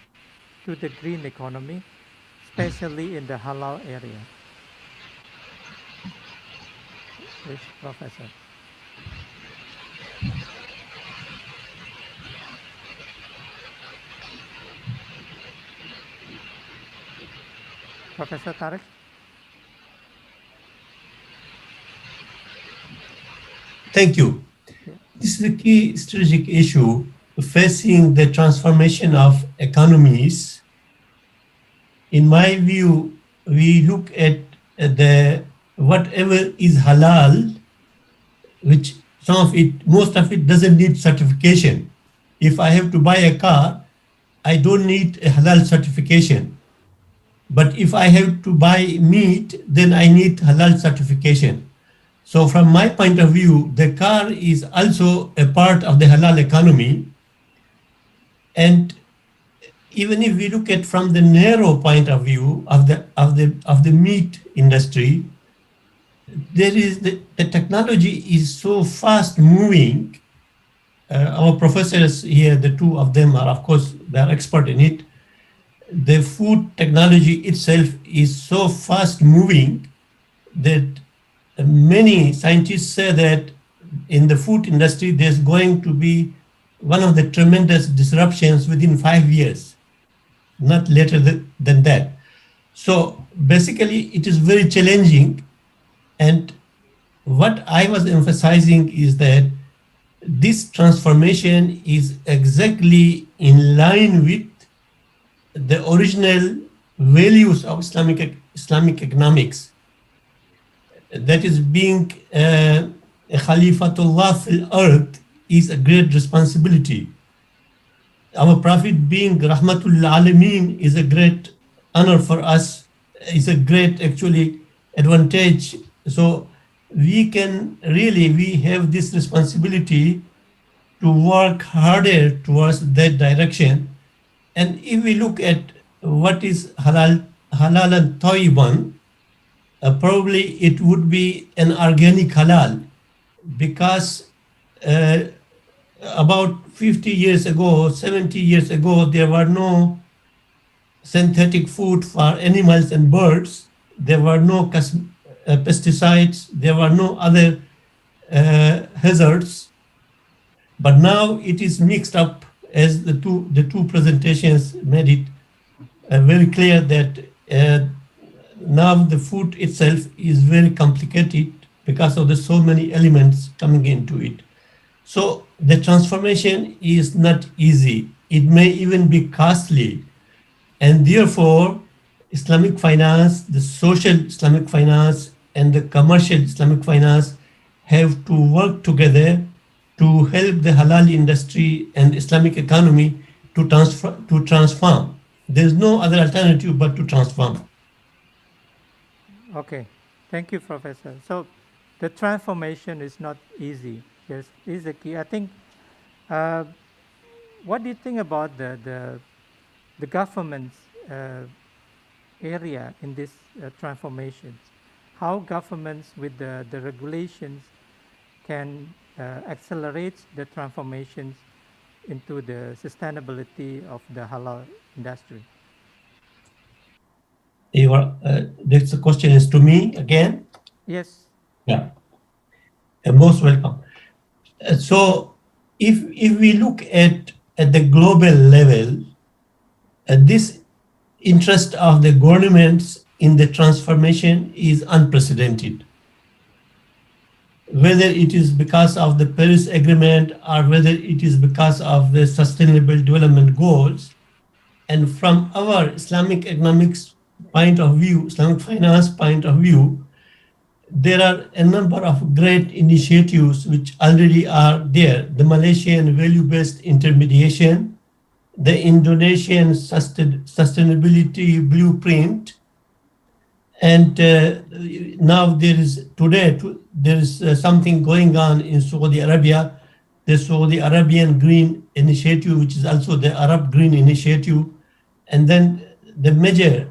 to the green economy, especially in the halal area? Yes, Professor. Professor Tariq? Thank you. This is a key strategic issue facing the transformation of economies. In my view, we look at the whatever is halal, which most of it doesn't need certification. If I have to buy a car, I don't need a halal certification. But if I have to buy meat, then I need halal certification. So from my point of view, the car is also a part of the halal economy. And even if we look at from the narrow point of view of the meat industry, there is the technology is so fast moving. Our professors here, the two of them are, of course, they are expert in it. the food technology itself is so fast moving that many scientists say that in the food industry, there's going to be one of the tremendous disruptions within 5 years, not later than that. So basically, it is very challenging. And what I was emphasizing is that this transformation is exactly in line with the original values of Islamic economics, that is being a Khalifatullah fil earth is a great responsibility. Our Prophet being Rahmatul Alameen is a great honor for us, is a great actually advantage. So we have this responsibility to work harder towards that direction. And if we look at what is halal and tayyiban, probably it would be an organic halal, because about 50 years ago, 70 years ago, there were no synthetic food for animals and birds. There were no pesticides. There were no other hazards. But now it is mixed up, as the two presentations made it very clear that now the food itself is very complicated because of the so many elements coming into it. So the transformation is not easy. It may even be costly. And therefore, Islamic finance, the social Islamic finance, and the commercial Islamic finance have to work together to help the halal industry and Islamic economy to transform. There's no other alternative but to transform. Okay, thank you, Professor. So the transformation is not easy. Yes, is the key. I think. What do you think about the government's area in this transformations? How governments with the regulations can accelerate the transformations into the sustainability of the halal industry? This question is to me again? Yes. Yeah. Most welcome. So if we look at the global level, this interest of the governments in the transformation is unprecedented. Whether it is because of the Paris Agreement or whether it is because of the Sustainable Development Goals, and from our Islamic economics point of view, Islamic finance point of view, there are a number of great initiatives which already are there. The Malaysian value-based intermediation, the Indonesian sustainability blueprint, and now there is something going on in Saudi Arabia, the Saudi Arabian Green Initiative, which is also the Arab Green Initiative, and then the major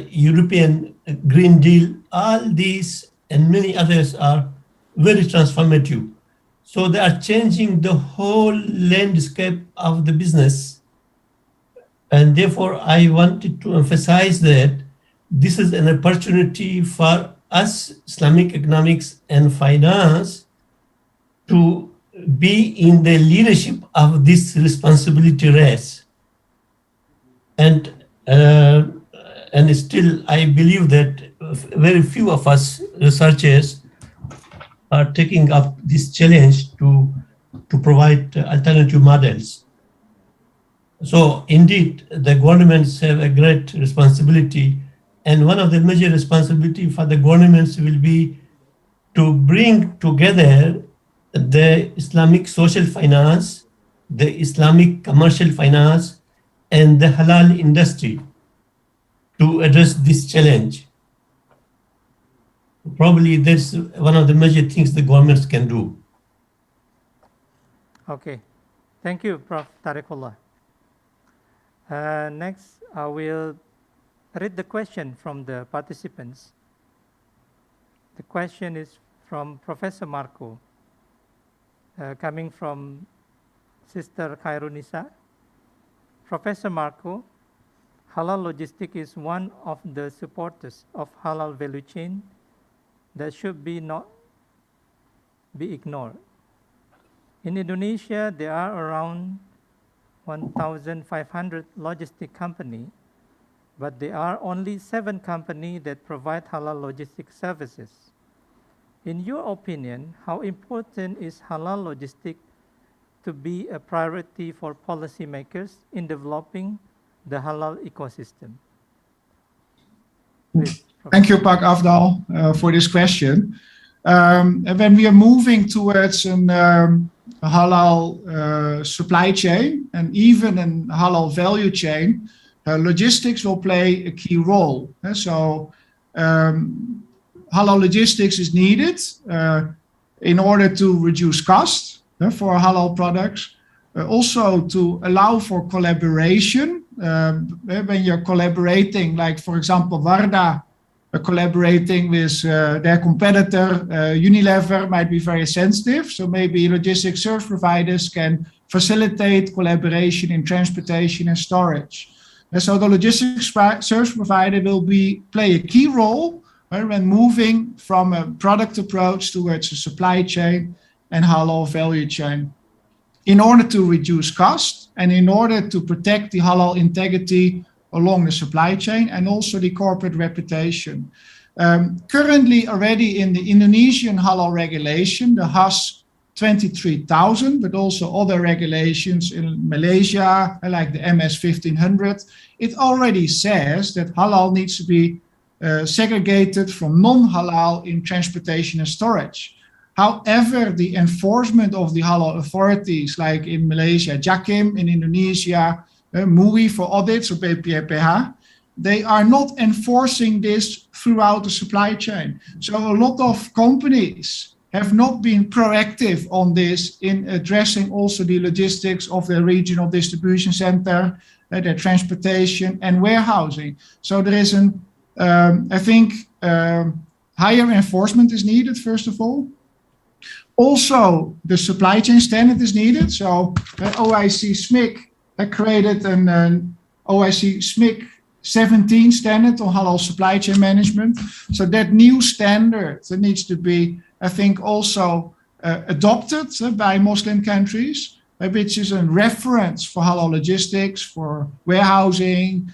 European Green Deal. All these and many others are very transformative. So they are changing the whole landscape of the business. And therefore, I wanted to emphasize that this is an opportunity for us, Islamic economics and finance, to be in the leadership of this responsibility race. And still, I believe that very few of us researchers are taking up this challenge to provide alternative models. So indeed, the governments have a great responsibility, and one of the major responsibility for the governments will be to bring together the Islamic social finance, the Islamic commercial finance, and the halal industry to address this challenge. Probably that's one of the major things the governments can do. Okay, thank you, Prof. Tariqullah. Next, I will read the question from the participants. The question is from Professor Marco, coming from Sister Khairunisa. Professor Marco, halal logistic is one of the supporters of halal value chain that should not be ignored. In Indonesia, there are around 1,500 logistic companies, but there are only 7 companies that provide halal logistic services. In your opinion, how important is halal logistic to be a priority for policymakers in developing the halal ecosystem? Please, Thank you, Pak Afdal, for this question. When we are moving towards a halal supply chain and even a halal value chain, logistics will play a key role. So halal logistics is needed in order to reduce cost for halal products, also to allow for collaboration. When you're collaborating, like for example, Wardah collaborating with their competitor, Unilever, might be very sensitive. So maybe logistics service providers can facilitate collaboration in transportation and storage. And so the logistics service provider will play a key role when moving from a product approach towards a supply chain and halal value chain, in order to reduce cost and in order to protect the halal integrity along the supply chain and also the corporate reputation. Currently already in the Indonesian halal regulation, the HAS 23,000, but also other regulations in Malaysia, like the MS 1500, it already says that halal needs to be segregated from non-halal in transportation and storage. However, the enforcement of the halal authorities, like in Malaysia, JAKIM, in Indonesia, MUI for audits, or BPPH, they are not enforcing this throughout the supply chain. So a lot of companies have not been proactive on this in addressing also the logistics of their regional distribution center, their transportation and warehousing. So there is I think higher enforcement is needed, first of all. Also, the supply chain standard is needed. So OIC SMIC created an OIC SMIC 17 standard on halal supply chain management. So that new standard that needs to be, I think, also adopted by Muslim countries, which is a reference for halal logistics, for warehousing,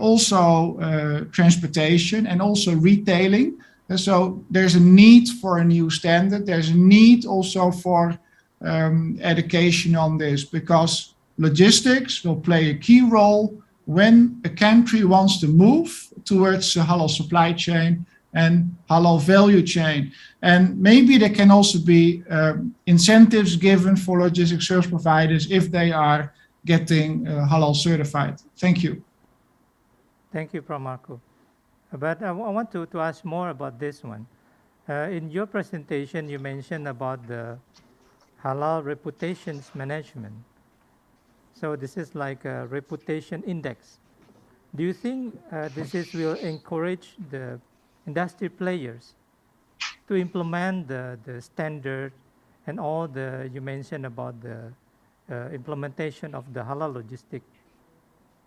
also transportation and also retailing. And so there's a need for a new standard. There's a need also for education on this, because logistics will play a key role when a country wants to move towards a halal supply chain and halal value chain. And maybe there can also be incentives given for logistics service providers if they are getting halal certified. Thank you. Thank you, Prof. Marco. But I want to ask more about this one. In your presentation, you mentioned about the halal reputations management. So this is like a reputation index. Do you think will encourage the industry players to implement the standard and all you mentioned about the implementation of the halal logistic?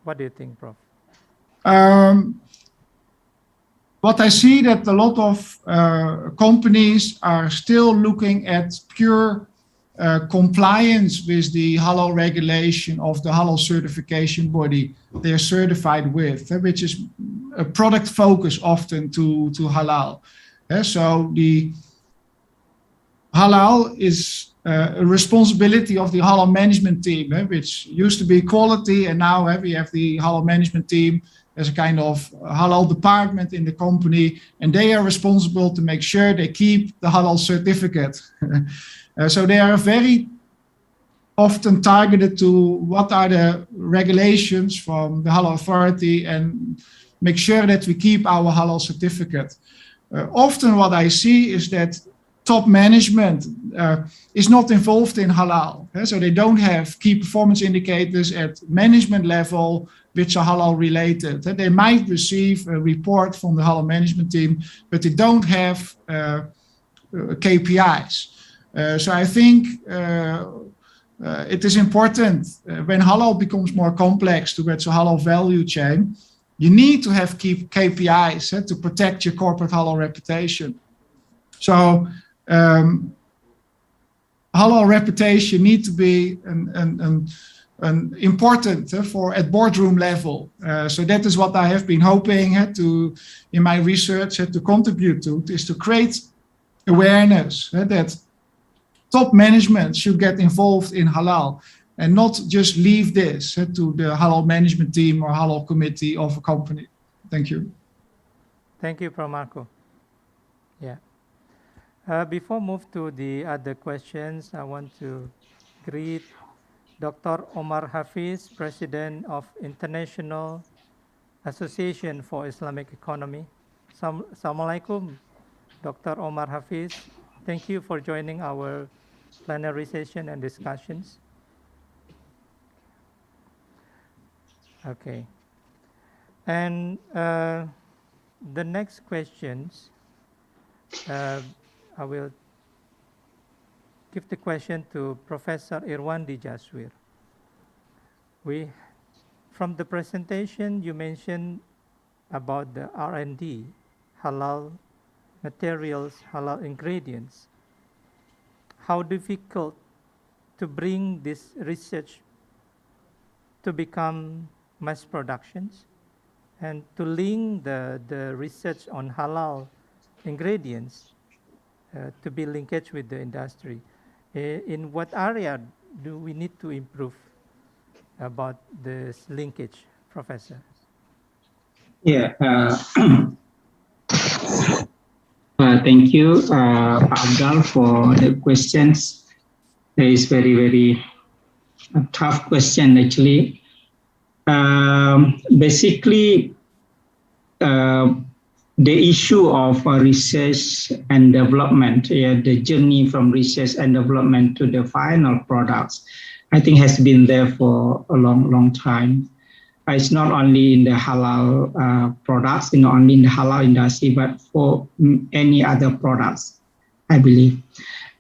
What do you think, Prof? What I see that a lot of companies are still looking at pure compliance with the halal regulation of the halal certification body they're certified with, which is a product focus often to halal. So the halal is a responsibility of the halal management team, which used to be quality, and now we have the halal management team as a kind of halal department in the company, and they are responsible to make sure they keep the halal certificate. So they are very often targeted to what are the regulations from the halal authority and make sure that we keep our halal certificate. Often what I see is that top management is not involved in halal. So they don't have key performance indicators at management level which are halal related. They might receive a report from the halal management team, but they don't have KPIs. So I think it is important when halal becomes more complex towards a halal value chain, you need to have KPIs to protect your corporate halal reputation. So halal reputation need to be an important for at boardroom level. So that is what I have been hoping to in my research to contribute to, is to create awareness that top management should get involved in halal and not just leave this to the halal management team or halal committee of a company. Thank you. Thank you, Prof. Marco. Yeah. Before move to the other questions, I want to greet Dr. Omar Hafiz, President of International Association for Islamic Economy. Assalamualaikum, Dr. Omar Hafiz. Thank you for joining our plenary session and discussions. Okay. And the next questions, I will give the question to Professor Irwandi Jaswir. From the presentation, you mentioned about the R&D, halal materials, halal ingredients. How difficult to bring this research to become mass productions and to link the research on halal ingredients to be linkage with the industry. In what area do we need to improve about this linkage, Professor? Yeah. Thank you, Abdul, for the questions. It is very, very tough question, actually. Basically, the issue of research and development, the journey from research and development to the final products, I think has been there for a long, long time. It's not only in the halal products, not only in the halal industry, but for any other products, I believe.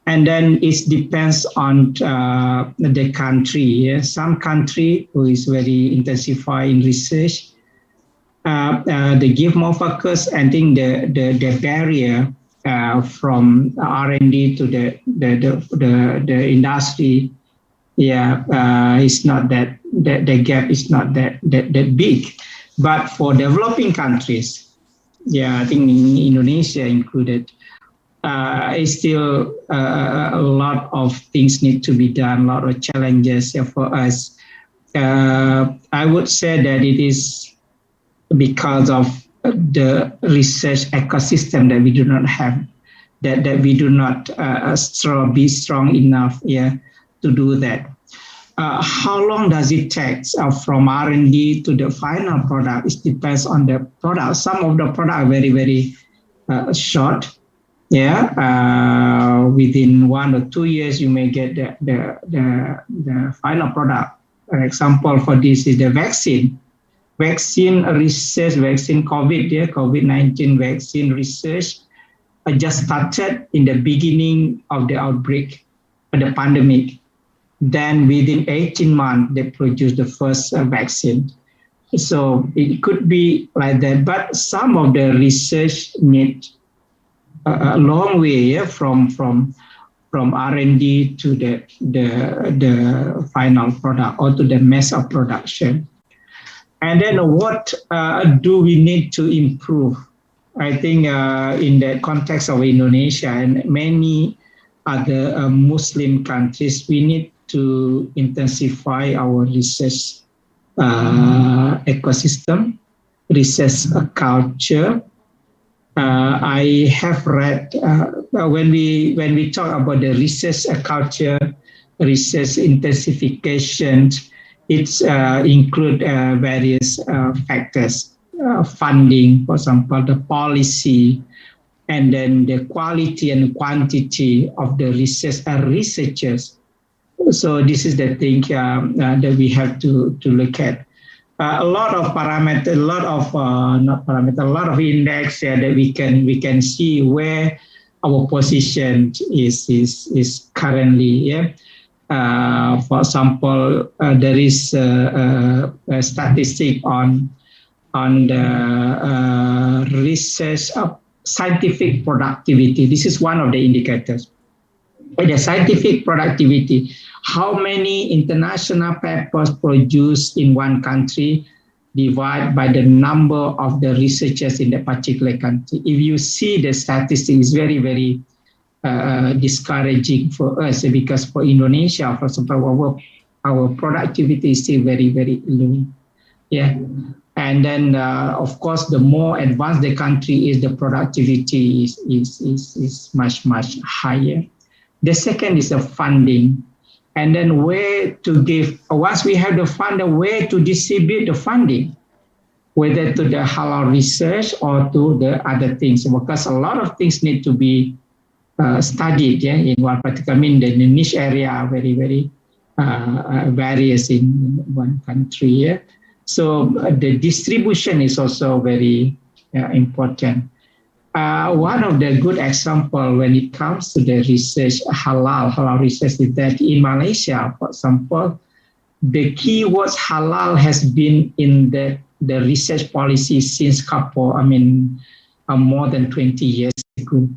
And then it depends on the country. Yeah? Some country who is very intensified in research, they give more focus. I think the barrier from R&D to the industry, it's not that the gap is not that big. But for developing countries, I think in Indonesia included, it's still a lot of things need to be done, a lot of challenges for us. I would say that it is because of the research ecosystem that we do not have, that we do not be strong enough to do that. How long does it take from R&D to the final product? It depends on the product. Some of the product are very, very short. Within 1 or 2 years, you may get the final product. An example for this is the vaccine. Vaccine research, vaccine COVID-19 vaccine research just started in the beginning of the outbreak, the pandemic. Then within 18 months, they produced the first vaccine. So it could be like that, but some of the research need a long way from R&D to the final product or to the mass of production. And then what do we need to improve? I think in the context of Indonesia and many other Muslim countries, we need to intensify our research ecosystem, research culture. I have read when we talk about the research culture, research intensification, it's include various factors, funding, for example, the policy, and then the quality and quantity of the researchers. So this is the thing that we have to look at. A lot of parameters, a lot of index that we can see where our position is currently. For example, there is a statistic on on the research of scientific productivity. This is one of the indicators. The scientific productivity, how many international papers produced in one country divided by the number of the researchers in that particular country. If you see the statistics, it's very, very discouraging for us, because for Indonesia, for example, our productivity is still very, very low. Yeah. And then, of course, the more advanced the country is, the productivity is much, much higher. The second is the funding. And then where to give, once we have the fund, where to distribute the funding, whether to the halal research or to the other things, because a lot of things need to be studied, yeah, in one particular, I mean, the niche area are very, very various in one country. Yeah? So the distribution is also very important. One of the good example when it comes to the research, halal research, is that in Malaysia, for example, the keywords halal has been in the research policy since more than 20 years ago.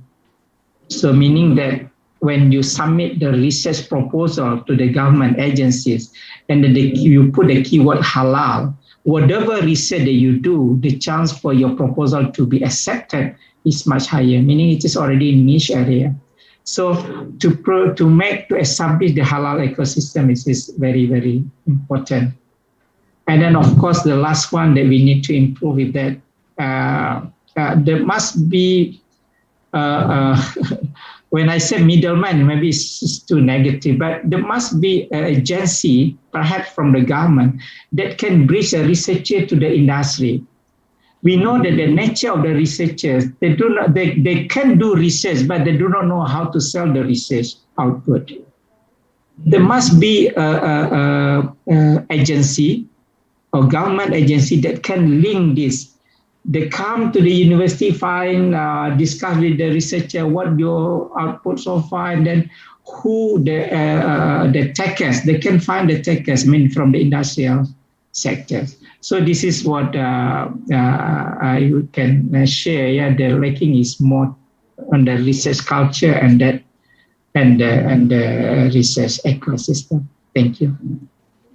So meaning that when you submit the research proposal to the government agencies and you put the keyword halal, whatever research that you do, the chance for your proposal to be accepted is much higher, meaning it is already in niche area. So to establish the halal ecosystem is very, very important. And then, of course, the last one that we need to improve is that there must be, when I say middleman, maybe it's too negative, but there must be an agency, perhaps from the government, that can bridge a researcher to the industry. We know that the nature of the researchers, they can do research, but they do not know how to sell the research output. There must be an agency or government agency that can link this. They come to the university, discuss with the researcher what your output so far, and then who the takers, they can find the takers, from the industrial sector. So this is what I can share. Yeah, the lacking is more on the research culture and the research ecosystem. Thank you.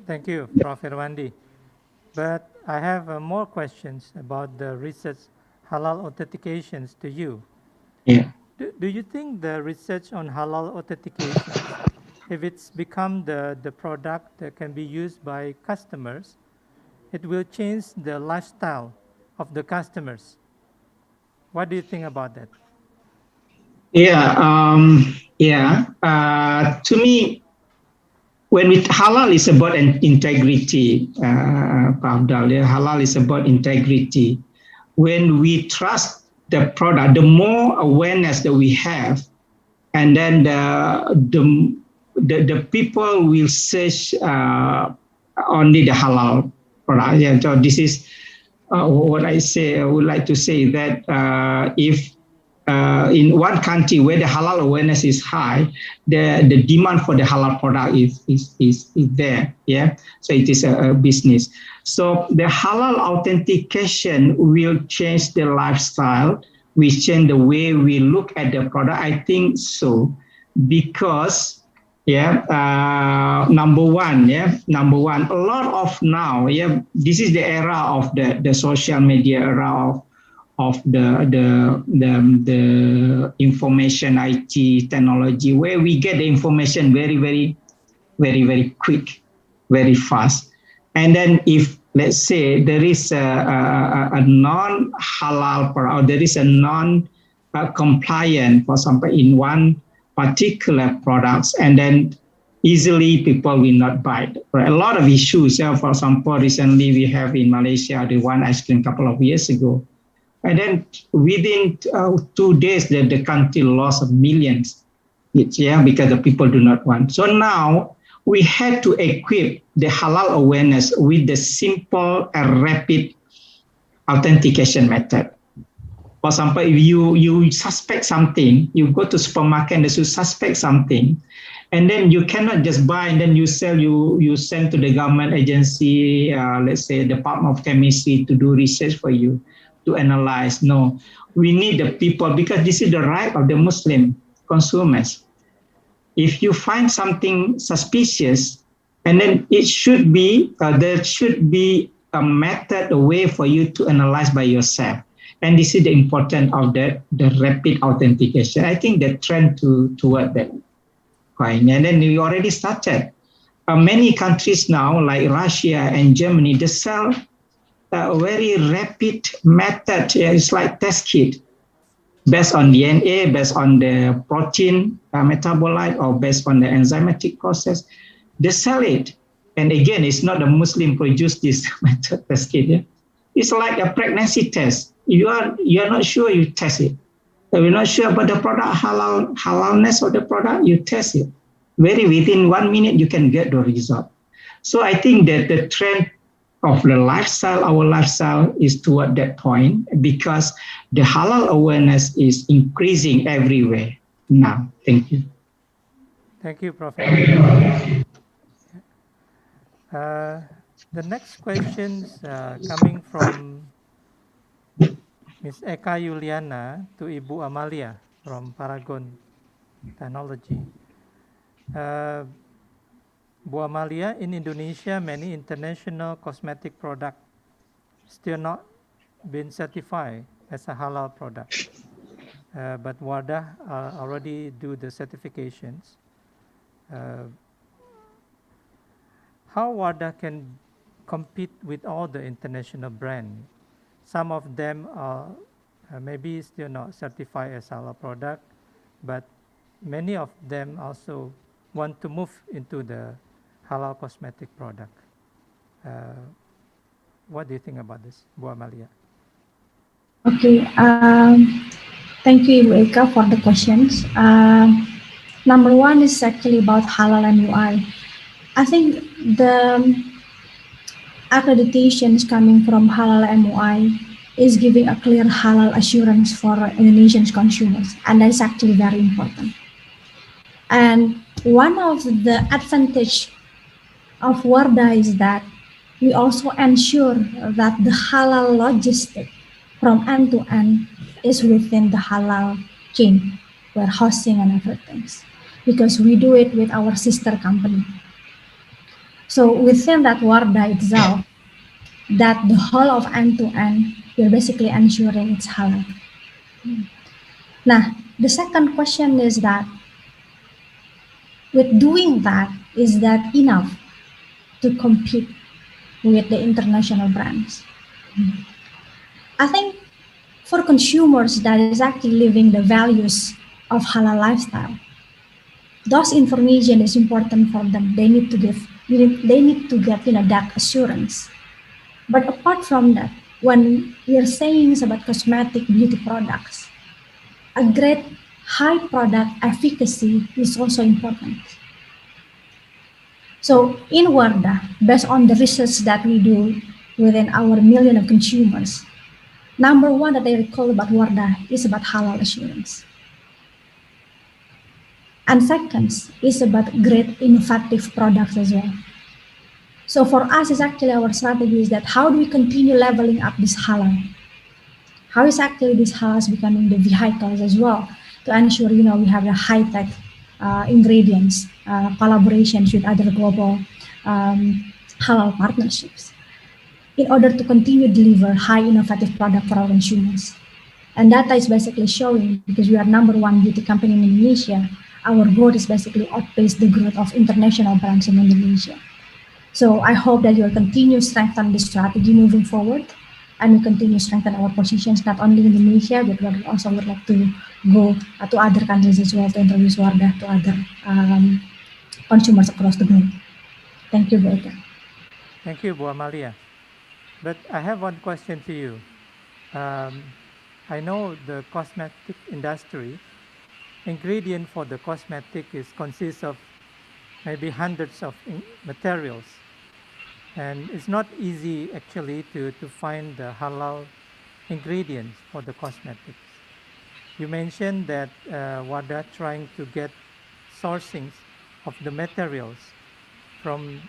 Thank you, Prof. Irwandi. But I have more questions about the research halal authentications to you. Yeah. Do you think the research on halal authentications, if it's become the product that can be used by customers, it will change the lifestyle of the customers? What do you think about that? To me, when halal is about integrity, halal is about integrity. When we trust the product, the more awareness that we have, and then the people will search only the halal product. Yeah, so this is what I would like to say, that if in one country where the halal awareness is high, the demand for the halal product is there. Yeah, so it is a business. So the halal authentication will change the lifestyle, will change the way we look at the product. I think so, because number one, a lot of now, this is the era of the social media era of the information IT technology, where we get the information very, very, very, very quick, very fast. And then if, let's say, there is a non-halal product, or there is a non-compliant, for example, in one particular products, and then easily people will not buy it. A lot of issues. For example, recently we have in Malaysia the one ice cream a couple of years ago. And then within 2 days, the country lost millions, because the people do not want. So now we had to equip the halal awareness with the simple and rapid authentication method. For example, if you suspect something, you go to supermarket and you suspect something, And then you cannot just buy and then you sell, you send to the government agency, let's say Department of Chemistry, to do research for you, to analyze. No, we need the people, because this is the right of the Muslim consumers. If you find something suspicious, and then it should be, there should be a method, a way for you to analyze by yourself. And this is the importance of the rapid authentication. I think the trend toward that point. And then we already started. Many countries now, like Russia and Germany, they sell a very rapid method. It's like test kit based on DNA, based on the protein metabolite, or based on the enzymatic process. They sell it. And again, it's not a Muslim produced this method test kit. Yeah? It's like a pregnancy test. You're not sure, you test it. If you're not sure about the product, halalness of the product, you test it. Within 1 minute, you can get the result. So I think that the trend of the lifestyle, our lifestyle, is toward that point, because the halal awareness is increasing everywhere now. Thank you. Thank you, Prof. The next questions coming from Ms. Eka Yuliana to Ibu Amalia from Paragon Technology. Bu Amalia, in Indonesia, many international cosmetic products still not been certified as a halal product. But WADA already do the certifications. How WADA can compete with all the international brands? Some of them are maybe still not certified as halal product, but many of them also want to move into the halal cosmetic product. What do you think about this, Bu Amalia? Okay, thank you, Ibu Eka, for the questions. Number one is actually about halal MUI. I think the accreditations coming from halal MUI is giving a clear halal assurance for Indonesian consumers, and that's actually very important. And one of the advantage of WARDA is that we also ensure that the halal logistic from end to end is within the halal chain, warehousing and everything, because we do it with our sister company. So within that WARDA itself, that the whole of end to end, we're basically ensuring it's halal. Now, the second question is that with doing that, is that enough to compete with the international brands? I think for consumers that is actually living the values of halal lifestyle, those information is important for them. They need to get that assurance. But apart from that, when we're saying about cosmetic beauty products, a great high product efficacy is also important. So in WARDA, based on the research that we do within our million of consumers, number one that I recall about WARDA is about halal assurance. And second is about great innovative products as well. So for us, it's actually our strategy is that how do we continue leveling up this halal? How is actually this halal is becoming the vehicles as well to ensure, we have the high-tech ingredients, collaborations with other global halal partnerships in order to continue deliver high innovative product for our consumers. And data is basically showing, because we are number one beauty company in Indonesia, our growth is basically outpace the growth of international brands in Indonesia. So I hope that you'll continue strengthen this strategy moving forward, and we continue strengthen our positions not only in Indonesia, but we also would like to go to other countries as well to introduce WARDA to other consumers across the globe. Thank you, Bu Eka. Thank you, Bu Amalia. But I have one question to you. I know the cosmetic industry, ingredient for the cosmetic consists of maybe hundreds of materials. And it's not easy actually to find the halal ingredients for the cosmetics. You mentioned that WADA trying to get sourcings of the materials from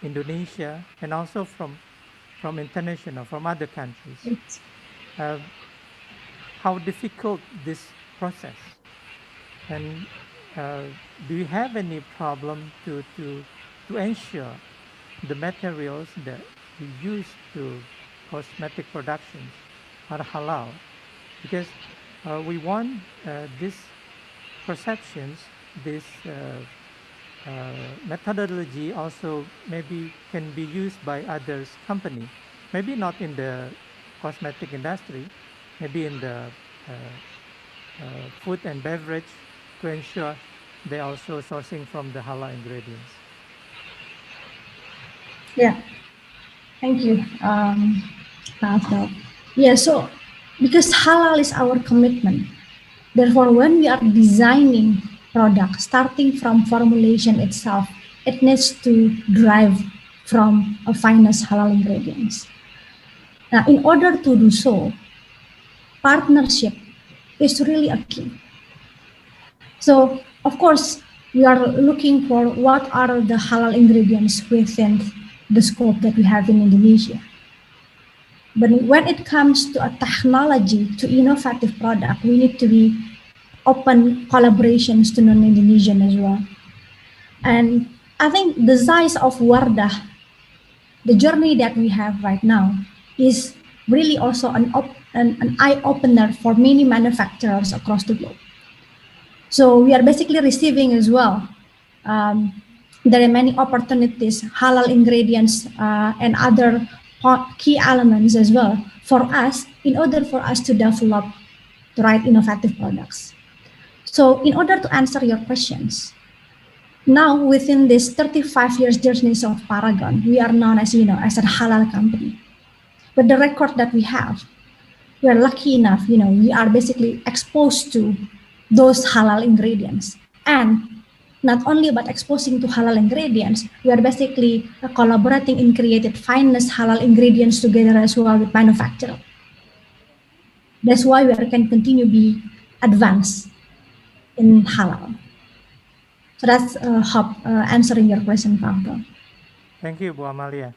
Indonesia and also from international, from other countries. How difficult this process, and do you have any problem to ensure the materials that we use to cosmetic productions are halal? Because we want these perceptions, this methodology also maybe can be used by others company, maybe not in the cosmetic industry, maybe in the food and beverage, to ensure they also sourcing from the halal ingredients. Yeah, thank you, Pak. Yeah, so because halal is our commitment, therefore when we are designing products, starting from formulation itself, it needs to drive from a finest halal ingredients. Now, in order to do so, partnership is really a key. So, of course, we are looking for what are the halal ingredients within the scope that we have in Indonesia. But when it comes to a technology, to innovative product, we need to be open collaborations to non-Indonesian as well. And I think the size of Wardah, the journey that we have right now, is really also an eye-opener for many manufacturers across the globe. So we are basically receiving as well. There are many opportunities, halal ingredients and other key elements as well for us, in order for us to develop the right innovative products. So in order to answer your questions, now within this 35 years journey of Paragon, we are known as, as a halal company. But the record that we have, we are lucky enough, we are basically exposed to those halal ingredients. And not only about exposing to halal ingredients, we are basically collaborating in creating finest halal ingredients together as well with manufacturer. That's why we can continue to be advanced in halal. So that's answering your question, Pak. Thank you, Bu Amalia.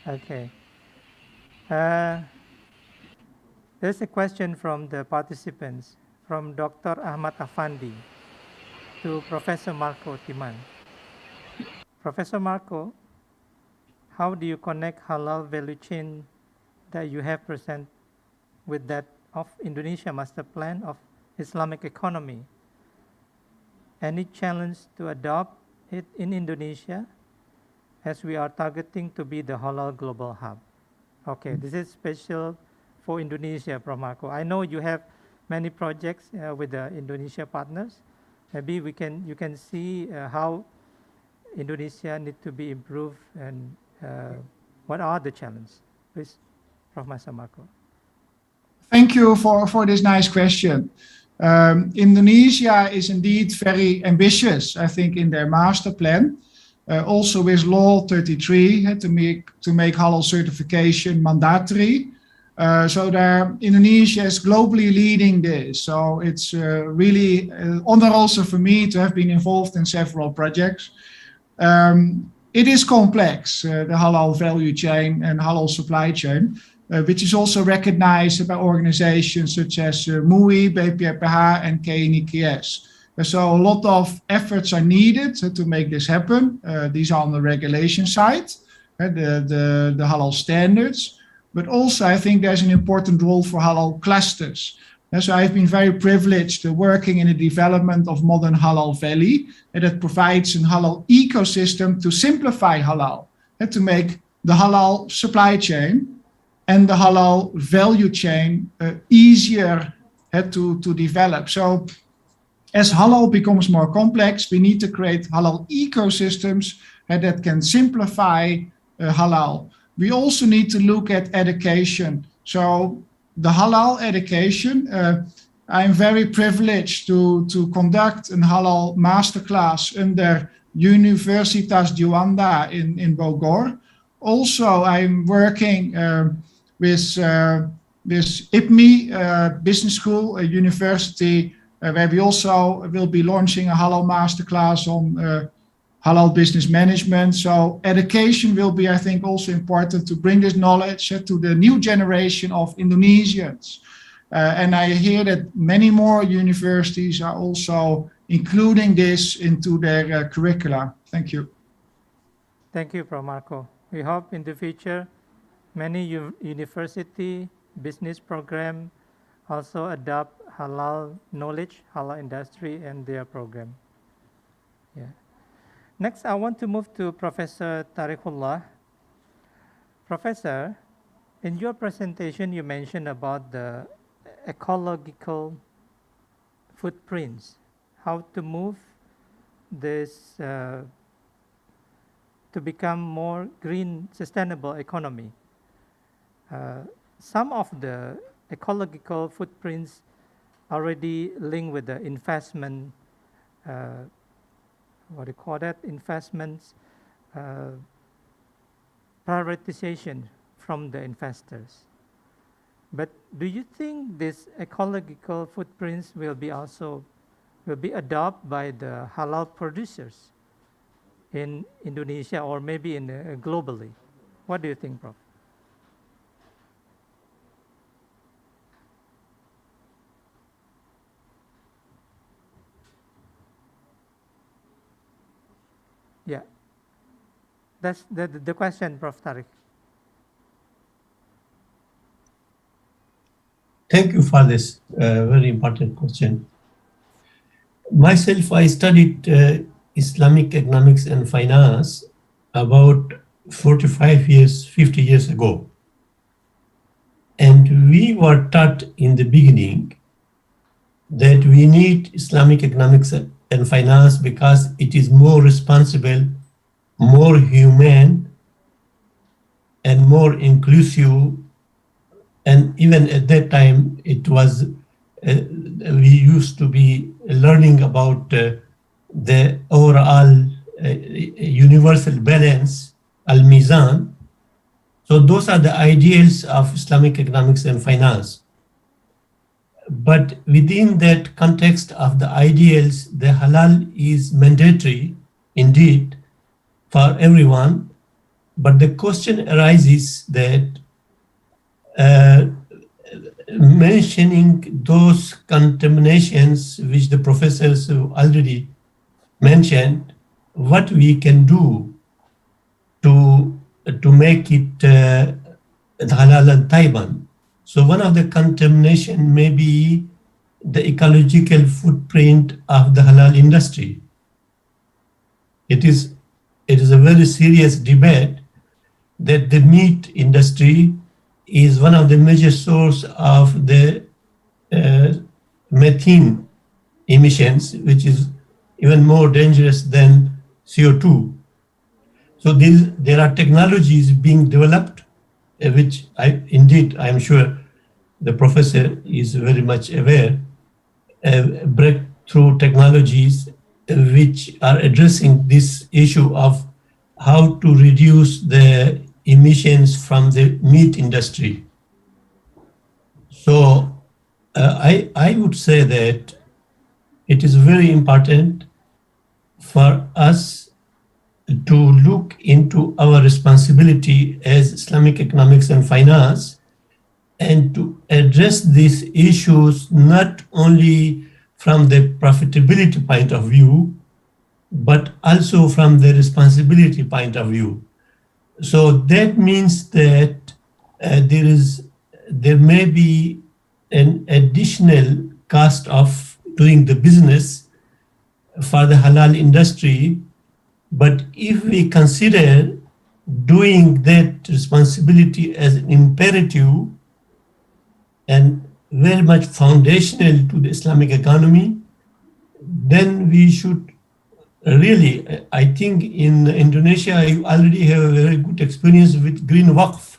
Okay. There's a question from the participants, from Dr. Ahmad Afandi to Professor Marco Timan. Professor Marco, how do you connect halal value chain that you have present with that of Indonesia Master Plan of Islamic Economy? Any challenge to adopt it in Indonesia, as we are targeting to be the halal global hub? Okay, this is special for Indonesia, Prof. Marco. I know you have many projects with the Indonesia partners. Maybe you can see how Indonesia need to be improved and what are the challenges. Please, Professor Marco. Thank you for this nice question. Indonesia is indeed very ambitious, I think, in their master plan. Also with Law 33 to make halal certification mandatory. So Indonesia is globally leading this. So it's really an honor also for me to have been involved in several projects. It is complex, the halal value chain and halal supply chain, which is also recognized by organizations such as MUI, BPPH, and KNIKS. So a lot of efforts are needed to make this happen. These are on the regulation side, the halal standards. But also, I think there's an important role for halal clusters. So I've been very privileged working in the development of Modern Halal Valley, and that provides a halal ecosystem to simplify halal, and to make the halal supply chain and the halal value chain easier to develop. So as halal becomes more complex, we need to create halal ecosystems that can simplify halal. We also need to look at education. So the halal education, I'm very privileged to conduct a halal masterclass under Universitas Juanda in Bogor. Also, I'm working with IIME Business School, a university where we also will be launching a halal masterclass on halal business management. So education will be, I think, also important to bring this knowledge to the new generation of Indonesians. And I hear that many more universities are also including this into their curricula. Thank you. Thank you, Prof. Marco. We hope in the future many university business program also adopt halal knowledge, halal industry in their program. Yeah. Next, I want to move to Professor Tariqullah. Professor, in your presentation, you mentioned about the ecological footprints, how to move this to become more green, sustainable economy. Some of the ecological footprints already linked with the investment, what do you call that? Investments prioritization from the investors. But do you think this ecological footprints will be adopted by the halal producers in Indonesia or maybe in globally? What do you think, Prof? Yeah, that's the question, Prof. Tariq. Thank you for this very important question. Myself, I studied Islamic economics and finance about 45 years, 50 years ago. And we were taught in the beginning that we need Islamic economics and finance because it is more responsible, more humane, and more inclusive. And even at that time, it was, we used to be learning about the overall universal balance, al-mizan. So those are the ideals of Islamic economics and finance. But within that context of the ideals, the halal is mandatory indeed for everyone. But the question arises that mentioning those contaminations which the professors already mentioned, what we can do to make it the halal and taiban. So one of the contamination may be the ecological footprint of the halal industry. It is a very serious debate that the meat industry is one of the major source of the methane emissions, which is even more dangerous than CO2. So there are technologies being developed, which I am sure the professor is very much aware, breakthrough technologies which are addressing this issue of how to reduce the emissions from the meat industry. So I would say that it is very important for us to look into our responsibility as Islamic economics and finance and to address these issues not only from the profitability point of view, but also from the responsibility point of view. So that means that there may be an additional cost of doing the business for the halal industry, but if we consider doing that responsibility as an imperative and very much foundational to the Islamic economy, then we should really, I think in Indonesia, you already have a very good experience with green waqf.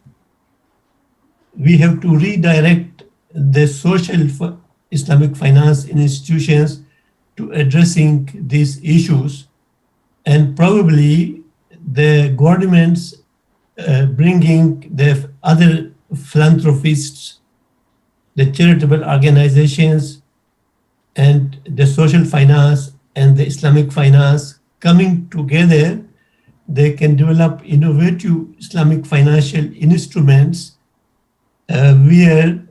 We have to redirect the social Islamic finance institutions to addressing these issues, and probably the governments bringing the other philanthropists, the charitable organizations, and the social finance and the Islamic finance coming together, they can develop innovative Islamic financial instruments where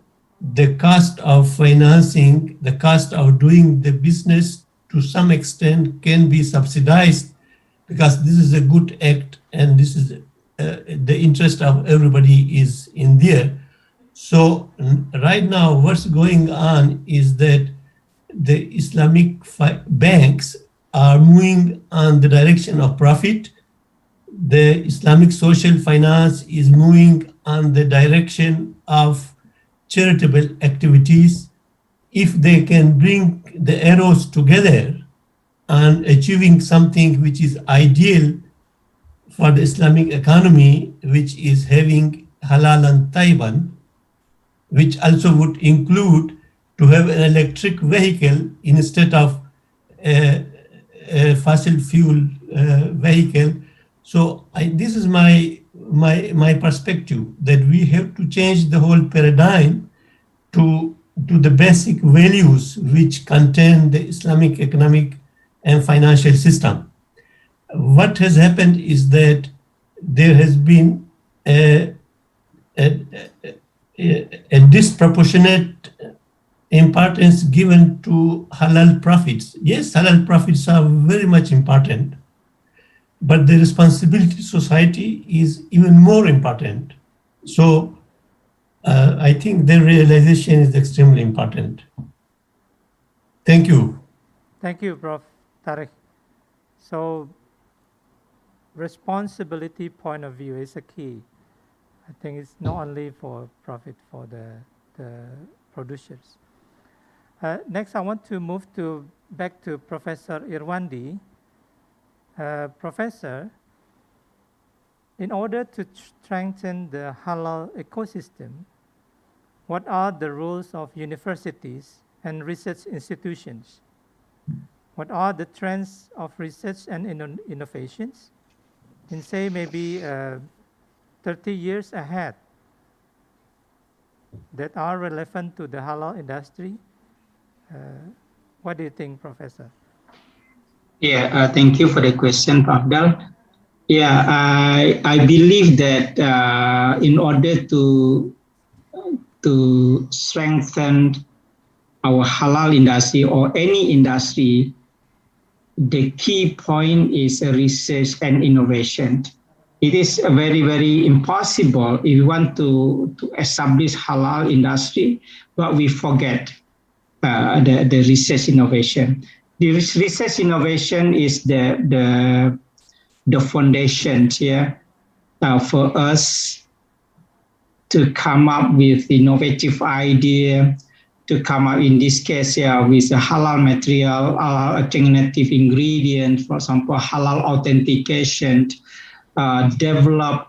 the cost of financing, the cost of doing the business to some extent can be subsidized, because this is a good act and this is the interest of everybody is in there. So right now what's going on is that the Islamic banks are moving on the direction of profit. The Islamic social finance is moving on the direction of charitable activities. If they can bring the arrows together and achieving something which is ideal for the Islamic economy, which is having halal and tayyiban, which also would include to have an electric vehicle instead of a fossil fuel vehicle. So this is my perspective, that we have to change the whole paradigm to the basic values which contain the Islamic economic and financial system. What has happened is that there has been a disproportionate importance given to halal profits. Yes, halal profits are very much important, but the responsibility to society is even more important. So I think the realization is extremely important. Thank you. Thank you, Prof. Tariq. So responsibility point of view is a key. I think it's not only for profit for the producers. Next, I want to move back to Professor Irwandi. Professor, in order to strengthen the halal ecosystem, what are the roles of universities and research institutions? What are the trends of research and innovations in, say, maybe 30 years ahead that are relevant to the halal industry? What do you think, Professor? Yeah, thank you for the question, Prof. Dal. Yeah, I believe that in order to strengthen our halal industry or any industry, the key point is research and innovation. It is very, very impossible if we want to establish halal industry, but we forget the research innovation. The research innovation is the foundation here for us to come up with innovative idea, to come up in this case with a halal material, alternative ingredient, for example, halal authentication, develop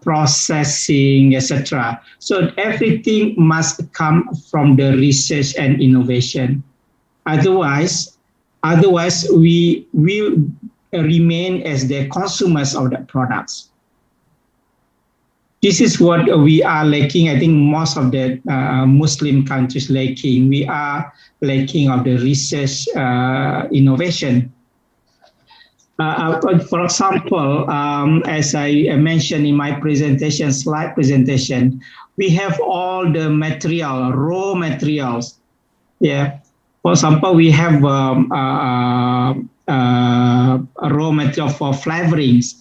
processing, etc. So everything must come from the research and innovation. Otherwise we will remain as the consumers of the products. This is what we are lacking. I think most of the Muslim countries lacking. We are lacking of the research innovation. For example, as I mentioned in my presentation, slide presentation, we have all the material, raw materials. Yeah. For example, we have raw material for flavorings,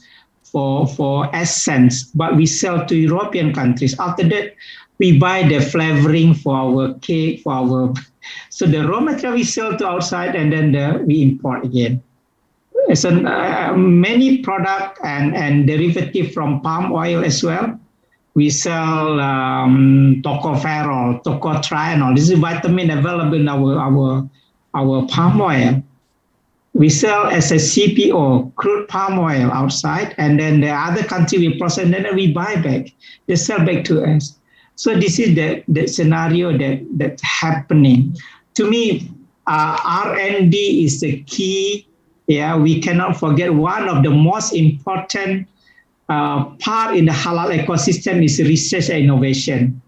for essence, but we sell to European countries. After that, we buy the flavoring for our cake, so the raw material we sell to outside, and then we import again. So many product and derivative from palm oil as well. We sell tocopherol, tocotrienol. This is vitamin available in our palm oil. We sell as a CPO, crude palm oil outside, and then the other country we process, and then we buy back. They sell back to us. So this is the scenario that's happening. To me, R&D is the key. Yeah, we cannot forget one of the most important part in the halal ecosystem is research and innovation.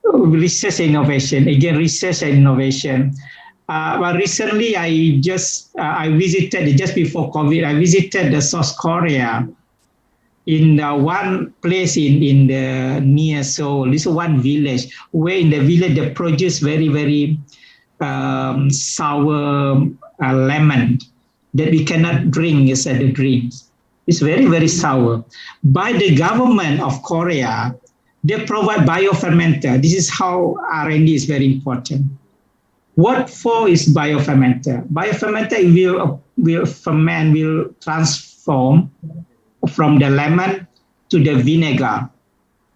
Research and innovation, again, research and innovation. But recently, I visited just before COVID. I visited the South Korea in one place in the near Seoul. This is one village where in the village they produce very sour lemon that we cannot drink as the drinks. It's very sour. By the government of Korea, they provide biofermenter. This is how R&D is very important. What for is biofermenter? Biofermenter will ferment, will transform from the lemon to the vinegar.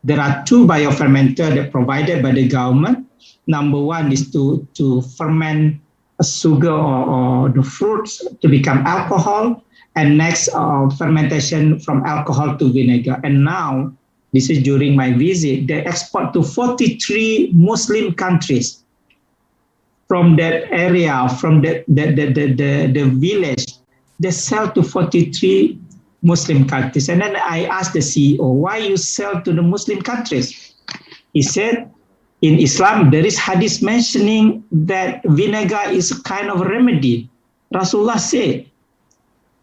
There are two biofermenters that provided by the government. Number one is to ferment sugar or the fruits to become alcohol, and next fermentation from alcohol to vinegar. And now, this is during my visit, they export to 43 Muslim countries from that area, from the village. They sell to 43 Muslim countries. And then I asked the CEO, why you sell to the Muslim countries? He said, in Islam, there is hadith mentioning that vinegar is a kind of remedy. Rasulullah said,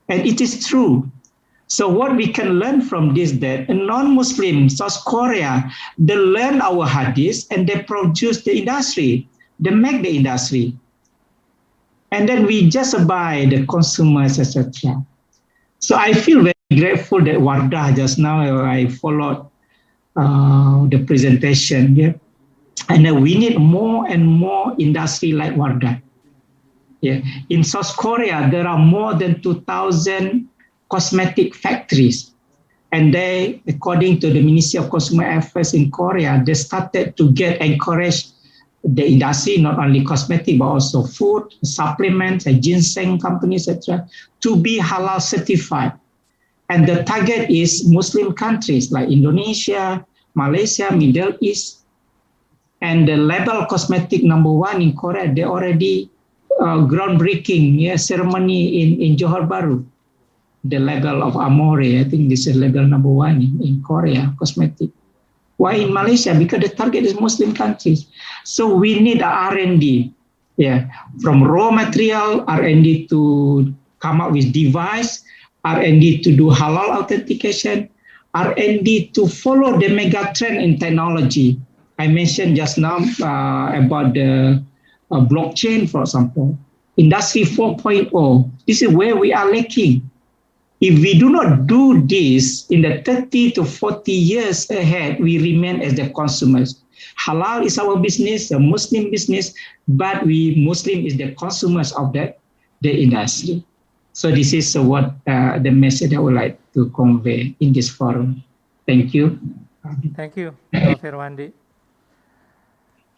and it is true. So what we can learn from this, that a non-Muslim, South Korea, they learn our hadith and they produce the industry. They make the industry. And then we just buy the consumers, etc. So I feel very grateful that Wardah just now, I followed the presentation here. And we need more and more industry like Wardah. Yeah. In South Korea, there are more than 2,000 cosmetic factories. And they, according to the Ministry of Consumer Affairs in Korea, they started to encourage the industry, not only cosmetic, but also food, supplements, ginseng companies, etc., to be halal certified. And the target is Muslim countries like Indonesia, Malaysia, Middle East. And the label cosmetic #1 in Korea, they already groundbreaking ceremony in Johor Bahru. The label of Amore, I think this is label #1 in Korea, cosmetic. Why in Malaysia? Because the target is Muslim countries. So we need R&D, from raw material, R&D to come up with device, R&D to do halal authentication, R&D to follow the mega trend in technology. I mentioned just now about the blockchain, for example, Industry 4.0. This is where we are lacking. If we do not do this in the 30 to 40 years ahead, we remain as the consumers. Halal is our business, a Muslim business, but we Muslim is the consumers of the industry. So this is what the message I would like to convey in this forum. Thank you. Thank you, Prof. Irwandi.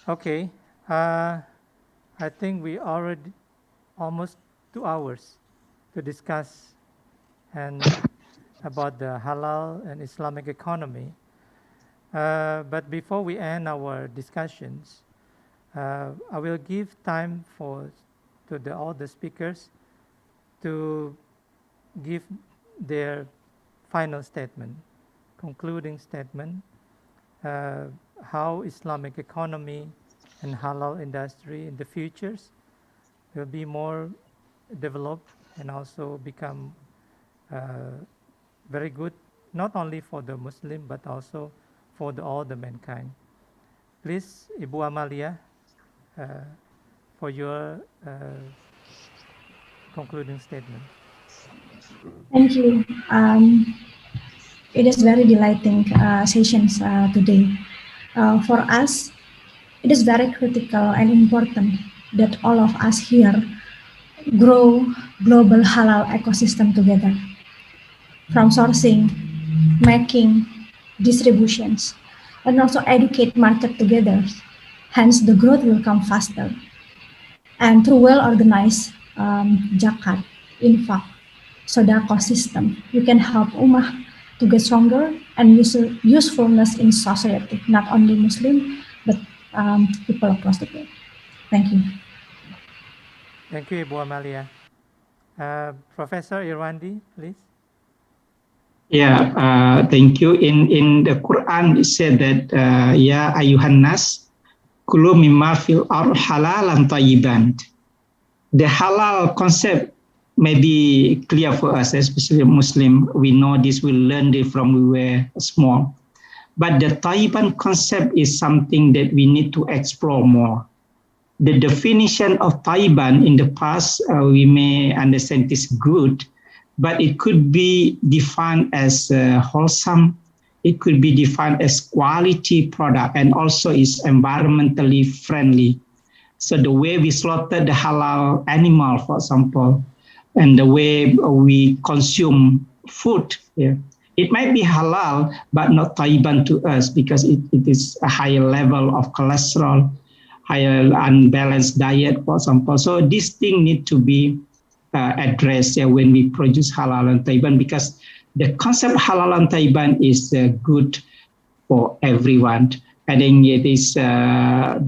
Okay, I think we already almost 2 hours to discuss and about the halal and Islamic economy. But before we end our discussions, I will give time to all the speakers to give their final statement, concluding statement, how Islamic economy and halal industry in the futures will be more developed and also become very good, not only for the Muslim, but also for all the mankind. Please, Ibu Amalia, for your concluding statement. Thank you. It is very delighting sessions today. For us, it is very critical and important that all of us here grow global halal ecosystem together. From sourcing, making, distributions, and also educate market together. Hence, the growth will come faster. And through well-organized zakat, infak, sodaqah system, you can help ummah to get stronger and usefulness in society, not only Muslim, but people across the globe. Thank you. Thank you, Ibu Amalia. Professor Irwandi, please. Yeah, thank you. In the Quran, it said that, Ya ayuhan nas, kulu mimma fil ar halalan tayyiban. the halal concept may be clear for us, especially Muslim. We know this, we learned it from we were small. But the Taiban concept is something that we need to explore more. The definition of Taiban in the past, we may understand is good, but it could be defined as wholesome. It could be defined as quality product, and also is environmentally friendly. So the way we slaughter the halal animal, for example, and the way we consume food, yeah, it might be halal, but not Taiban to us because it is a higher level of cholesterol, higher unbalanced diet, for example. So this thing need to be addressed when we produce halal and Taiban, because the concept halal and Taiban is good for everyone. I think it is the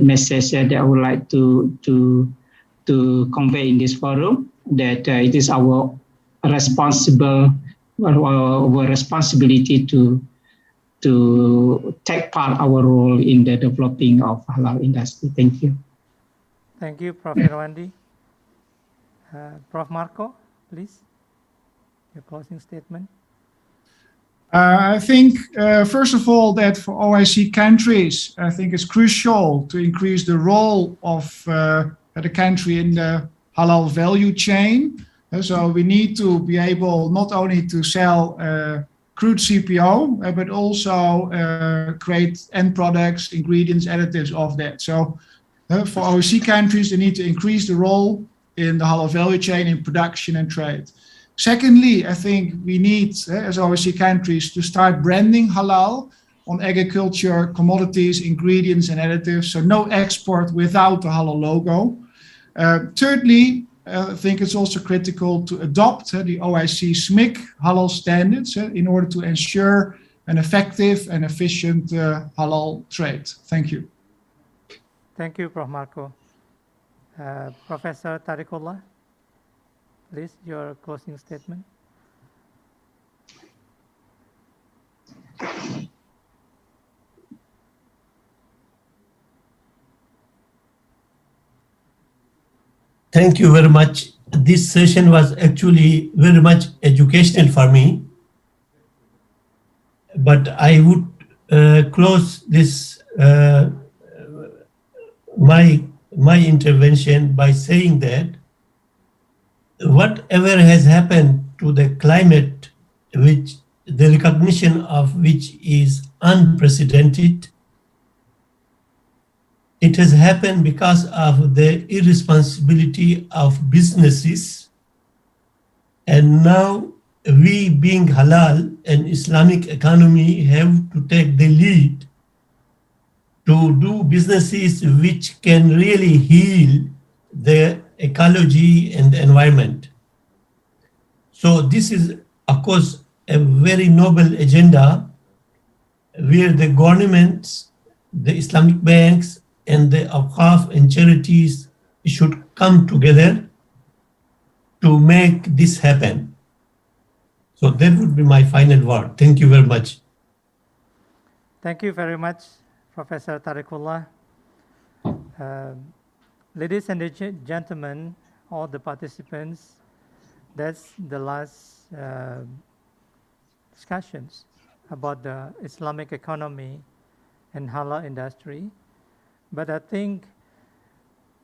message that I would like to convey in this forum, that it is our responsibility to take part our role in the developing of halal industry. Thank you. Thank you, Prof. Irwandi. Prof. Marco, please, your closing statement. I think, first of all, that for OIC countries, I think it's crucial to increase the role of the country in the halal value chain. So we need to be able not only to sell crude CPO, but also create end products, ingredients, additives of that. So for OIC countries, they need to increase the role in the halal value chain in production and trade. Secondly, I think we need, as OIC countries, to start branding halal on agriculture, commodities, ingredients, and additives. So no export without the halal logo. Thirdly, I think it's also critical to adopt the OIC SMIC halal standards in order to ensure an effective and efficient halal trade. Thank you. Thank you, Prof. Marco. Professor Tariqullah, please, your closing statement. Thank you very much. This session was actually very much educational for me. But I would close this my intervention by saying that whatever has happened to the climate, which the recognition of which is unprecedented, it has happened because of the irresponsibility of businesses. And now we, being halal and Islamic economy, have to take the lead to do businesses which can really heal the ecology and the environment. So this is, of course, a very noble agenda where the governments, the Islamic banks, and the awqaf and charities should come together to make this happen. So that would be my final word. Thank you very much. Thank you very much, Professor Tariqullah. Ladies and gentlemen, all the participants, that's the last discussions about the Islamic economy and halal industry. But I think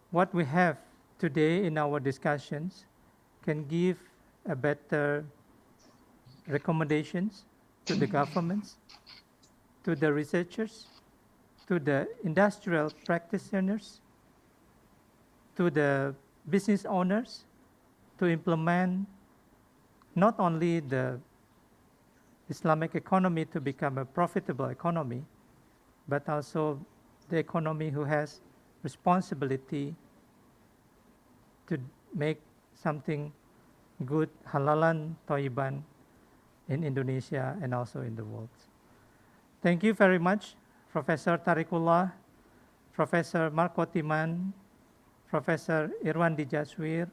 what we have today in our discussions can give a better recommendations to the governments, to the researchers, to the industrial practitioners, to the business owners, to implement not only the Islamic economy to become a profitable economy, but also the economy who has responsibility to make something good, halalan, toiban, in Indonesia and also in the world. Thank you very much, Professor Tariqullah, Professor Marco Timan, Professor Irwandi Jaswir,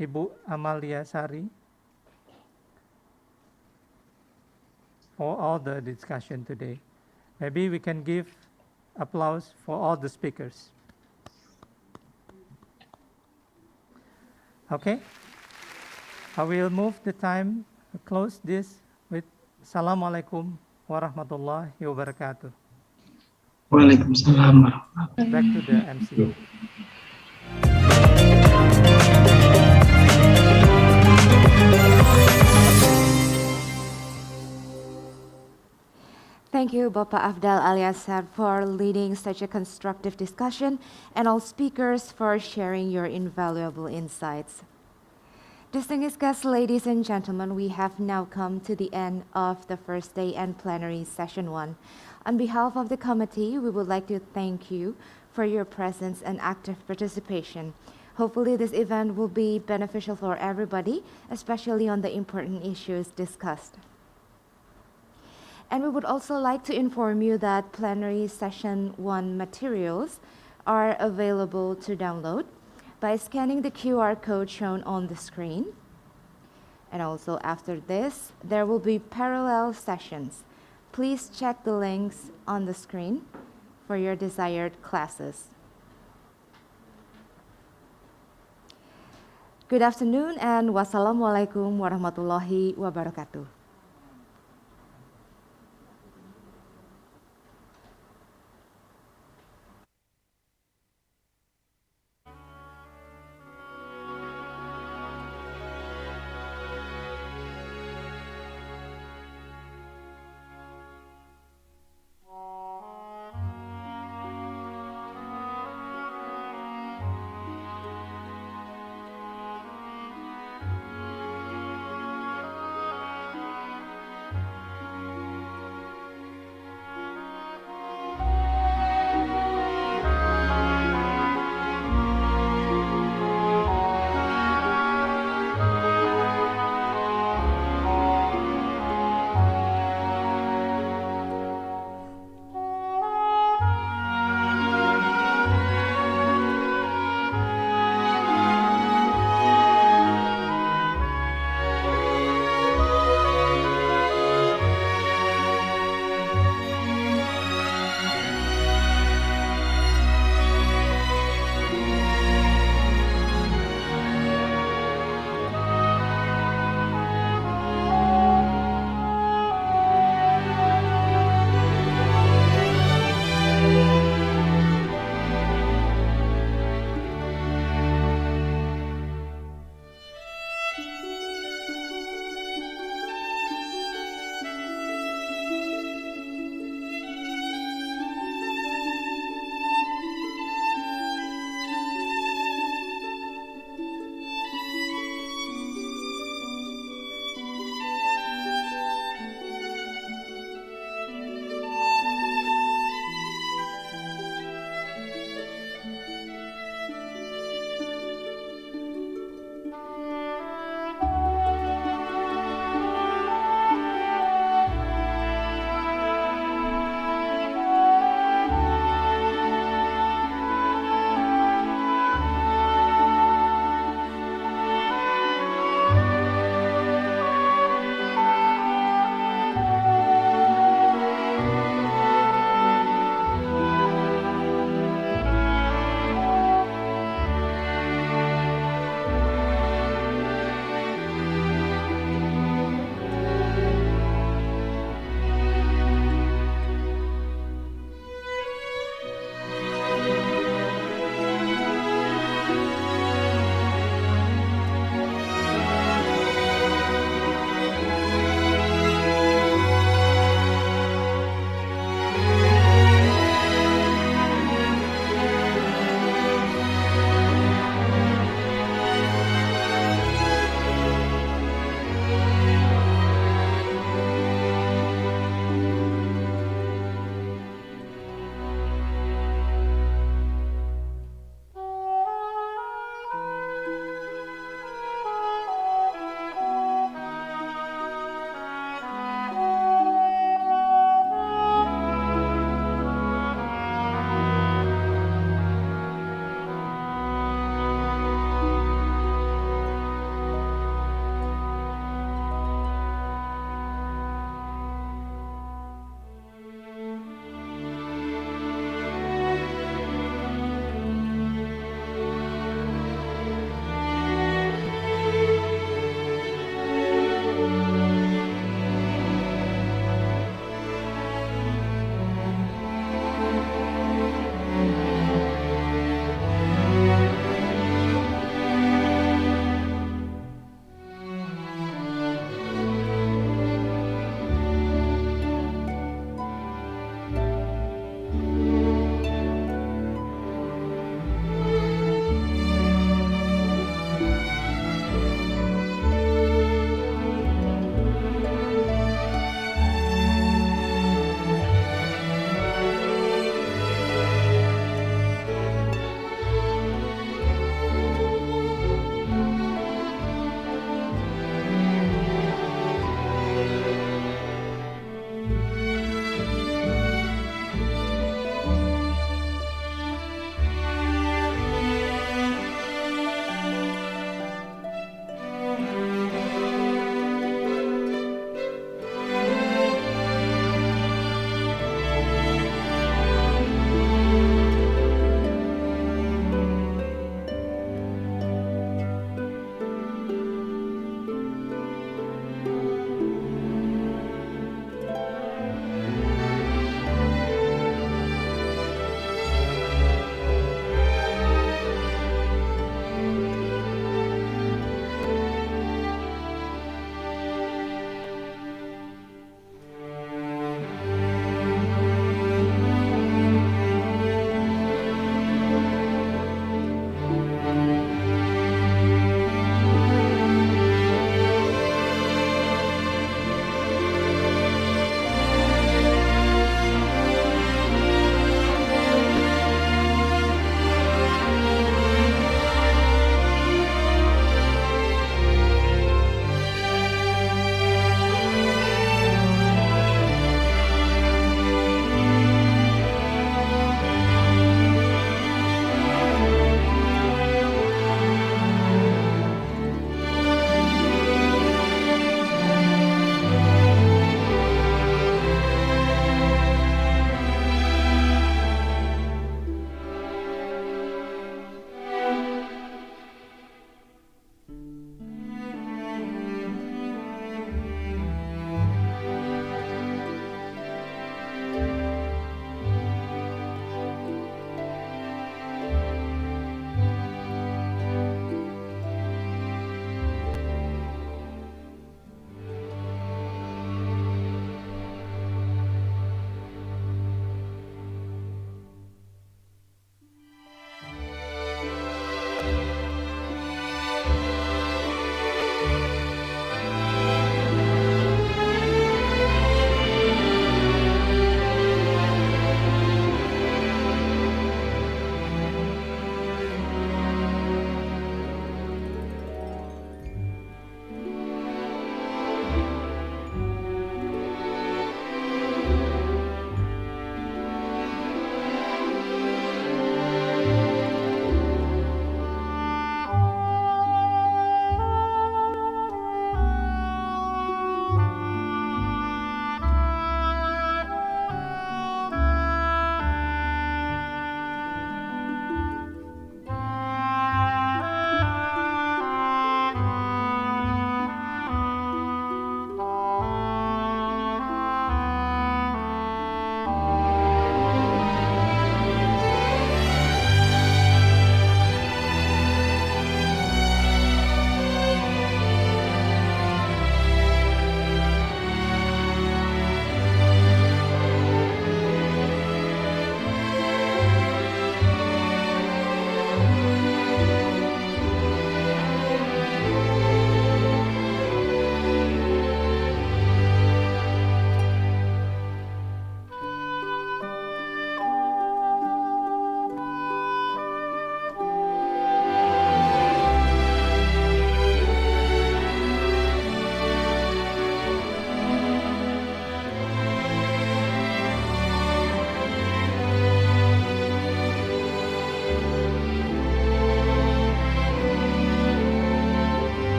Ibu Amalia Sari, for all the discussion today. Maybe we can give applause for all the speakers. Okay? I will move the time, close this with Assalamualaikum warahmatullahi wabarakatuh. Waalaikumsalam. Back to the MC. Thank you, Bapak Afdal Aliasar, for leading such a constructive discussion, and all speakers for sharing your invaluable insights. Distinguished guests, ladies and gentlemen, we have now come to the end of the first day and plenary session 1. On behalf of the committee, we would like to thank you for your presence and active participation. Hopefully this event will be beneficial for everybody, especially on the important issues discussed. And we would also like to inform you that plenary session 1 materials are available to download by scanning the QR code shown on the screen. And also after this, there will be parallel sessions. Please check the links on the screen for your desired classes. Good afternoon and wassalamualaikum warahmatullahi wabarakatuh.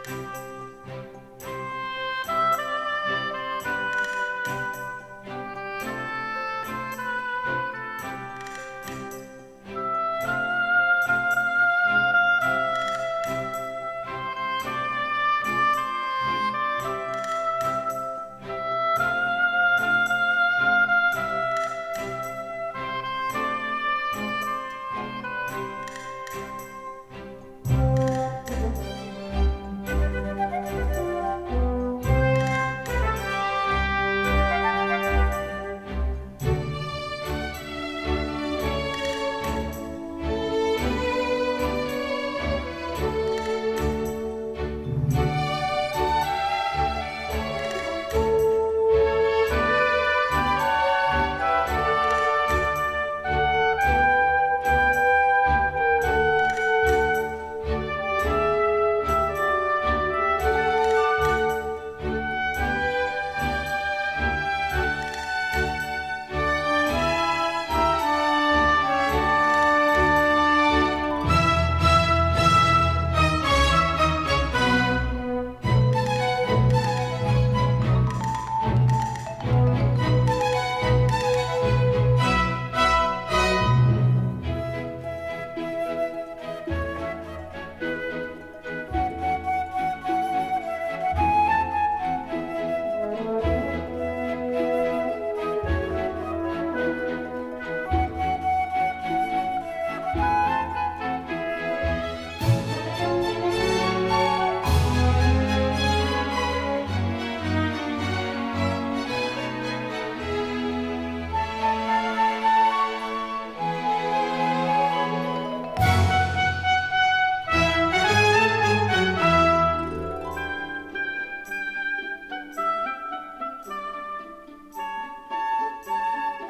Thank you.